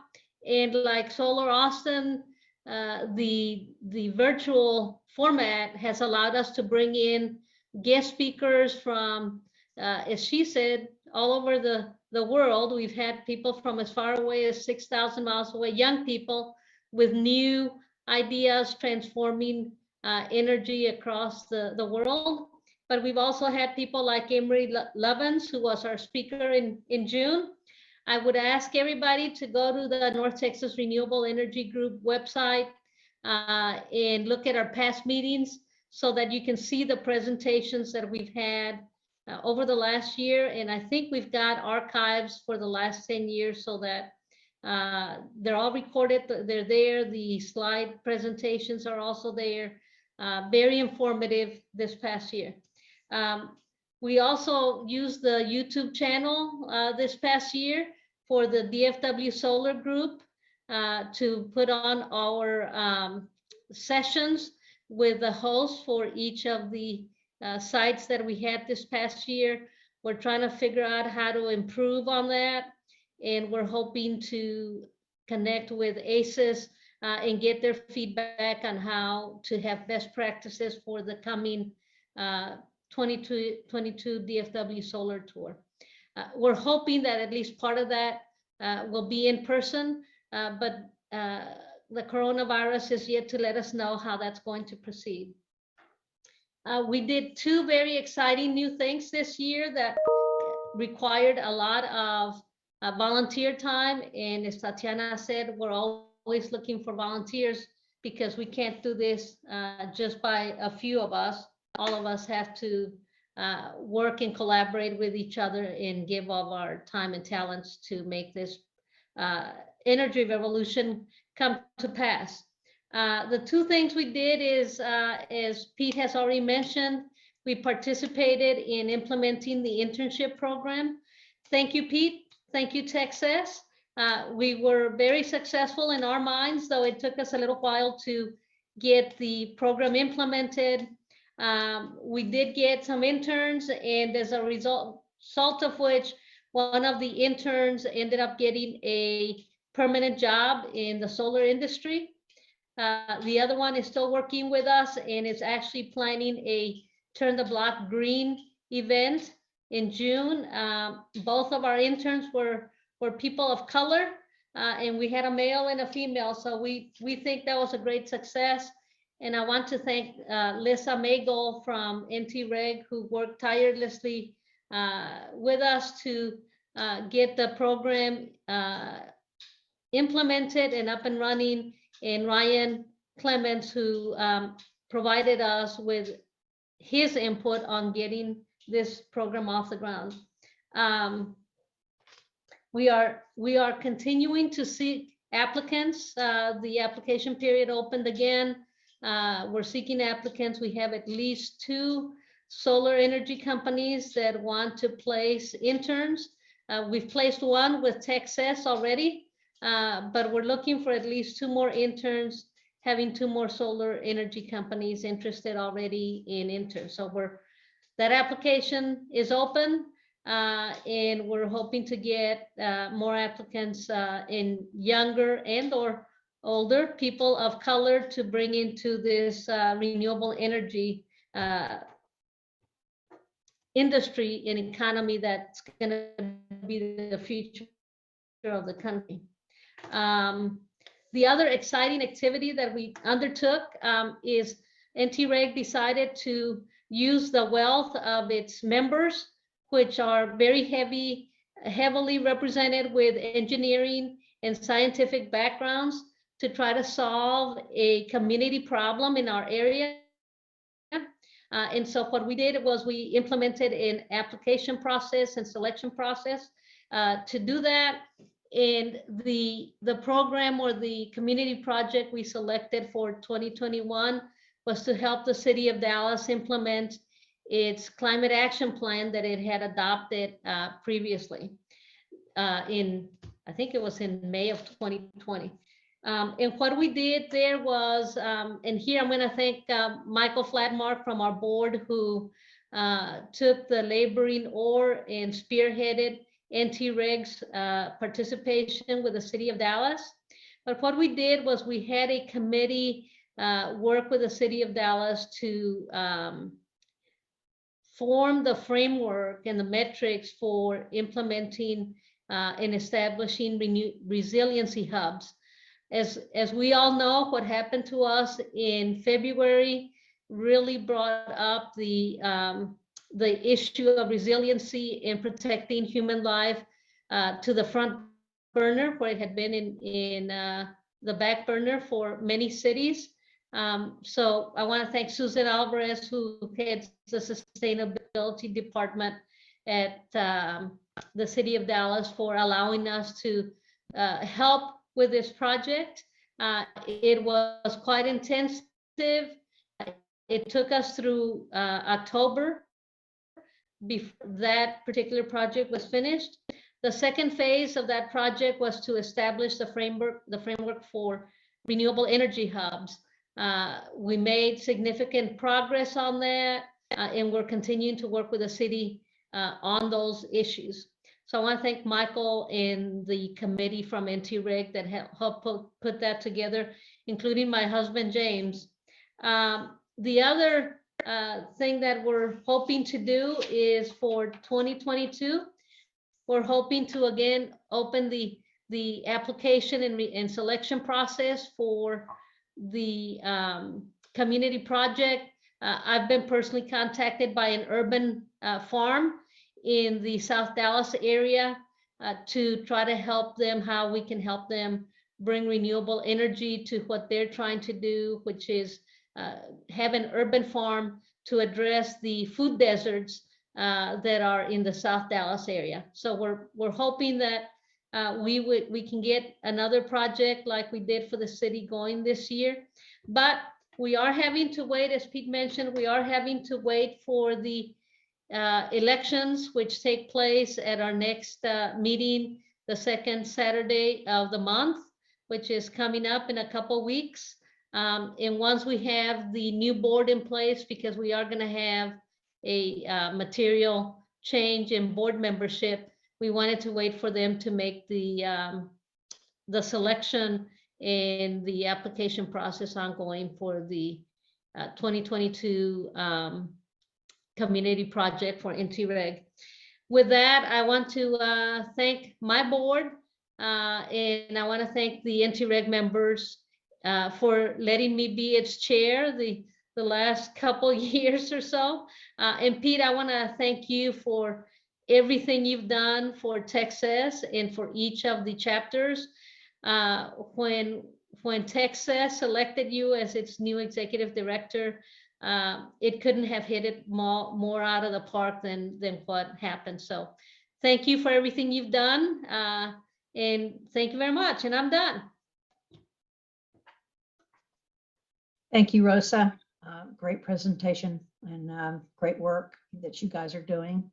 And like Solar Austin, the virtual format has allowed us to bring in guest speakers from, as she said, all over the world. We've had people from as far away as 6,000 miles away, young people with new ideas transforming energy across the world. But we've also had people like Emery Lovins, who was our speaker in June. I would ask everybody to go to the North Texas Renewable Energy Group website and look at our past meetings so that you can see the presentations that we've had over the last year. And I think we've got archives for the last 10 years so that they're all recorded. They're there. The slide presentations are also there. Very informative this past year. We also used the YouTube channel this past year for the DFW Solar Group to put on our sessions with the hosts for each of the sites that we had this past year. We're trying to figure out how to improve on that, and we're hoping to connect with ACES and get their feedback on how to have best practices for the coming 2022 DFW Solar Tour. We're hoping that at least part of that will be in person, but the coronavirus is yet to let us know how that's going to proceed. We did two very exciting new things this year that required a lot of volunteer time. And as Tatiana said, we're always looking for volunteers because we can't do this just by a few of us. All of us have to work and collaborate with each other and give of our time and talents to make this energy revolution come to pass. The two things we did is, as Pete has already mentioned, we participated in implementing the internship program. Thank you, Pete. Thank you, TXSES. We were very successful in our minds, though it took us a little while to get the program implemented. We did get some interns, and as a result of which, one of the interns ended up getting a permanent job in the solar industry. The other one is still working with us and is actually planning a Turn the Block Green event in June. Both of our interns were people of color, and we had a male and a female, so we think that was a great success. And I want to thank Lisa Magel from NTREG, who worked tirelessly with us to get the program implemented and up and running, and Ryan Clements, who provided us with his input on getting this program off the ground. We are continuing to seek applicants. The application period opened again. We're seeking applicants. We have at least 2 solar energy companies that want to place interns. We've placed one with TXSES already, but we're looking for at least 2 more interns, having 2 more solar energy companies interested already in interns. So that application is open, and we're hoping to get more applicants in younger and or older people of color to bring into this renewable energy industry and economy that's going to be the future of the country. The other exciting activity that we undertook is NTREG decided to use the wealth of its members, which are very heavily represented with engineering and scientific backgrounds, to try to solve a community problem in our area. And so what we did was we implemented an application process and selection process to do that. And the program or the community project we selected for 2021 was to help the city of Dallas implement its climate action plan that it had adopted previously I think it was in May of 2020. And what we did there was, and here I'm going to thank Michael Flatmark from our board, who took the laboring oar and spearheaded NTREG's participation with the city of Dallas. But what we did was we had a committee work with the city of Dallas to form the framework and the metrics for implementing and establishing resiliency hubs. As we all know, what happened to us in February really brought up the issue of resiliency and protecting human life to the front burner, where it had been in the back burner for many cities. So I want to thank Susan Alvarez, who heads the sustainability department at the city of Dallas, for allowing us to help with this project. It was quite intensive. It took us through October before that particular project was finished. The second phase of that project was to establish the framework for renewable energy hubs. We made significant progress on that, and we're continuing to work with the city on those issues. So I want to thank Michael and the committee from NTREG that helped put that together, including my husband, James. The other thing that we're hoping to do is for 2022, we're hoping to again open the application and selection process for the community project. I've been personally contacted by an urban farm in the South Dallas area to try to help them, how we can help them bring renewable energy to what they're trying to do, which is have an urban farm to address the food deserts that are in the South Dallas area. So we're hoping that we can get another project like we did for the city going this year. But we are having to wait, as Pete mentioned, we are having to wait for the elections, which take place at our next meeting, the second Saturday of the month, which is coming up in a couple weeks. And once we have the new board in place, because we are going to have a material change in board membership, we wanted to wait for them to make the selection and the application process ongoing for the 2022 community project for NTREG. With that, I want to thank my board, and I want to thank the NTREG members for letting me be its chair the last couple years or so. And Pete, I want to thank you for everything you've done for TXSES and for each of the chapters. When TXSES selected you as its new executive director, it couldn't have hit it more out of the park than what happened. So thank you for everything you've done, and thank you very much, and I'm done. Thank you, Rosa. Great presentation and great work that you guys are doing.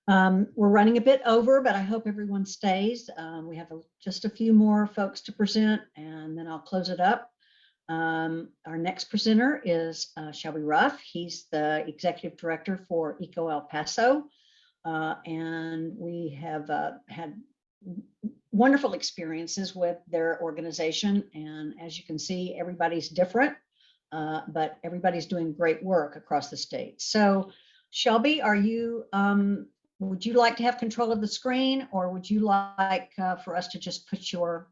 We're running a bit over, but I hope everyone stays. We have just a few more folks to present, and then I'll close it up. Our next presenter is Shelby Ruff. He's the executive director for Eco El Paso, and we have had wonderful experiences with their organization. And as you can see, everybody's different, but everybody's doing great work across the state. So Shelby, are you, would you like to have control of the screen, or would you like for us to just put your,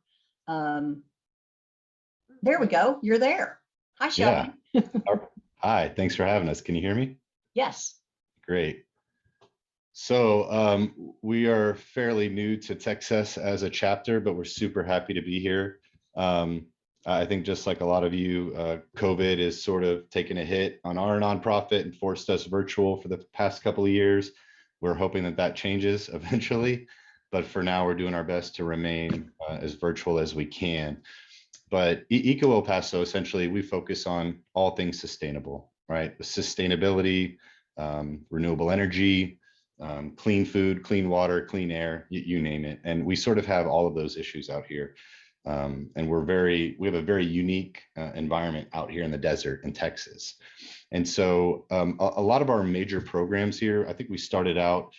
there we go, you're there. Hi, Shelby. Yeah. Hi, thanks for having us. Can you hear me? Yes. Great. So we are fairly new to TXSES as a chapter, but we're super happy to be here. I think just like a lot of you, COVID is sort of taken a hit on our nonprofit and forced us virtual for the past couple of years. We're hoping that that changes eventually, but for now we're doing our best to remain as virtual as we can. But Eco El Paso, essentially, we focus on all things sustainable, right? Sustainability, renewable energy, clean food, clean water, clean air, you name it. And we sort of have all of those issues out here. And we have a very unique environment out here in the desert in Texas. And so a lot of our major programs here, I think we started out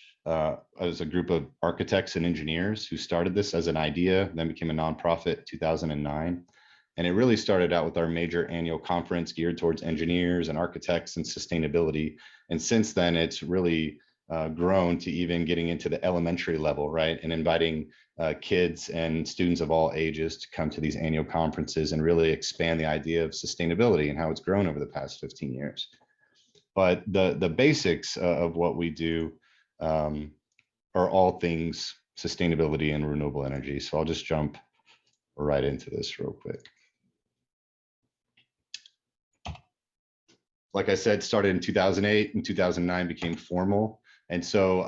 as a group of architects and engineers who started this as an idea, then became a nonprofit in 2009. And it really started out with our major annual conference geared towards engineers and architects and sustainability. And since then, it's really grown to even getting into the elementary level, right? And inviting kids and students of all ages to come to these annual conferences and really expand the idea of sustainability and how it's grown over the past 15 years. But the basics of what we do are all things sustainability and renewable energy. So I'll just jump right into this real quick. Like I said, started in 2008 and 2009 became formal. And so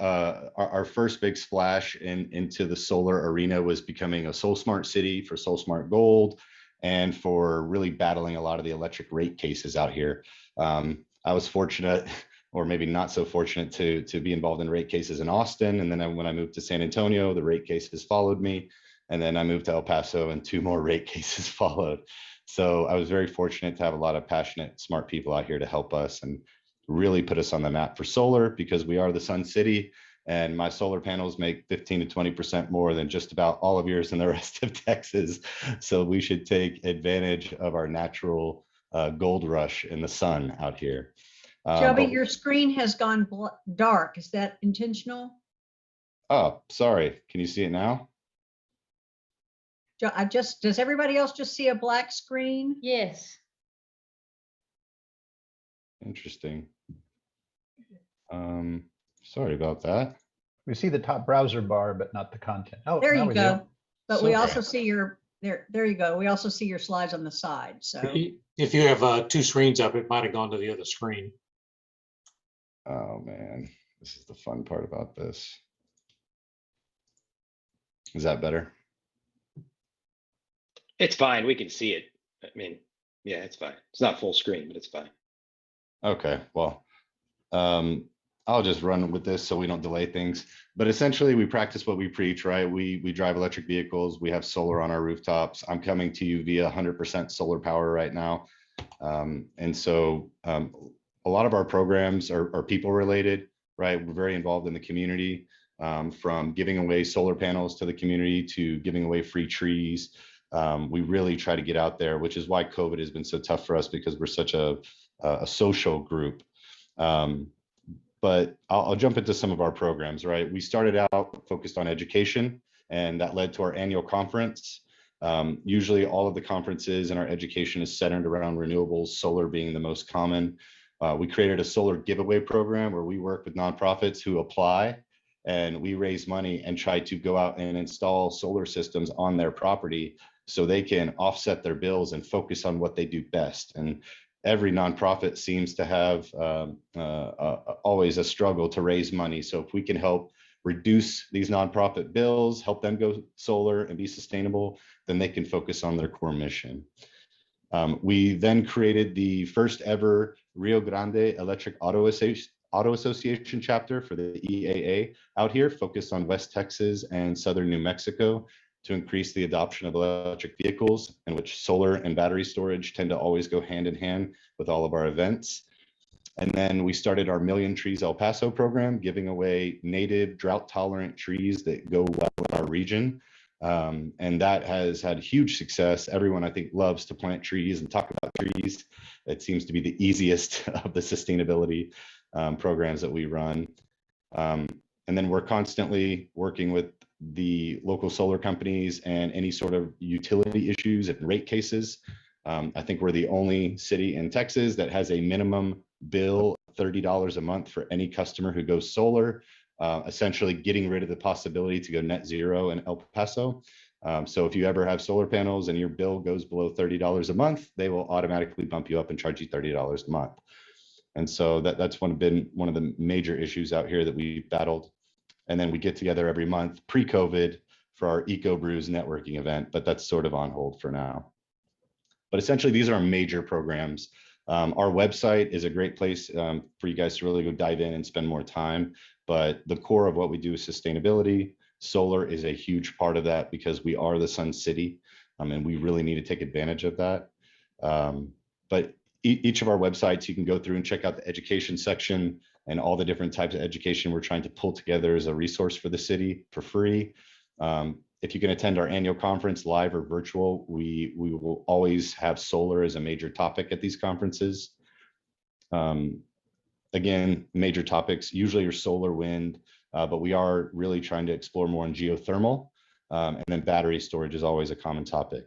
our first big splash into the solar arena was becoming a Soul Smart city for Soul Smart Gold and for really battling a lot of the electric rate cases out here. I was fortunate, or maybe not so fortunate, to be involved in rate cases in Austin. And then when I moved to San Antonio, the rate cases followed me. And then I moved to El Paso and 2 more rate cases followed. So I was very fortunate to have a lot of passionate, smart people out here to help us and really put us on the map for solar, because we are the Sun City and my solar panels make 15 to 20% more than just about all of yours in the rest of Texas. So we should take advantage of our natural gold rush in the sun out here. Shelby, your screen has gone dark. Is that intentional? Oh, sorry. Can you see it now? Does everybody else just see a black screen? Yes. Interesting. Sorry about that. We see the top browser bar, but not the content. Oh, there now you we go. do. But So we also see your, there you go. We also see your slides on the side. So If you have 2 screens up, it might have gone to the other screen. Oh man, this is the fun part about this. Is that better? It's fine. We can see it. I mean, yeah, it's fine. It's not full screen, but it's fine. Okay, well, I'll just run with this so we don't delay things. But essentially, we practice what we preach, right? We drive electric vehicles. We have solar on our rooftops. I'm coming to you via 100% solar power right now. And so a lot of our programs are people related, right? We're very involved in the community, from giving away solar panels to the community to giving away free trees. We really try to get out there, which is why COVID has been so tough for us, because we're such a social group. But I'll jump into some of our programs, right? We started out focused on education, and that led to our annual conference. Usually all of the conferences in our education is centered around renewables, solar being the most common. We created a solar giveaway program where we work with nonprofits who apply, and we raise money and try to go out and install solar systems on their property so they can offset their bills and focus on what they do best. And every nonprofit seems to have always a struggle to raise money. So if we can help reduce these nonprofit bills, help them go solar and be sustainable, then they can focus on their core mission. We then created the first ever Rio Grande Electric Auto Association chapter for the EAA out here, focused on West Texas and Southern New Mexico to increase the adoption of electric vehicles, in which solar and battery storage tend to always go hand in hand with all of our events. And then we started our Million Trees El Paso program, giving away native drought tolerant trees that go well in our region. And that has had huge success. Everyone, I think, loves to plant trees and talk about trees. It seems to be the easiest of the sustainability programs that we run. And then we're constantly working with the local solar companies and any sort of utility issues and rate cases. I think we're the only city in Texas that has a minimum bill of $30 a month for any customer who goes solar, essentially getting rid of the possibility to go net zero in El Paso. So if you ever have solar panels and your bill goes below $30 a month, they will automatically bump you up and charge you $30 a month. And so that's been one of the major issues out here that we battled. And then we get together every month pre-COVID for our Eco Brews networking event, but that's sort of on hold for now. But essentially, these are our major programs. Our website is a great place for you guys to really go dive in and spend more time. But the core of what we do is sustainability. Solar is a huge part of that because we are the Sun City, and we really need to take advantage of that. But each of our websites, you can go through and check out the education section and all the different types of education we're trying to pull together as a resource for the city for free. If you can attend our annual conference live or virtual, we will always have solar as a major topic at these conferences. Again, major topics usually are solar, wind, but we are really trying to explore more on geothermal, and then battery storage is always a common topic.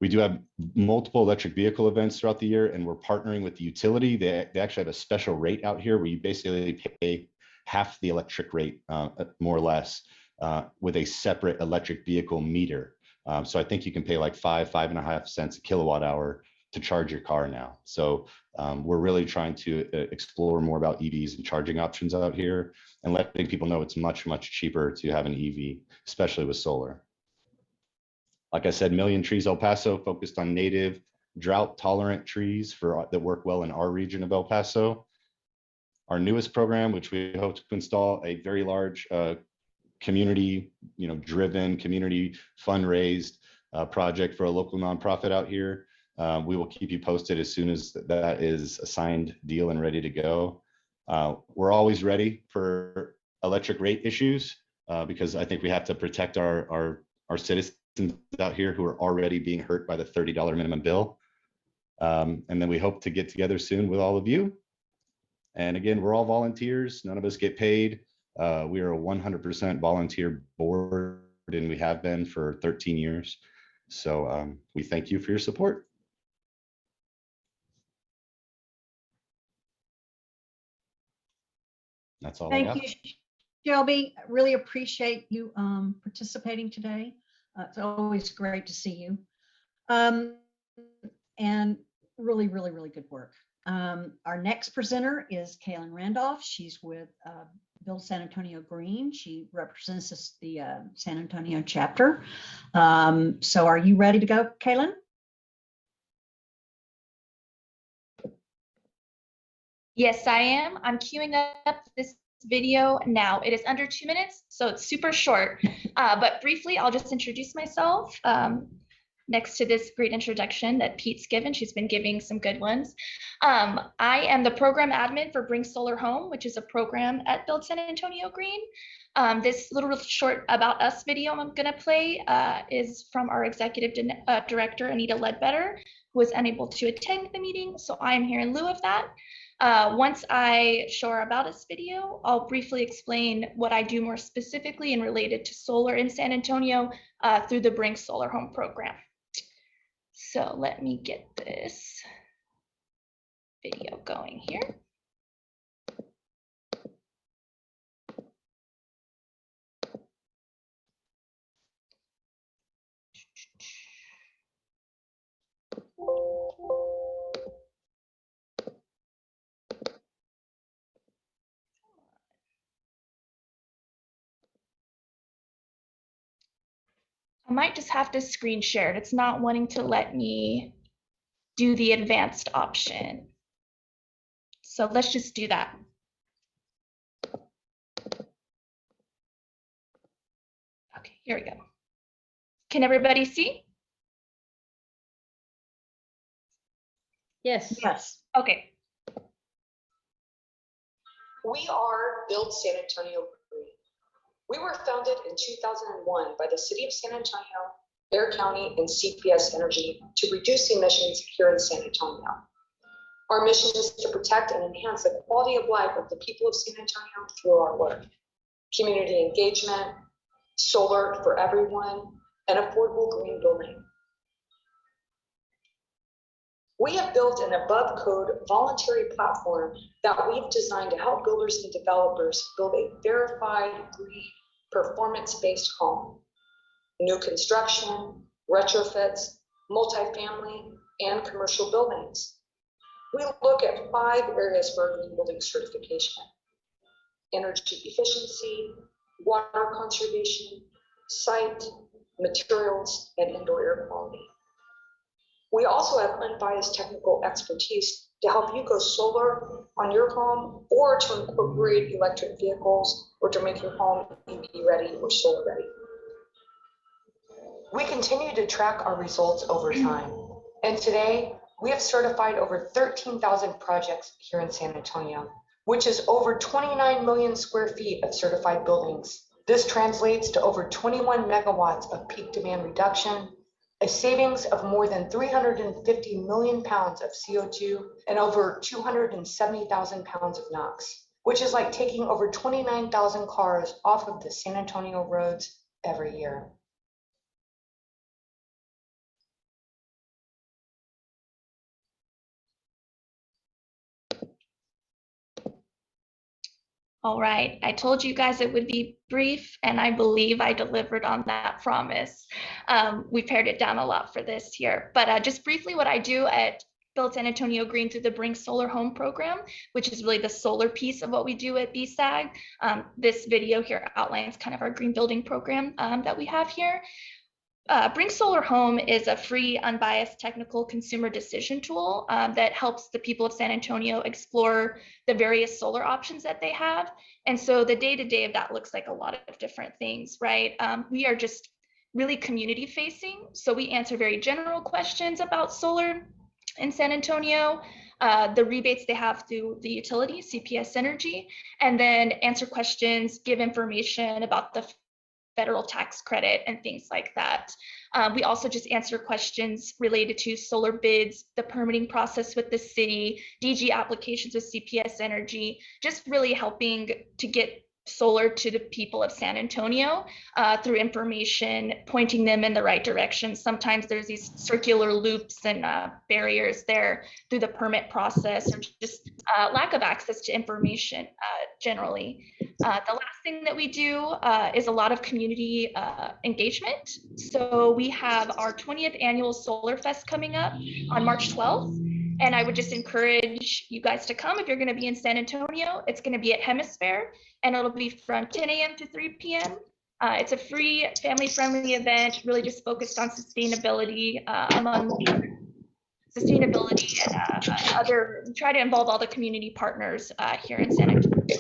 We do have multiple electric vehicle events throughout the year, and we're partnering with the utility. They actually have a special rate out here where you basically pay half the electric rate, more or less, with a separate electric vehicle meter. So I think you can pay like 5.5 cents a kilowatt hour to charge your car now. So we're really trying to explore more about EVs and charging options out here, and letting people know it's much, much cheaper to have an EV, especially with solar. Like I said, Million Trees El Paso focused on native drought-tolerant trees that work well in our region of El Paso. Our newest program, which we hope to install a very large community, driven, community fundraised project for a local nonprofit out here. We will keep you posted as soon as that is a signed deal and ready to go. We're always ready for electric rate issues because I think we have to protect our citizens out here who are already being hurt by the $30 minimum bill. And then we hope to get together soon with all of you. And again, we're all volunteers. None of us get paid. We are a 100% volunteer board, and we have been for 13 years. So we thank you for your support. That's all I got. Thank you, Shelby. I really appreciate you participating today. It's always great to see you. And really, really, really good work. Our next presenter is Kailyn Randolph. She's with Build San Antonio Green. She represents the San Antonio chapter. So are you ready to go, Kailyn? Yes, I am. I'm queuing up this video now. It is under 2 minutes, so it's super short. But briefly, I'll just introduce myself next to this great introduction that Pete's given. She's been giving some good ones. I am the program admin for Bring Solar Home, which is a program at Build San Antonio Green. This little short About Us video I'm going to play is from our executive director, Anita Ledbetter, who was unable to attend the meeting. So I am here in lieu of that. Once I show our About Us video, I'll briefly explain what I do more specifically and related to solar in San Antonio through the Bring Solar Home program. So let me get this video going here. I might just have to screen share it. It's not wanting to let me do the advanced option. So let's just do that. Okay, here we go. Can everybody see? Yes. Yes. Okay. We are Build San Antonio Green. We were founded in 2001 by the City of San Antonio, Bexar County, and CPS Energy to reduce emissions here in San Antonio. Our mission is to protect and enhance the quality of life of the people of San Antonio through our work. Community engagement, solar for everyone, and affordable green building. We have built an above-code voluntary platform that we've designed to help builders and developers build a verified green performance-based home. New construction, retrofits, multifamily, and commercial buildings. We look at 5 areas for our green building certification: energy efficiency, water conservation, site, materials, and indoor air quality. We also have unbiased technical expertise to help you go solar on your home, or to incorporate electric vehicles, or to make your home EV ready or solar ready. We continue to track our results over time. And today, we have certified over 13,000 projects here in San Antonio, which is over 29 million square feet of certified buildings This translates to over 21 megawatts of peak demand reduction, a savings of more than 350 million pounds of CO2 and over 270,000 pounds of NOx, which is like taking over 29,000 cars off of the San Antonio roads every year. All right, I told you guys it would be brief, and I believe I delivered on that promise. We pared it down a lot for this year, but just briefly what I do at Build San Antonio Green through the Bring Solar Home program, which is really the solar piece of what we do at BSAG. This video here outlines kind of our green building program that we have here. Bring Solar Home is a free, unbiased technical consumer decision tool that helps the people of San Antonio explore the various solar options that they have. And so the day-to-day of that looks like a lot of different things, right? We are just really community facing. So we answer very general questions about solar in San Antonio, the rebates they have through the utility, CPS Energy, and then answer questions, give information about the federal tax credit and things like that. We also just answer questions related to solar bids, the permitting process with the city, DG applications with CPS Energy, just really helping to get solar to the people of San Antonio through information, pointing them in the right direction. Sometimes there's these circular loops and barriers there through the permit process, or just lack of access to information generally. The last thing that we do is a lot of community engagement. So we have our 20th annual Solar Fest coming up on March 12th. And I would just encourage you guys to come if you're going to be in San Antonio. It's going to be at Hemisphere, and it'll be from 10 a.m. to 3 p.m. It's a free, family-friendly event, really just focused on sustainability among sustainability and other. Try to involve all the community partners here in San Antonio.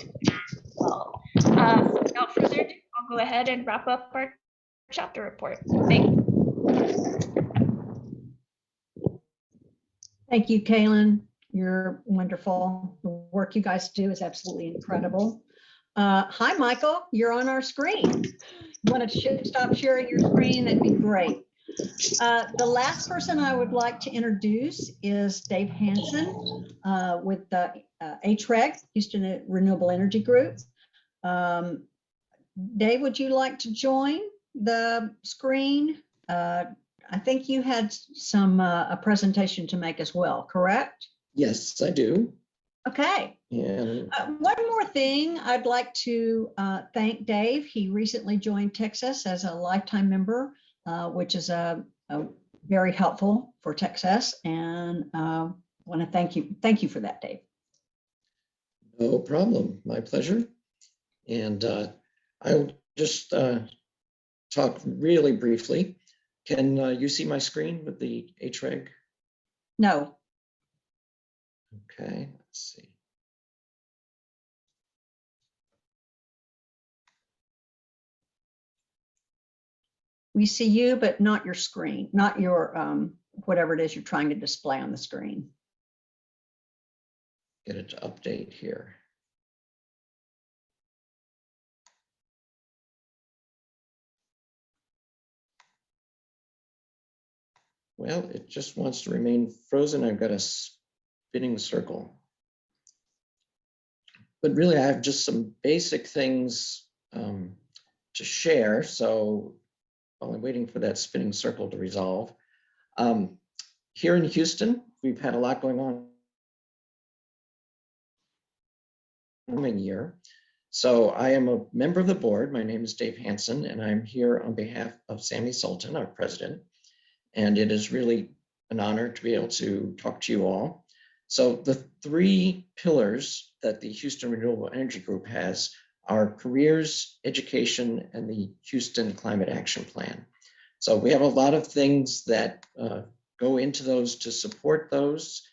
Well, without further ado, I'll go ahead and wrap up our chapter report. Thank you. Thank you, Kailyn. You're wonderful. The work you guys do is absolutely incredible. Hi, Michael. You're on our screen. You want to stop sharing your screen? That'd be great. The last person I would like to introduce is Dave Hansen with the HREG, Houston Renewable Energy Group. Dave, would you like to join the screen? I think you had some a presentation to make as well, correct? Yes, I do. Okay. Yeah. One more thing, I'd like to thank Dave. He recently joined TXSES as a lifetime member, which is very helpful for TXSES, and want to thank you. Thank you for that, Dave. No problem. My pleasure. And I'll just talk really briefly. Can you see my screen with the HREG? No. Okay, let's see. We see you, but not your screen, not your whatever it is you're trying to display on the screen. Get it to update here. Well, it just wants to remain frozen. I've got a spinning circle. But really, I have just some basic things to share. So while I'm waiting for that spinning circle to resolve, here in Houston, we've had a lot going on coming year. So I am a member of the board. My name is Dave Hansen, and I'm here on behalf of Sammy Sultan, our president. And it is really an honor to be able to talk to you all. So the three pillars that the Houston Renewable Energy Group has are careers, education, and the Houston Climate Action Plan. So we have a lot of things that go into those to support those.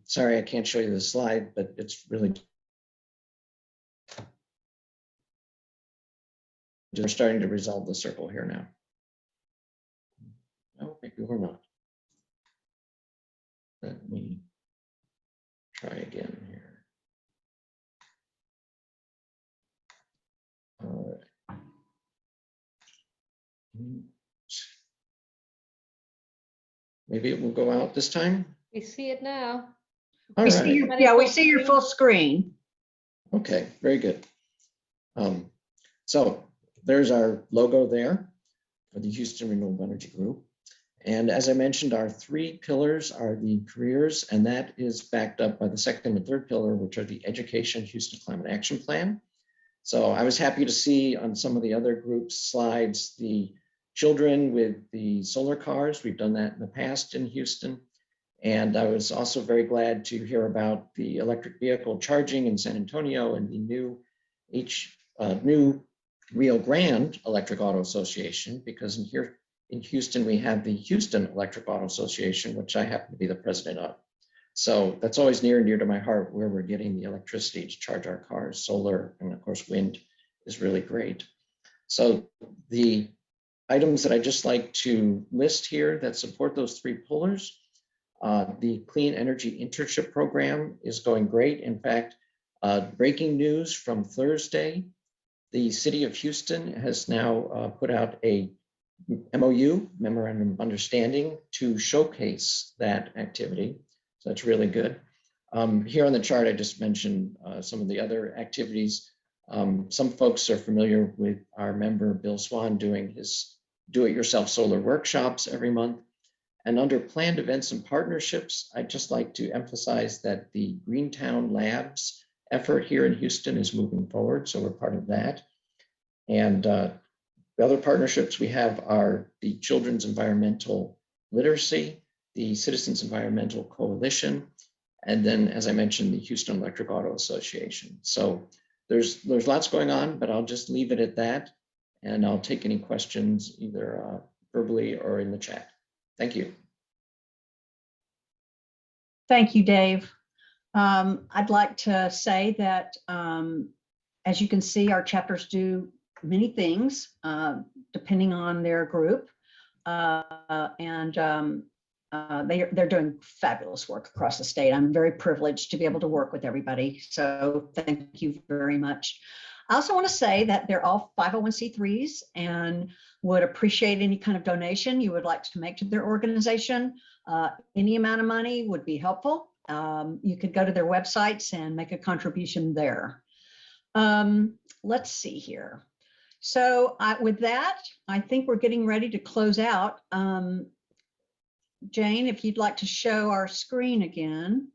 Sorry, I can't show you the slide, but it's really, we're starting to resolve the circle here now. Oh, maybe we're not. Let me try again here. All right. Maybe it will go out this time. We see it now. All We right. see your, yeah, we see your full screen. Okay, very good. So there's our logo there for the Houston Renewable Energy Group. And as I mentioned, our three pillars are the careers, and that is backed up by the second and third pillar, which are the Education Houston Climate Action Plan. So I was happy to see on some of the other groups' slides, the children with the solar cars. We've done that in the past in Houston. And I was also very glad to hear about the electric vehicle charging in San Antonio and the new Rio Grande Electric Auto Association, because in Houston, we have the Houston Electric Auto Association, which I happen to be the president of. So that's always near and dear to my heart, where we're getting the electricity to charge our cars. Solar and of course wind is really great. So the items that I just like to list here that support those three pillars, the Clean Energy Internship Program is going great. In fact, breaking news from Thursday, the City of Houston has now put out a MOU, Memorandum of Understanding, to showcase that activity. So that's really good. Here on the chart, I just mentioned some of the other activities. Some folks are familiar with our member, Bill Swan, doing his do-it-yourself solar workshops every month. And under planned events and partnerships, I'd just like to emphasize that the Greentown Labs effort here in Houston is moving forward, so we're part of that. And the other partnerships we have are the Children's Environmental Literacy, the Citizens Environmental Coalition, and then, as I mentioned, the Houston Electric Auto Association. So there's lots going on, but I'll just leave it at that, and I'll take any questions either verbally or in the chat. Thank you. Thank you, Dave. I'd like to say that, as you can see, our chapters do many things depending on their group, and they're doing fabulous work across the state. I'm very privileged to be able to work with everybody, so thank you very much. I also want to say that they're all 501c3s and would appreciate any kind of donation you would like to make to their organization. Any amount of money would be helpful. You could go to their websites and make a contribution there. Let's see here. So with that, I think we're getting ready to close out. Jane, if you'd like to show our screen again.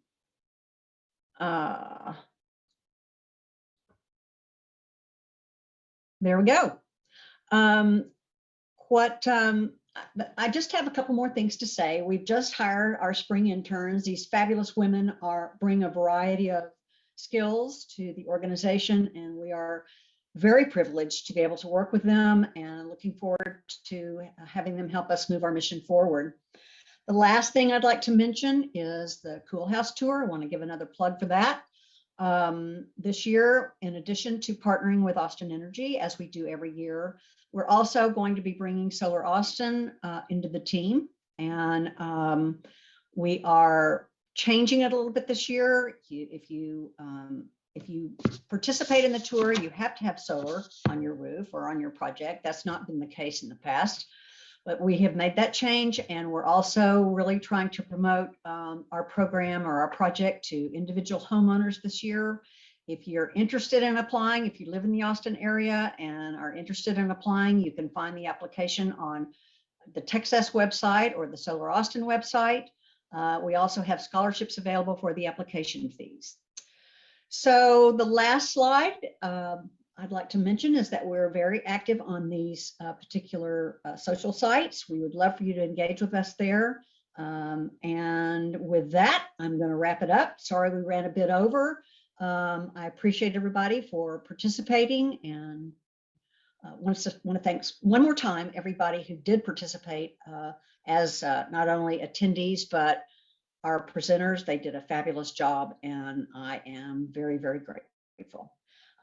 There we go. I just have a couple more things to say. We've just hired our spring interns. These fabulous women bring a variety of skills to the organization, and we are very privileged to be able to work with them and looking forward to having them help us move our mission forward. The last thing I'd like to mention is the Cool House Tour. I want to give another plug for that. This year, in addition to partnering with Austin Energy, as we do every year, we're also going to be bringing Solar Austin into the team. And we are changing it a little bit this year. If you participate in the tour, you have to have solar on your roof or on your project. That's not been the case in the past, but we have made that change, and we're also really trying to promote our program or our project to individual homeowners this year. If you're interested in applying, if you live in the Austin area and are interested in applying, you can find the application on the TXSES website or the Solar Austin website. We also have scholarships available for the application fees. So the last slide I'd like to mention is that we're very active on these particular social sites. We would love for you to engage with us there. And with that, I'm going to wrap it up. Sorry we ran a bit over. I appreciate everybody for participating, and want to thank one more time everybody who did participate as not only attendees, but our presenters. They did a fabulous job, and I am very, very grateful.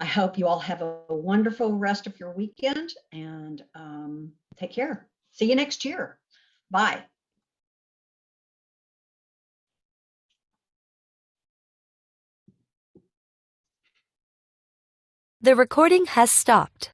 I hope you all have a wonderful rest of your weekend, and take care. See you next year. Bye. The recording has stopped.